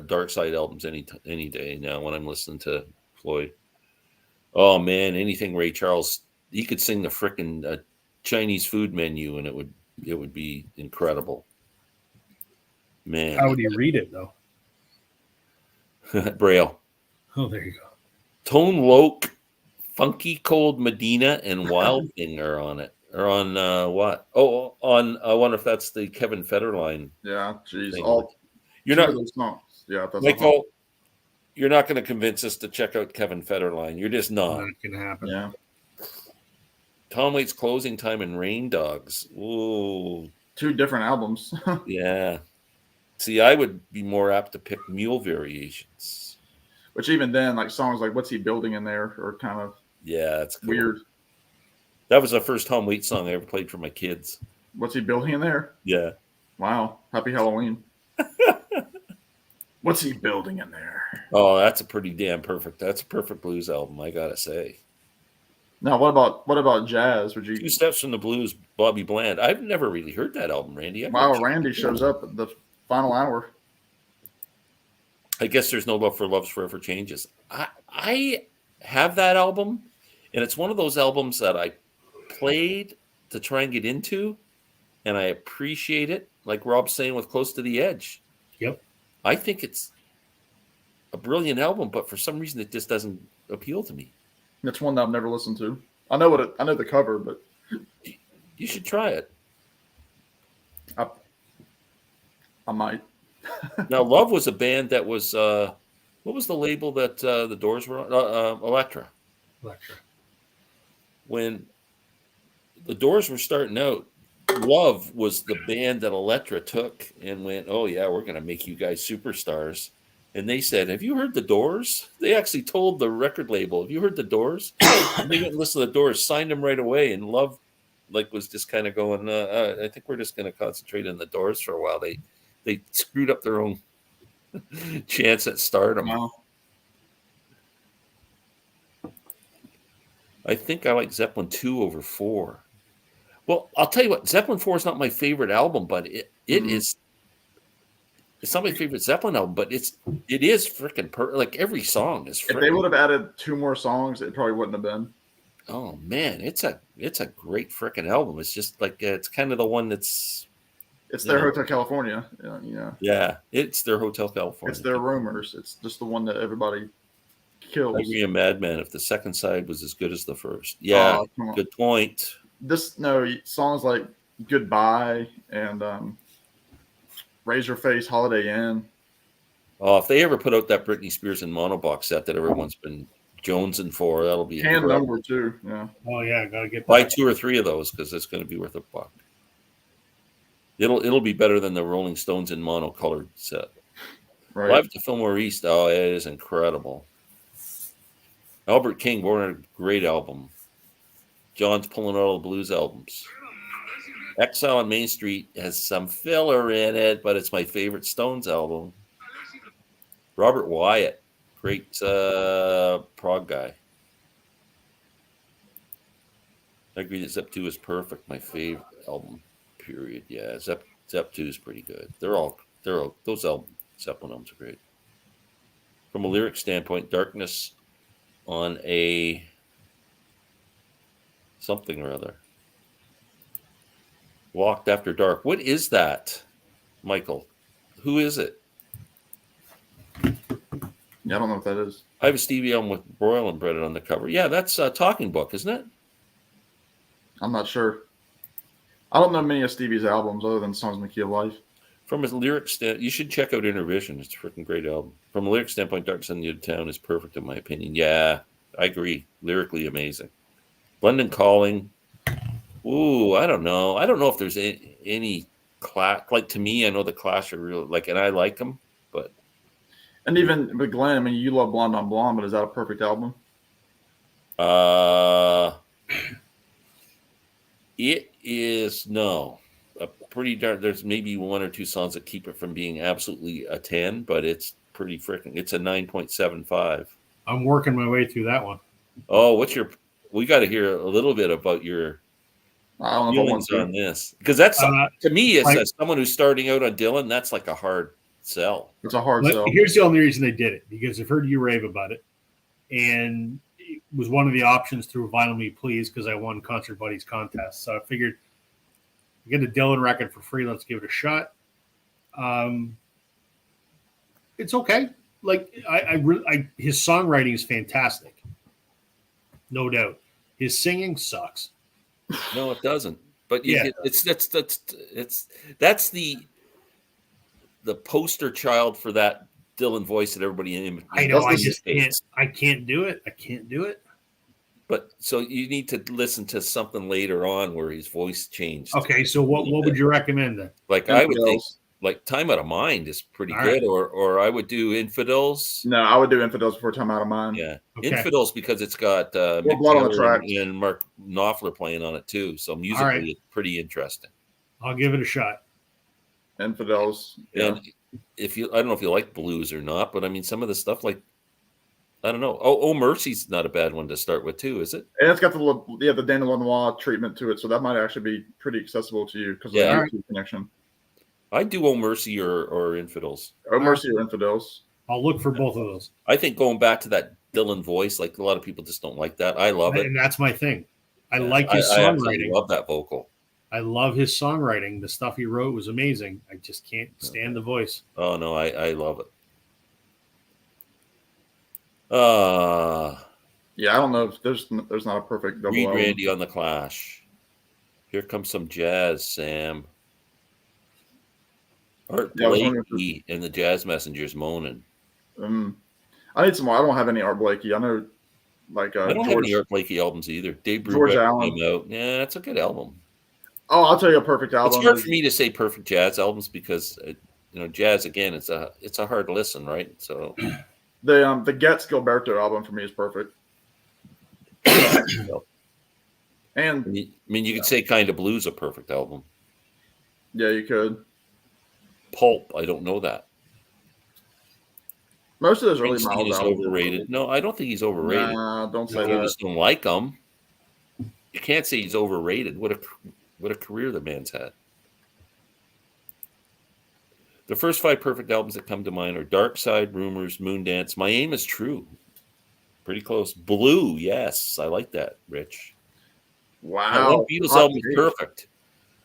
Dark Side albums any day now when I'm listening to Floyd. Oh man, anything Ray Charles. He could sing the frickin' Chinese food menu, and it would be incredible. Man, how would he read it though? Braille. Oh, there you go. Tone Loc, Funky Cold Medina, and Wild Thing are on it. Or on what? Oh, on I wonder if that's the Kevin Federline. Yeah, jeez. You're not those songs. Yeah, that's Michael. You're not going to convince us to check out Kevin Federline. You're just not. Not going to happen. Yeah. Tom Waits' Closing Time and Rain Dogs. Ooh. 2 different albums. Yeah. See, I would be more apt to pick Mule Variations. Which even then, like songs like What's He Building in There are kind of that's cool. weird. That was the first Tom Waits song I ever played for my kids. What's He Building in There? Yeah. Wow. Happy Halloween. What's he building in there? Oh, that's a pretty damn perfect. That's a perfect blues album, I gotta say. Now, what about jazz? Would you? 2 Steps from the Blues, Bobby Bland. I've never really heard that album, Randy. Wow, Randy shows up at the final hour. I guess there's no love for Love's Forever Changes. I have that album, and it's one of those albums that I played to try and get into, and I appreciate it, like Rob's saying with Close to the Edge. Yep. I think it's a brilliant album, but for some reason it just doesn't appeal to me. It's one that I've never listened to. I know the cover, but you should try it. I might. Now, Love was a band that was what was the label that the Doors were on? Elektra. When the Doors were starting out, Love was the band that Elektra took and went, oh, yeah, we're going to make you guys superstars. And they said, have you heard the Doors? They actually told the record label, have you heard the Doors? And they went and listened to the Doors, signed them right away. And Love was just kind of going, I think we're just going to concentrate on the Doors for a while. They screwed up their own chance at stardom. Wow. I think I like Zeppelin 2 over 4. Well, I'll tell you what, Zeppelin 4 is not my favorite album, but it is. It's not my favorite Zeppelin album, but it is freaking like every song is. If they would have added 2 more songs, it probably wouldn't have been. Oh man, it's a great freaking album. It's just like it's kind of the one that's. It's their Hotel California. Yeah. Yeah, it's their Hotel California. It's their Rumors. It's just the one that everybody kills. Hungry and Madman. If the second side was as good as the first, yeah, Come on. good point. Songs like Goodbye and Razor Face, Holiday Inn. Oh, if they ever put out that Britney Spears and Mono box set that everyone's been jonesing for, that'll be Hand incredible. number 2. Yeah. Oh yeah, gotta get that. Buy 2 or 3 of those because it's going to be worth $1. It'll be better than the Rolling Stones in mono colored set. Right. Live at the Fillmore East. Oh, it is incredible. Albert King, Born on a great album. John's pulling out all the blues albums. Exile on Main Street has some filler in it, but it's my favorite Stones album. Robert Wyatt, great prog guy. I agree that Zep 2 is perfect. My favorite album, period. Yeah, Zep 2 is pretty good. They're all those Zeppelin albums are great. From a lyric standpoint, Darkness on a something or other. Walked After Dark. What is that, Michael? Who is it? Yeah, I don't know what that is. I have a Stevie album with Broil and Breaded on the cover. Yeah, that's a Talking Book, isn't it? I'm not sure. I don't know many of Stevie's albums other than Songs in the Key of Life. From a lyric standpoint, you should check out Intervision. It's a freaking great album. From a lyric standpoint, Dark Sun of Town is perfect in my opinion. Yeah, I agree. Lyrically amazing. London Calling. Ooh, I don't know. I don't know if there's any clash. Like, to me, I know the Clash are real, like, and I like them, but. And even with Glenn, I mean, you love Blonde on Blonde, but is that a perfect album? It is, no. A pretty dark. There's maybe 1 or 2 songs that keep it from being absolutely a 10, but it's pretty freaking. It's a 9.75. I'm working my way through that one. Oh, we got to hear a little bit about your I don't know if I want feelings to. on this, because that's to me, as someone who's starting out on Dylan, that's like a hard sell. It's a hard sell. Here's the only reason they did it, because I've heard you rave about it, and it was one of the options through Vinyl Me Please because I won Concert Buddies contest. So I figured, get a Dylan record for free. Let's give it a shot. It's okay. Like his songwriting is fantastic, no doubt. His singing sucks. No, it doesn't. But that's the poster child for that Dylan voice that everybody in. I know. I just can't. I can't do it. I can't do it. But so you need to listen to something later on where his voice changed. Okay, so what would you recommend then? Like I would think, like Time Out of Mind is pretty good, or I would do Infidels. No, I would do Infidels before Time Out of Mind. Yeah, okay. Infidels because it's got Mick Blood on the track and Mark Knopfler playing on it too, so musically it's pretty interesting. I'll give it a shot. Infidels, yeah. And I don't know if you like blues or not, but I mean some of the stuff like. I don't know. Oh, Mercy's not a bad one to start with, too, is it? And it's got the Daniel Lanois treatment to it, so that might actually be pretty accessible to you because of the YouTube connection. I do Oh Mercy or Infidels. Oh Mercy or Infidels. I'll look for both of those. I think going back to that Dylan voice, like a lot of people just don't like that. I love it, and that's my thing. I like his songwriting. I love that vocal. I love his songwriting. The stuff he wrote was amazing. I just can't stand the voice. Oh no, I love it. Yeah, I don't know if there's not a perfect double. Reed Randy on the Clash. Here comes some jazz, Sam. Art Blakey and the Jazz Messengers moaning. I need some more. I don't have any Art Blakey. I know, like I don't have any Art Blakey albums either. Dave George Allen came out. Yeah, it's a good album. Oh, I'll tell you a perfect album. It's hard for me to say perfect jazz albums because jazz again. It's a hard listen, right? So. The Getz Gilberto album for me is perfect. And I mean, you could say Kind of Blues a perfect album. Yeah, you could. Pulp, I don't know that. Most of those early Springsteen is overrated. No, I don't think he's overrated. Nah, don't say that. You just don't like him. You can't say he's overrated. What a career the man's had. The first 5 perfect albums that come to mind are Dark Side, Rumors, Moondance, My Aim Is True. Pretty close. Blue, yes. I like that, Rich. Wow. Beatles album is perfect.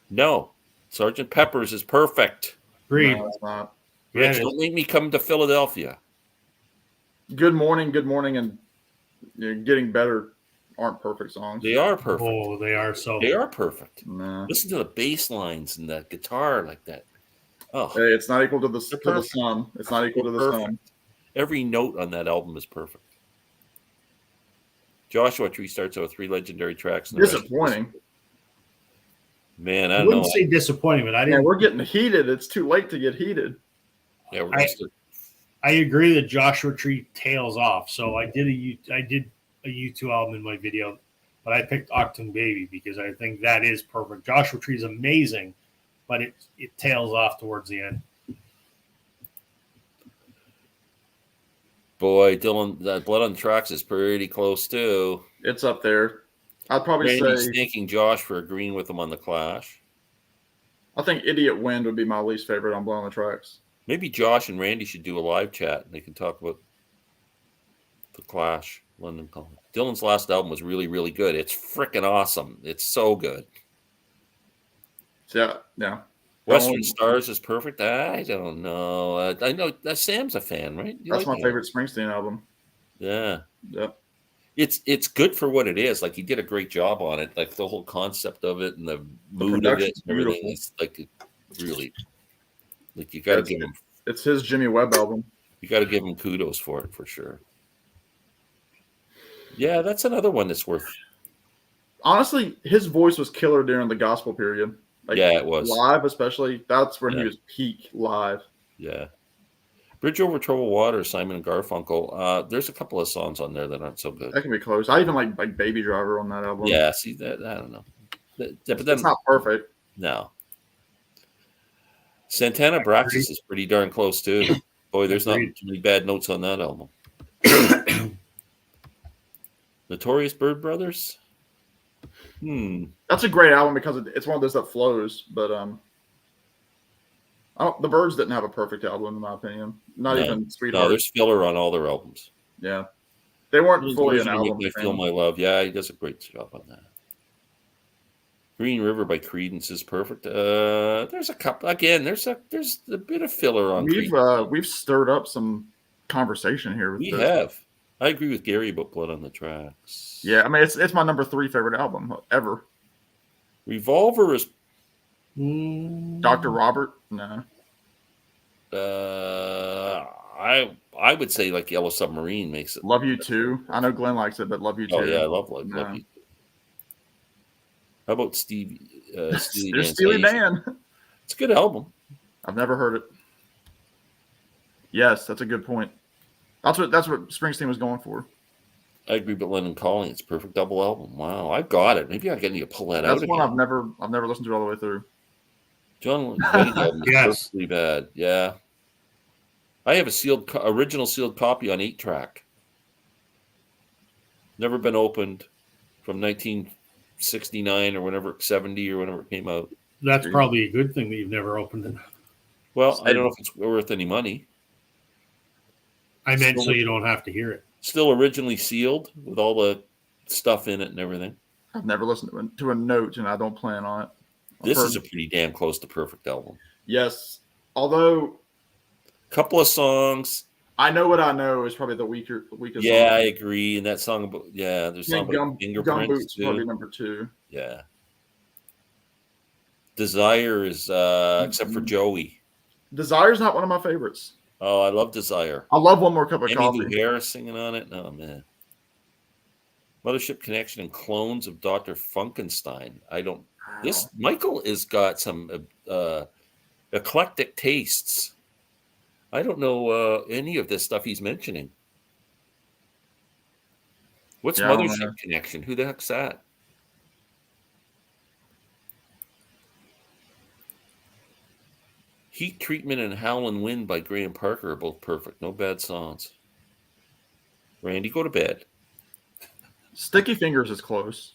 No. Sgt. Pepper's is perfect. Agreed. No, it's not. Rich, don't make me come to Philadelphia. Good Morning, and Getting Better aren't perfect songs. They are perfect. Oh, they are so. They are perfect. Nah. Listen to the bass lines and the guitar like that. Oh, Hey, it's not equal to the perfect. sun. It's not equal to the perfect. sun. Every note on that album is perfect. Joshua Tree starts out with 3 legendary tracks. And Disappointing. Man, I I don't wouldn't know. say disappointing, but I Man, didn't. we're getting heated. It's too late to get heated. Yeah, I agree that Joshua Tree tails off. So I did a U2 album in my video, but I picked Octung Baby because I think that is perfect. Joshua Tree is amazing, but it tails off towards the end. boy, Dylan, that Blood on the Tracks is pretty close too. It's up there. I'd probably Randy's say thanking Josh for agreeing with him on the Clash. I think Idiot Wind would be my least favorite on Blood on the Tracks. Maybe Josh and Randy should do a live chat and they can talk about the Clash. London Calling. Dylan's last album was really, really good. It's freaking awesome. It's so good. Yeah. Western Stars is perfect. I don't know. I know Sam's a fan, right? That's my favorite Springsteen album. Yeah. Yep. It's good for what it is. Like he did a great job on it. Like the whole concept of it and the mood of it and everything. It's like really like you got to give him. It's his Jimmy Webb album. You got to give him kudos for it for sure. Yeah, that's another one that's worth. Honestly, his voice was killer during the gospel period. Like, yeah, it was live, especially. That's when he was peak live. Yeah. Bridge Over Troubled Water, Simon and Garfunkel. There's a couple of songs on there that aren't so good. That can be close. I even like Baby Driver on that album. Yeah, see that I don't know. But then it's not perfect. No. Santana Braxis is pretty darn close too. Boy, there's not too many bad notes on that album. Notorious Bird Brothers. That's a great album because it's one of those that flows. But the Byrds didn't have a perfect album in my opinion. Not even Sweetheart. No, there's filler on all their albums. Yeah, they weren't fully an album. I Feel My Love. Yeah, he does a great job on that. Green River by Creedence is perfect. There's a couple again. There's a bit of filler on. We've stirred up some conversation here. We have. I agree with Gary about Blood on the Tracks. Yeah, I mean it's my number 3 favorite album ever. Revolver is Dr. Robert. No. I would say like Yellow Submarine makes it. Love You Too. I know Glenn likes it, but Love You Too. Oh yeah, I love You Too. How about Steely Dan? It's a good album. I've never heard it. Yes, that's a good point. That's what Springsteen was going for. I agree, but London Calling, it's a perfect double album. Wow, I've got it. Maybe I need to pull that out. That's one I've never listened to all the way through. John Wayne's album is perfectly bad. Yeah, I have a original sealed copy on 8-track. Never been opened from 1969 or whenever 70 or whenever it came out. That's probably a good thing that you've never opened it. Well, I don't know if it's worth any money. I meant so you don't have to hear it. Still originally sealed with all the stuff in it and everything. I've never listened to a note, and I don't plan on it. This is a pretty damn close to perfect album. Yes, although a couple of songs. I Know What I Know is probably the weakest. Yeah, song. I agree. And that song about there's song about fingerprints too. Probably number 2. Yeah. Desire is except for Joey. Desire's not one of my favorites. Oh, I love Desire. I love One More Cup of Coffee. Emmylou Harris singing on it. Oh man. Mothership Connection and Clones of Dr. Funkenstein. Michael has got some eclectic tastes. I don't know any of this stuff he's mentioning. What's Mothership Connection? Who the heck's that? Heat Treatment and Howlin' Wind by Graham Parker are both perfect. No bad songs. Randy, go to bed. Sticky Fingers is close.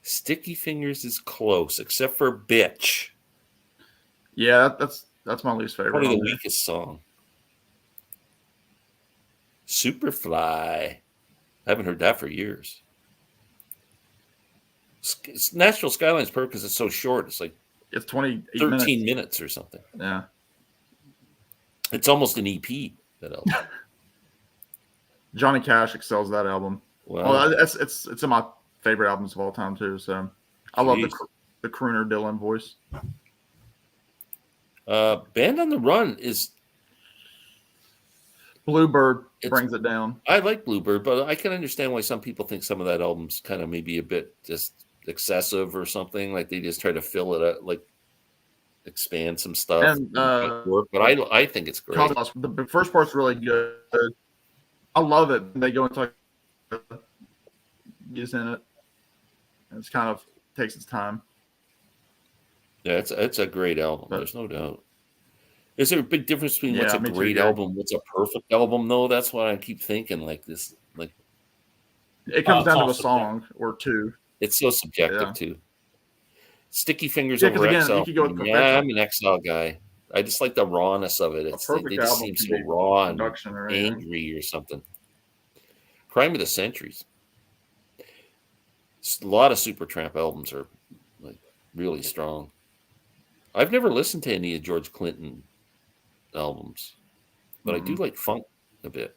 Sticky Fingers is close, except for Bitch. Yeah, that's my least favorite. Probably the weakest song. Superfly. I haven't heard that for years. Nashville Skyline's perfect because it's so short. It's like it's 13 minutes or something. Yeah. It's almost an EP, that album. Johnny Cash excels that album. Wow. Well, it's in my favorite albums of all time too. So I love Jeez. the crooner Dylan voice. Band on the Run is Bluebird brings it down. I like Bluebird, but I can understand why some people think some of that album's kind of maybe a bit just excessive or something. Like they just try to fill it up, like expand some stuff. And but I think it's great. The first part's really good. I love it. They go into gets in it. It's kind of takes its time. Yeah, it's a great album. There's no doubt. Is there a big difference between what's a great album, what's a perfect album? Though that's what I keep thinking. Like this, like it comes down to a song or two. It's so subjective too. Sticky Fingers Yeah, over again, Exile. you could go with Yeah, I'm an Exile guy. I just like the rawness of it. They just seem so raw and angry or something. Crime of the Centuries. A lot of Supertramp albums are like really strong. I've never listened to any of George Clinton albums, but I do like funk a bit.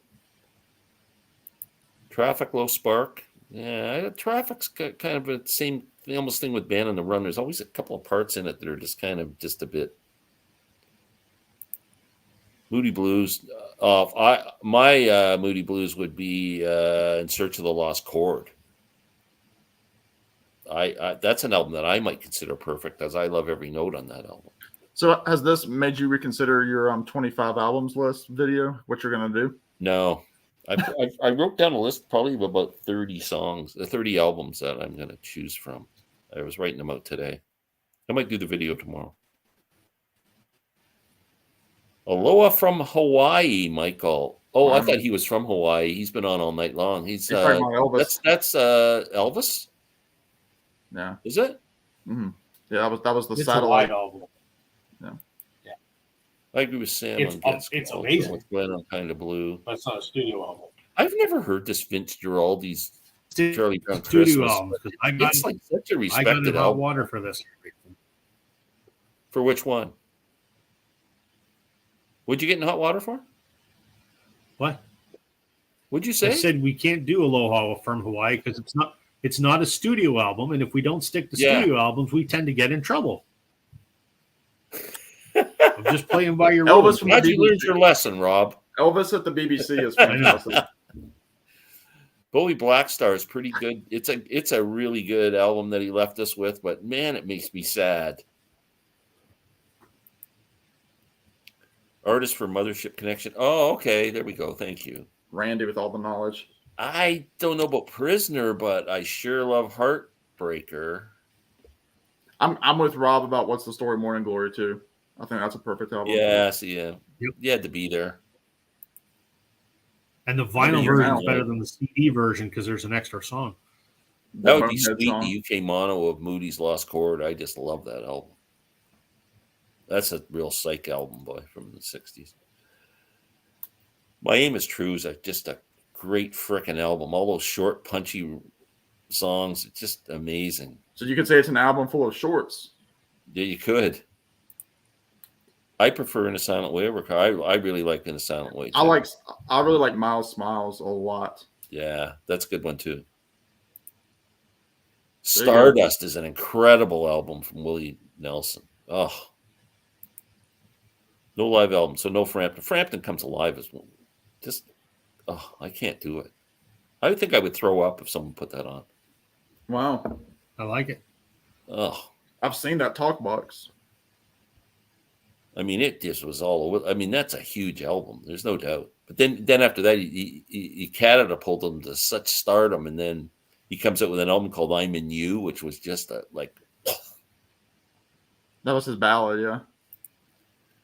Traffic, Low Spark. Yeah, Traffic's kind of the same almost thing with Band on the Run. There's always a couple of parts in it that are just kind of just a bit. Moody Blues. My Moody Blues would be In Search of the Lost Chord. That's an album that I might consider perfect, as I love every note on that album. So has this made you reconsider your 25 albums list video? What you're gonna do? No, I wrote down a list probably of about 30 songs, 30 albums that I'm gonna choose from. I was writing them out today. I might do the video tomorrow. Aloha from Hawaii, Michael. Oh, I thought he was from Hawaii. He's been on all night long. He's talking about Elvis. That's Elvis. Yeah. Is it? Mm-hmm. Yeah, that was the it's satellite album. Yeah. I agree with Sam. It's amazing. With Glenn on Kind of Blue. That's not a studio album. I've never heard this Vince Guaraldi's Charlie Brown studio Christmas. album. It's like such a respected hot album. water for this. For which one? What'd you get in hot water for? What? What'd you say? I said we can't do Aloha from Hawaii because it's not a studio album, and if we don't stick to studio albums, we tend to get in trouble. I'm just playing by your rules. How'd you learn your lesson, Rob? Elvis at the BBC is fantastic. Bowie Black Star is pretty good. It's a really good album that he left us with, but man, it makes me sad. Artist for Mothership Connection. Oh, okay. There we go. Thank you. Randy with all the knowledge. I don't know about Prisoner, but I sure love Heartbreaker. I'm with Rob about What's the Story, Morning Glory too. I think that's a perfect album. Yes, yeah. You had to be there. And the vinyl version is better than the CD version because there's an extra song. That would be sweet. The UK mono of Moody's Lost Chord. I just love that album. That's a real psych album, boy, from the 60s. My Aim is True is just a great frickin' album. All those short, punchy songs. It's just amazing. So you could say it's an album full of shorts. Yeah, you could. I prefer In a Silent Way over Car. I really like In a Silent Way. Too. I really like Miles Smiles a lot. Yeah, that's a good one too. Stardust is an incredible album from Willie Nelson. Oh. No live album, so no Frampton. Frampton Comes Alive is just, I can't do it. I would think I would throw up if someone put that on. Wow. I like it. Oh. I've seen that talk box. I mean, it just was all over. I mean, that's a huge album. There's no doubt. But then after that, he catapulted him to such stardom, and then he comes out with an album called I'm in You, which was just that was his ballad, yeah.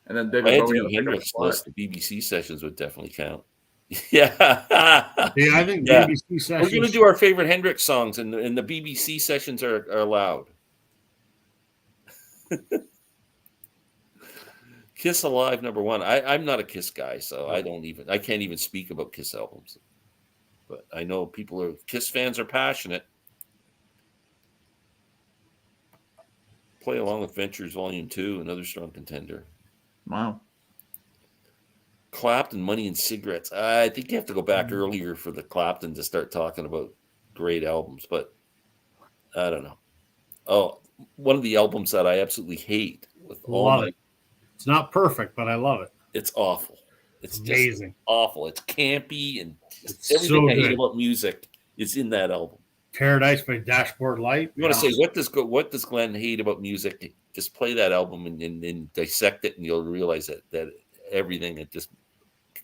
And then David I had Bowie to do Hendrix list. The BBC sessions would definitely count. Yeah, I think BBC sessions. We're going to do our favorite Hendrix songs, and the BBC sessions are allowed. Kiss Alive, number one. I'm not a Kiss guy, so I can't even speak about Kiss albums. But I know Kiss fans are passionate. Play Along with Ventures Volume 2, another strong contender. Wow. Clapton, Money and Cigarettes. I think you have to go back earlier for the Clapton to start talking about great albums, but I don't know. Oh, one of the albums that I absolutely hate with all Love my it. It's not perfect, but I love it. it's awful. It's Amazing. just awful. It's campy and just It's everything so I hate good. about music is in that album. Paradise by Dashboard Light. You want to say what does Glenn hate about music? Just play that album and dissect it, and you'll realize that everything it just.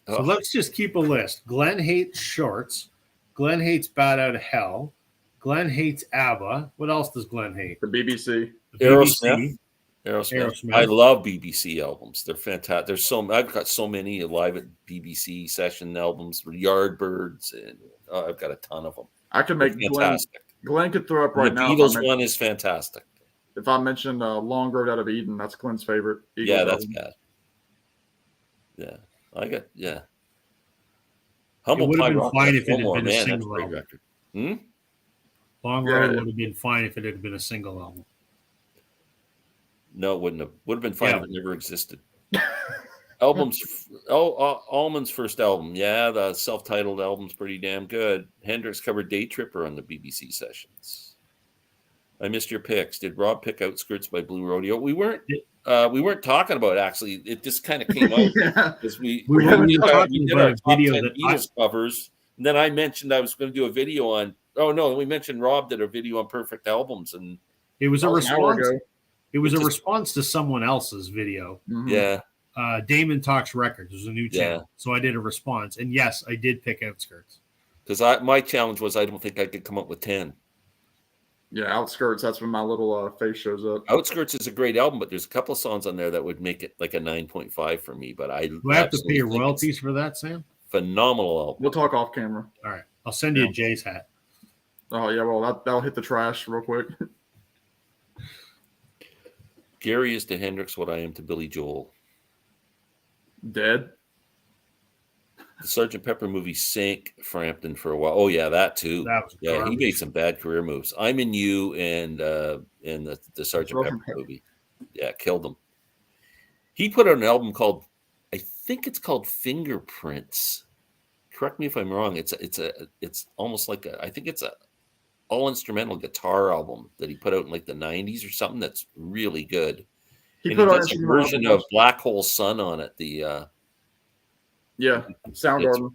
So let's just keep a list. Glenn hates Shorts. Glenn hates Bad Out of Hell. Glenn hates ABBA. What else does Glenn hate? The BBC. The Aerosmith. BBC. Aerosmith. I love BBC albums. They're fantastic. I've got so many live at BBC session albums, Yardbirds, and I've got a ton of them. I could make fantastic. Glenn could throw up right now. The Beatles one is fantastic. If I mentioned Long Road Out of Eden, that's Glenn's favorite. Eagles that's bad. Yeah. Humble it would have Pie been Rock. Fine if it had More, been man, a that's a single great album. record. Long Road would have been fine if it had been a single album. No, it wouldn't have. Would have been fine if it never existed. Allman's first album. Yeah, the self-titled album's pretty damn good. Hendrix covered Day Tripper on the BBC sessions. I missed your picks. Did Rob pick Outskirts by Blue Rodeo? We weren't talking about it, actually. It just kind of came out because we did our top 10 Beatles covers. And then I mentioned I was going to do a video on. Oh no, we mentioned Rob did a video on perfect albums, and it was a response. It was a response to someone else's video. Mm-hmm. Yeah. Damon Talks Records was a new channel, so I did a response, and yes, I did pick Outskirts because my challenge was I don't think I could come up with 10. Yeah, Outskirts. That's when my little face shows up. Outskirts is a great album, but there's a couple of songs on there that would make it like a 9.5 for me. But do I have to pay royalties for that, Sam? Phenomenal album. We'll talk off camera. All right, I'll send you a Jay's hat. Oh yeah, well that'll hit the trash real quick. Gary is to Hendrix what I am to Billy Joel. Dead. The Sgt. Pepper movie sank Frampton for a while. Oh yeah, that too. That was he made some bad career moves. I'm in You and the Sgt. Pepper movie. Yeah, killed him. He put out an album called, I think it's called Fingerprints. Correct me if I'm wrong. It's almost like I think it's a all instrumental guitar album that he put out in like the 90s or something. That's really good. He put out a version of Black Hole Sun on it. Soundgarden.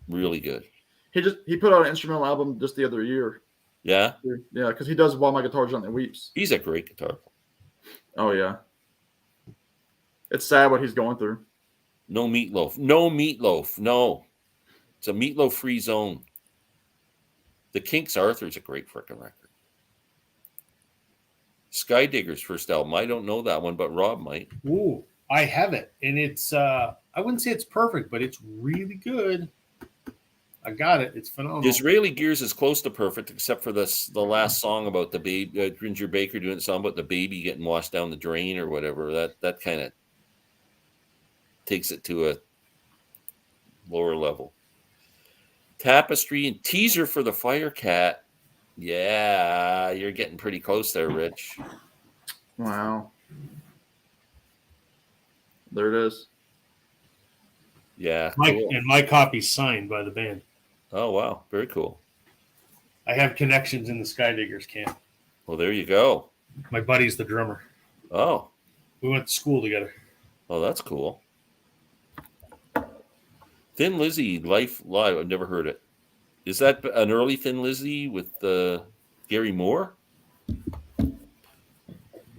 Really good. He put out an instrumental album just the other year. Yeah, because he does While My Guitar Gently Weeps. He's a great guitar. Oh yeah, it's sad what he's going through. No Meatloaf. No, it's a Meatloaf-free zone. The Kinks' Arthur's a great freaking record. Skydigger's first album. I don't know that one, but Rob might. Ooh, I have it, and it's I wouldn't say it's perfect, but it's really good. I got it. It's phenomenal. Israeli Gears is close to perfect, except for the last song about the baby, Ginger Baker doing a song about the baby getting washed down the drain or whatever. That kind of takes it to a lower level. Tapestry and Teaser for the Firecat. Yeah, you're getting pretty close there, Rich. Wow. There it is. Yeah. Cool. And my copy's signed by the band. Oh, wow. Very cool. I have connections in the Skydiggers camp. Well, there you go. My buddy's the drummer. Oh. We went to school together. Oh, that's cool. Thin Lizzy, Life Live. I've never heard it. Is that an early Thin Lizzy with Gary Moore?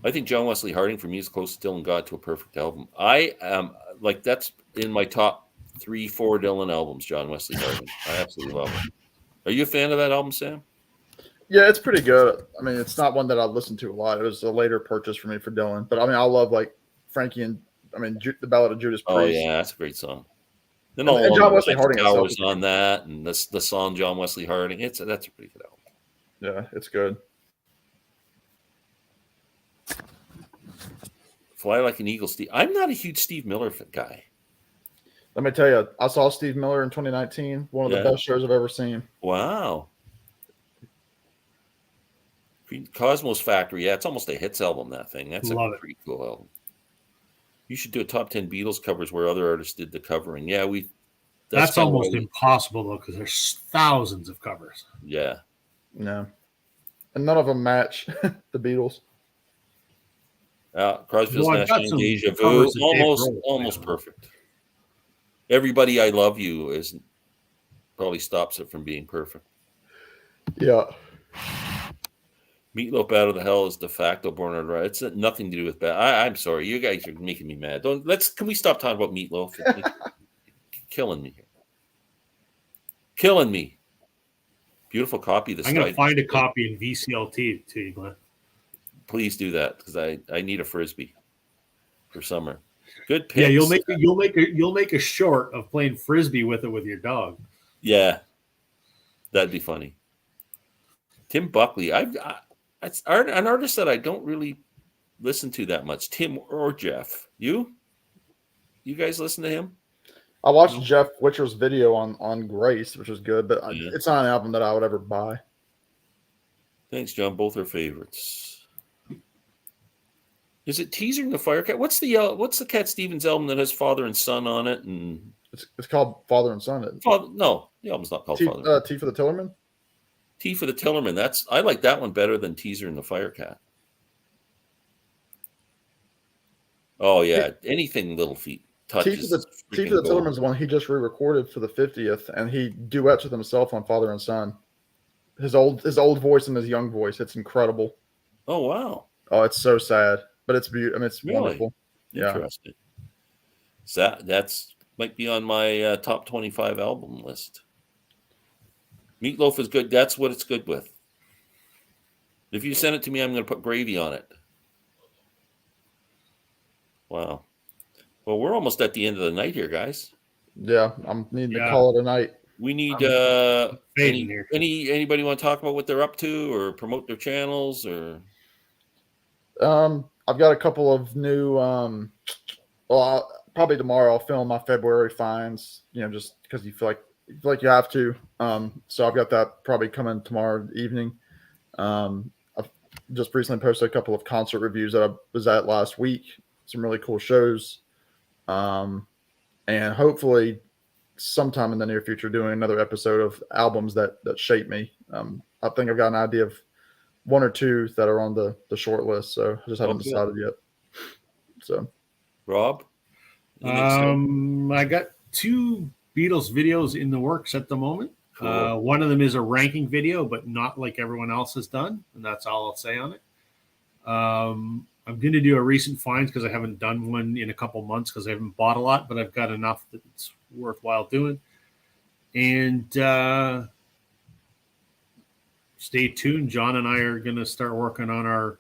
I think John Wesley Harding for me is close to Dylan God to a perfect album. I am that's in my top 3-4 Dylan albums, John Wesley Harding. I absolutely love it. Are you a fan of that album, Sam? Yeah, it's pretty good. I mean, it's not one that I've listened to a lot. It was a later purchase for me for Dylan. But I mean, I love like Frankie and the Ballad of Judas Priest. Oh yeah, that's a great song. Then and John Wesley Harding was on that, and the song John Wesley Harding. That's a pretty good album. Yeah, it's good. Fly Like an Eagle, Steve. I'm not a huge Steve Miller guy. Let me tell you, I saw Steve Miller in 2019. One of the best shows I've ever seen. Wow. Cosmos Factory. Yeah, it's almost a hits album, that thing. That's a pretty cool album. You should do a top 10 Beatles covers where other artists did the covering. Yeah, that's That's kind of almost impossible though, because there's thousands of covers. yeah. No, and none of them match the Beatles. Crosby's Well, I've got National some Deja Vu, covers that Dave almost Grohl almost played on. perfect. Everybody I Love You is probably stops it from being perfect. Yeah. Meatloaf Out of the Hell is de facto Born on Ride. It's nothing to do with bad. I'm sorry, you guys are making me mad. Can we stop talking about Meatloaf? It's killing me here. Killing me. Beautiful copy of the I'm going to slide. find a copy in VCLT to you, Glenn. Please do that because I need a frisbee for summer. Good picks. Yeah, you'll make a short of playing frisbee with it with your dog. Yeah, that'd be funny. Tim Buckley, it's an artist that I don't really listen to that much. Tim or Jeff, you guys listen to him? I watched Jeff Witcher's video on Grace, which was good, but Yeah. it's not an album that I would ever buy. Thanks, John. Both are favorites. Is it Teasing the Firecat? What's the Cat Stevens album that has Father and Son on it? And It's called Father and Son. no, the album's not called Father. T for the Tillerman. T for the Tillerman. I like that one better than Teaser and the Firecat. Oh yeah, anything Little Feet touches. T for the Tillerman's one he just re-recorded for the 50th, and he duets with himself on Father and Son. His old voice and his young voice. It's incredible. Oh wow. Oh, it's so sad, but it's beautiful. I mean, it's Really? wonderful. Yeah. Interesting. So that's might be on my top 25 album list. Meatloaf is good. That's what it's good with. If you send it to me, I'm going to put gravy on it. Wow. Well, we're almost at the end of the night here, guys. Yeah, I'm needing to call it a night. We need Fading here. anybody want to talk about what they're up to or promote their channels or I've got a couple of new probably tomorrow I'll film my February finds, just because you feel like you have to. So I've got that probably coming tomorrow evening. I've just recently posted a couple of concert reviews that I was at last week. Some really cool shows. And hopefully sometime in the near future doing another episode of albums that shape me. I think I've got an idea of one or two that are on the short list, so I just haven't decided yet. So, Rob? I got 2 Beatles videos in the works at the moment. Cool. One of them is a ranking video, but not like everyone else has done, and that's all I'll say on it. I'm going to do a recent finds because I haven't done one in a couple months because I haven't bought a lot, but I've got enough that it's worthwhile doing. And stay tuned. John and I are going to start working on our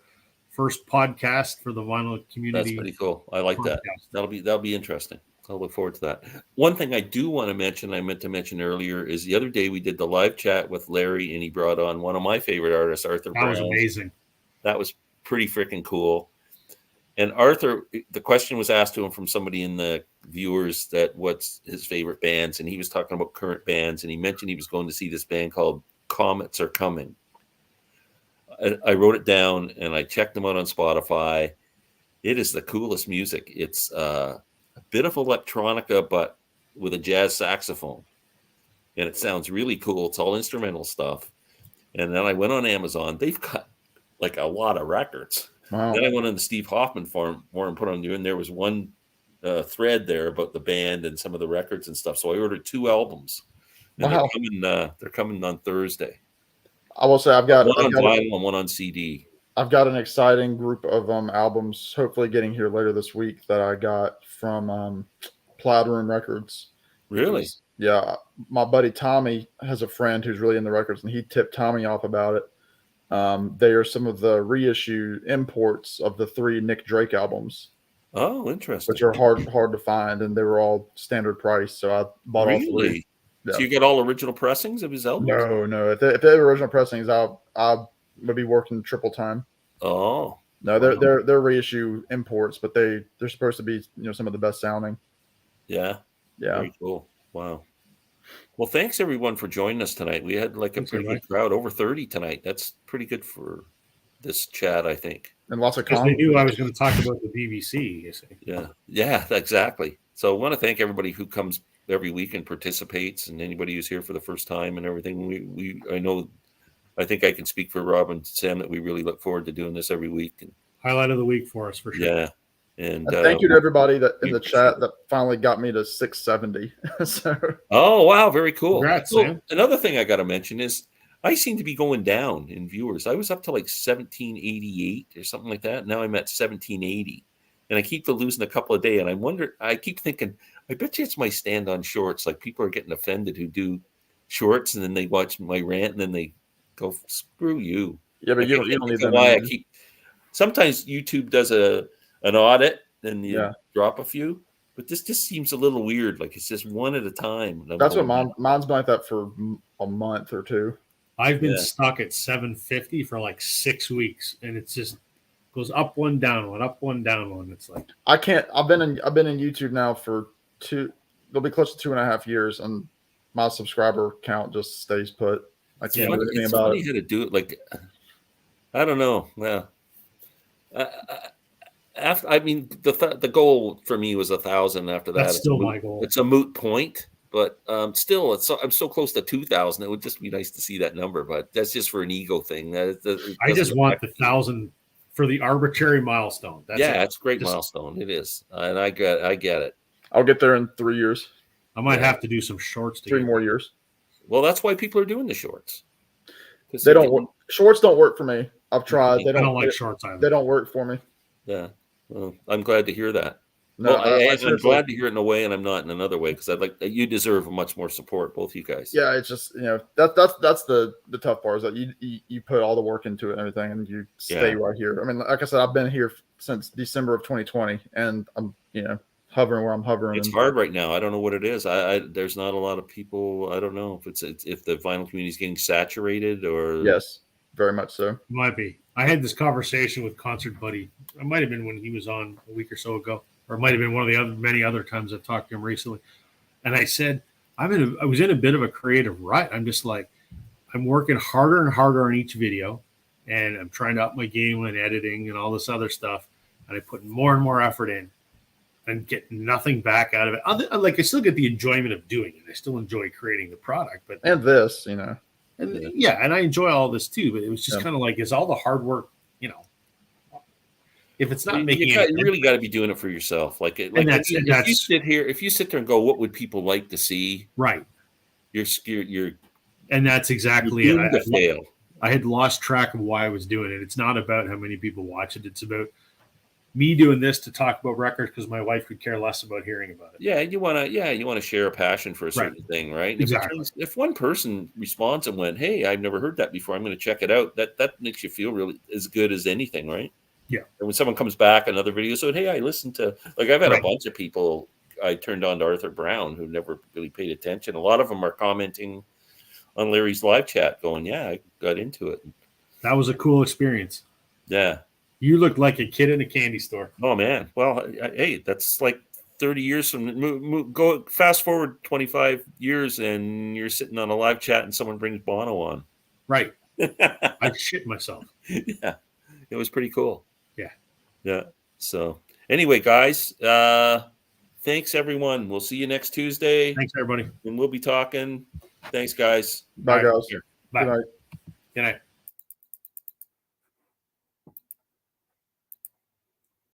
first podcast for the vinyl community. That's pretty cool. I like podcast. that. That'll be interesting. I'll look forward to that. One thing I do want to mention, I meant to mention earlier, is the other day we did the live chat with Larry, and he brought on one of my favorite artists, Arthur Brown. That was amazing. That was pretty freaking cool. And Arthur, the question was asked to him from somebody in the viewers that what's his favorite bands, and he was talking about current bands, and he mentioned he was going to see this band called Comets Are Coming. I wrote it down, and I checked them out on Spotify. It is the coolest music. It's a bit of electronica, but with a jazz saxophone. And it sounds really cool. It's all instrumental stuff. And then I went on Amazon. They've got like a lot of records. wow. Then I went on the Steve Hoffman forum and put on you, and there was one thread there about the band and some of the records and stuff. So I ordered 2 albums. And Wow. they're coming on Thursday. I will say I've got One on vinyl and one on CD. I've got an exciting group of albums hopefully getting here later this week that I got from Plaid Room Records. Really? Yeah. My buddy Tommy has a friend who's really into records, and he tipped Tommy off about it. They are some of the reissue imports of the 3 Nick Drake albums, Oh, interesting. which are hard to find, and they were all standard price. So I bought all 3. Really? Yeah. So you got all original pressings of his albums? No. If they're original pressings, I would be working triple time. Oh. No, they're reissue imports, but they're supposed to be some of the best sounding. Yeah. Yeah. Very cool. Wow. Well, thanks everyone for joining us tonight. We had like a Thanks, pretty good everybody. crowd, over 30 tonight. That's pretty good for this chat, I think. and lots of Because they comments. knew I was going to talk about the BBC. You see. Yeah, exactly. So I want to thank everybody who comes every week and participates, and anybody who's here for the first time and everything. I think I can speak for Rob and Sam that we really look forward to doing this every week. And Highlight of the week for us, for sure. yeah. And thank you to everybody that in we the appreciate chat it. that finally got me to 670. So Oh, wow. Very cool. Congrats, So, Sam. another thing I got to mention is I seem to be going down in viewers. I was up to like 1788 or something like that. Now I'm at 1780. And I keep losing a couple a day. And I keep thinking, I bet you it's my stand on shorts. Like people are getting offended who do shorts and then they watch my rant and then they go, screw you. yeah, but Like, you I don't can't need think them. of why I anymore. keep. Sometimes YouTube does an audit and you Yeah. drop a few, but this just seems a little weird. Like it's just one at a time. And I'm That's what going, mine's been like that for a month or two. I've been Yeah. stuck at 750 for like 6 weeks, and it's just goes up one, down one, up one, down one. It's like I can't. I've been in YouTube now for They'll be close to 2.5 years, and my subscriber count just stays put. I can't do anything it's about funny it. how to do it. Like I don't know. Well, I mean, the goal for me was 1,000. After that, that's still my goal. It's a moot point, but still, I'm so close to 2,000. It would just be nice to see that number, but that's just for an ego thing. I just want the 1,000 for the arbitrary milestone. That's it. It's a great Just- milestone. It is, and I get it. I'll get there in 3 years, I might Yeah. have to do some shorts to 3 get more years. Well, that's why people are doing the shorts. 'Cause They they're don't work. Shorts don't work for me. I've tried. They I don't like they, shorts either. they don't work for me. Yeah, well, I'm glad to hear that. No, Well, I'm seriously- glad to hear it in a way, and I'm not in another way because I'd like you deserve much more support, both you guys. Yeah, it's just that's the tough part is that you put all the work into it and everything, and you stay Yeah. right here. I mean, like I said, I've been here since December of 2020, and I'm hovering where I'm hovering. It's and- hard right now. I don't know what it is. There's not a lot of people. I don't know if if the vinyl community is getting saturated or Yes, very much so. Might be. I had this conversation with Concert Buddy. It might have been when he was on a week or so ago, or it might have been one of the many other times I've talked to him recently. And I said, I was in a bit of a creative rut. I'm just like, I'm working harder and harder on each video, and I'm trying to up my game on editing and all this other stuff. And I put more and more effort in, and get nothing back out of it. I still get the enjoyment of doing it. I still enjoy creating the product, but And this, and I enjoy all this too. But it was just kind of like, is all the hard work, if it's not making you really got to be doing it for yourself. Like if you sit there and go, what would people like to see? Right. You're and that's exactly doomed it. to fail. I had lost track of why I was doing it. It's not about how many people watch it. It's about me doing this to talk about records because my wife could care less about hearing about it. Yeah, you want to share a passion for a certain thing, right? Exactly. If one person responds and went, "Hey, I've never heard that before. I'm going to check it out." That makes you feel really as good as anything, right? Yeah. And when someone comes back another video, so hey, I listened to I've had a bunch of people I turned on to Arthur Brown who never really paid attention. A lot of them are commenting on Larry's live chat, going, "Yeah, I got into it." That was a cool experience. Yeah. You looked like a kid in a candy store. Oh man. Well, hey, that's like 30 years from go fast forward 25 years and you're sitting on a live chat and someone brings Bono on. Right. I shit myself. Yeah. It was pretty cool. Yeah. Yeah. So anyway, guys, thanks everyone. We'll see you next Tuesday. Thanks, everybody. And we'll be talking. Thanks, guys. Bye, guys. Bye. Good night. Good night.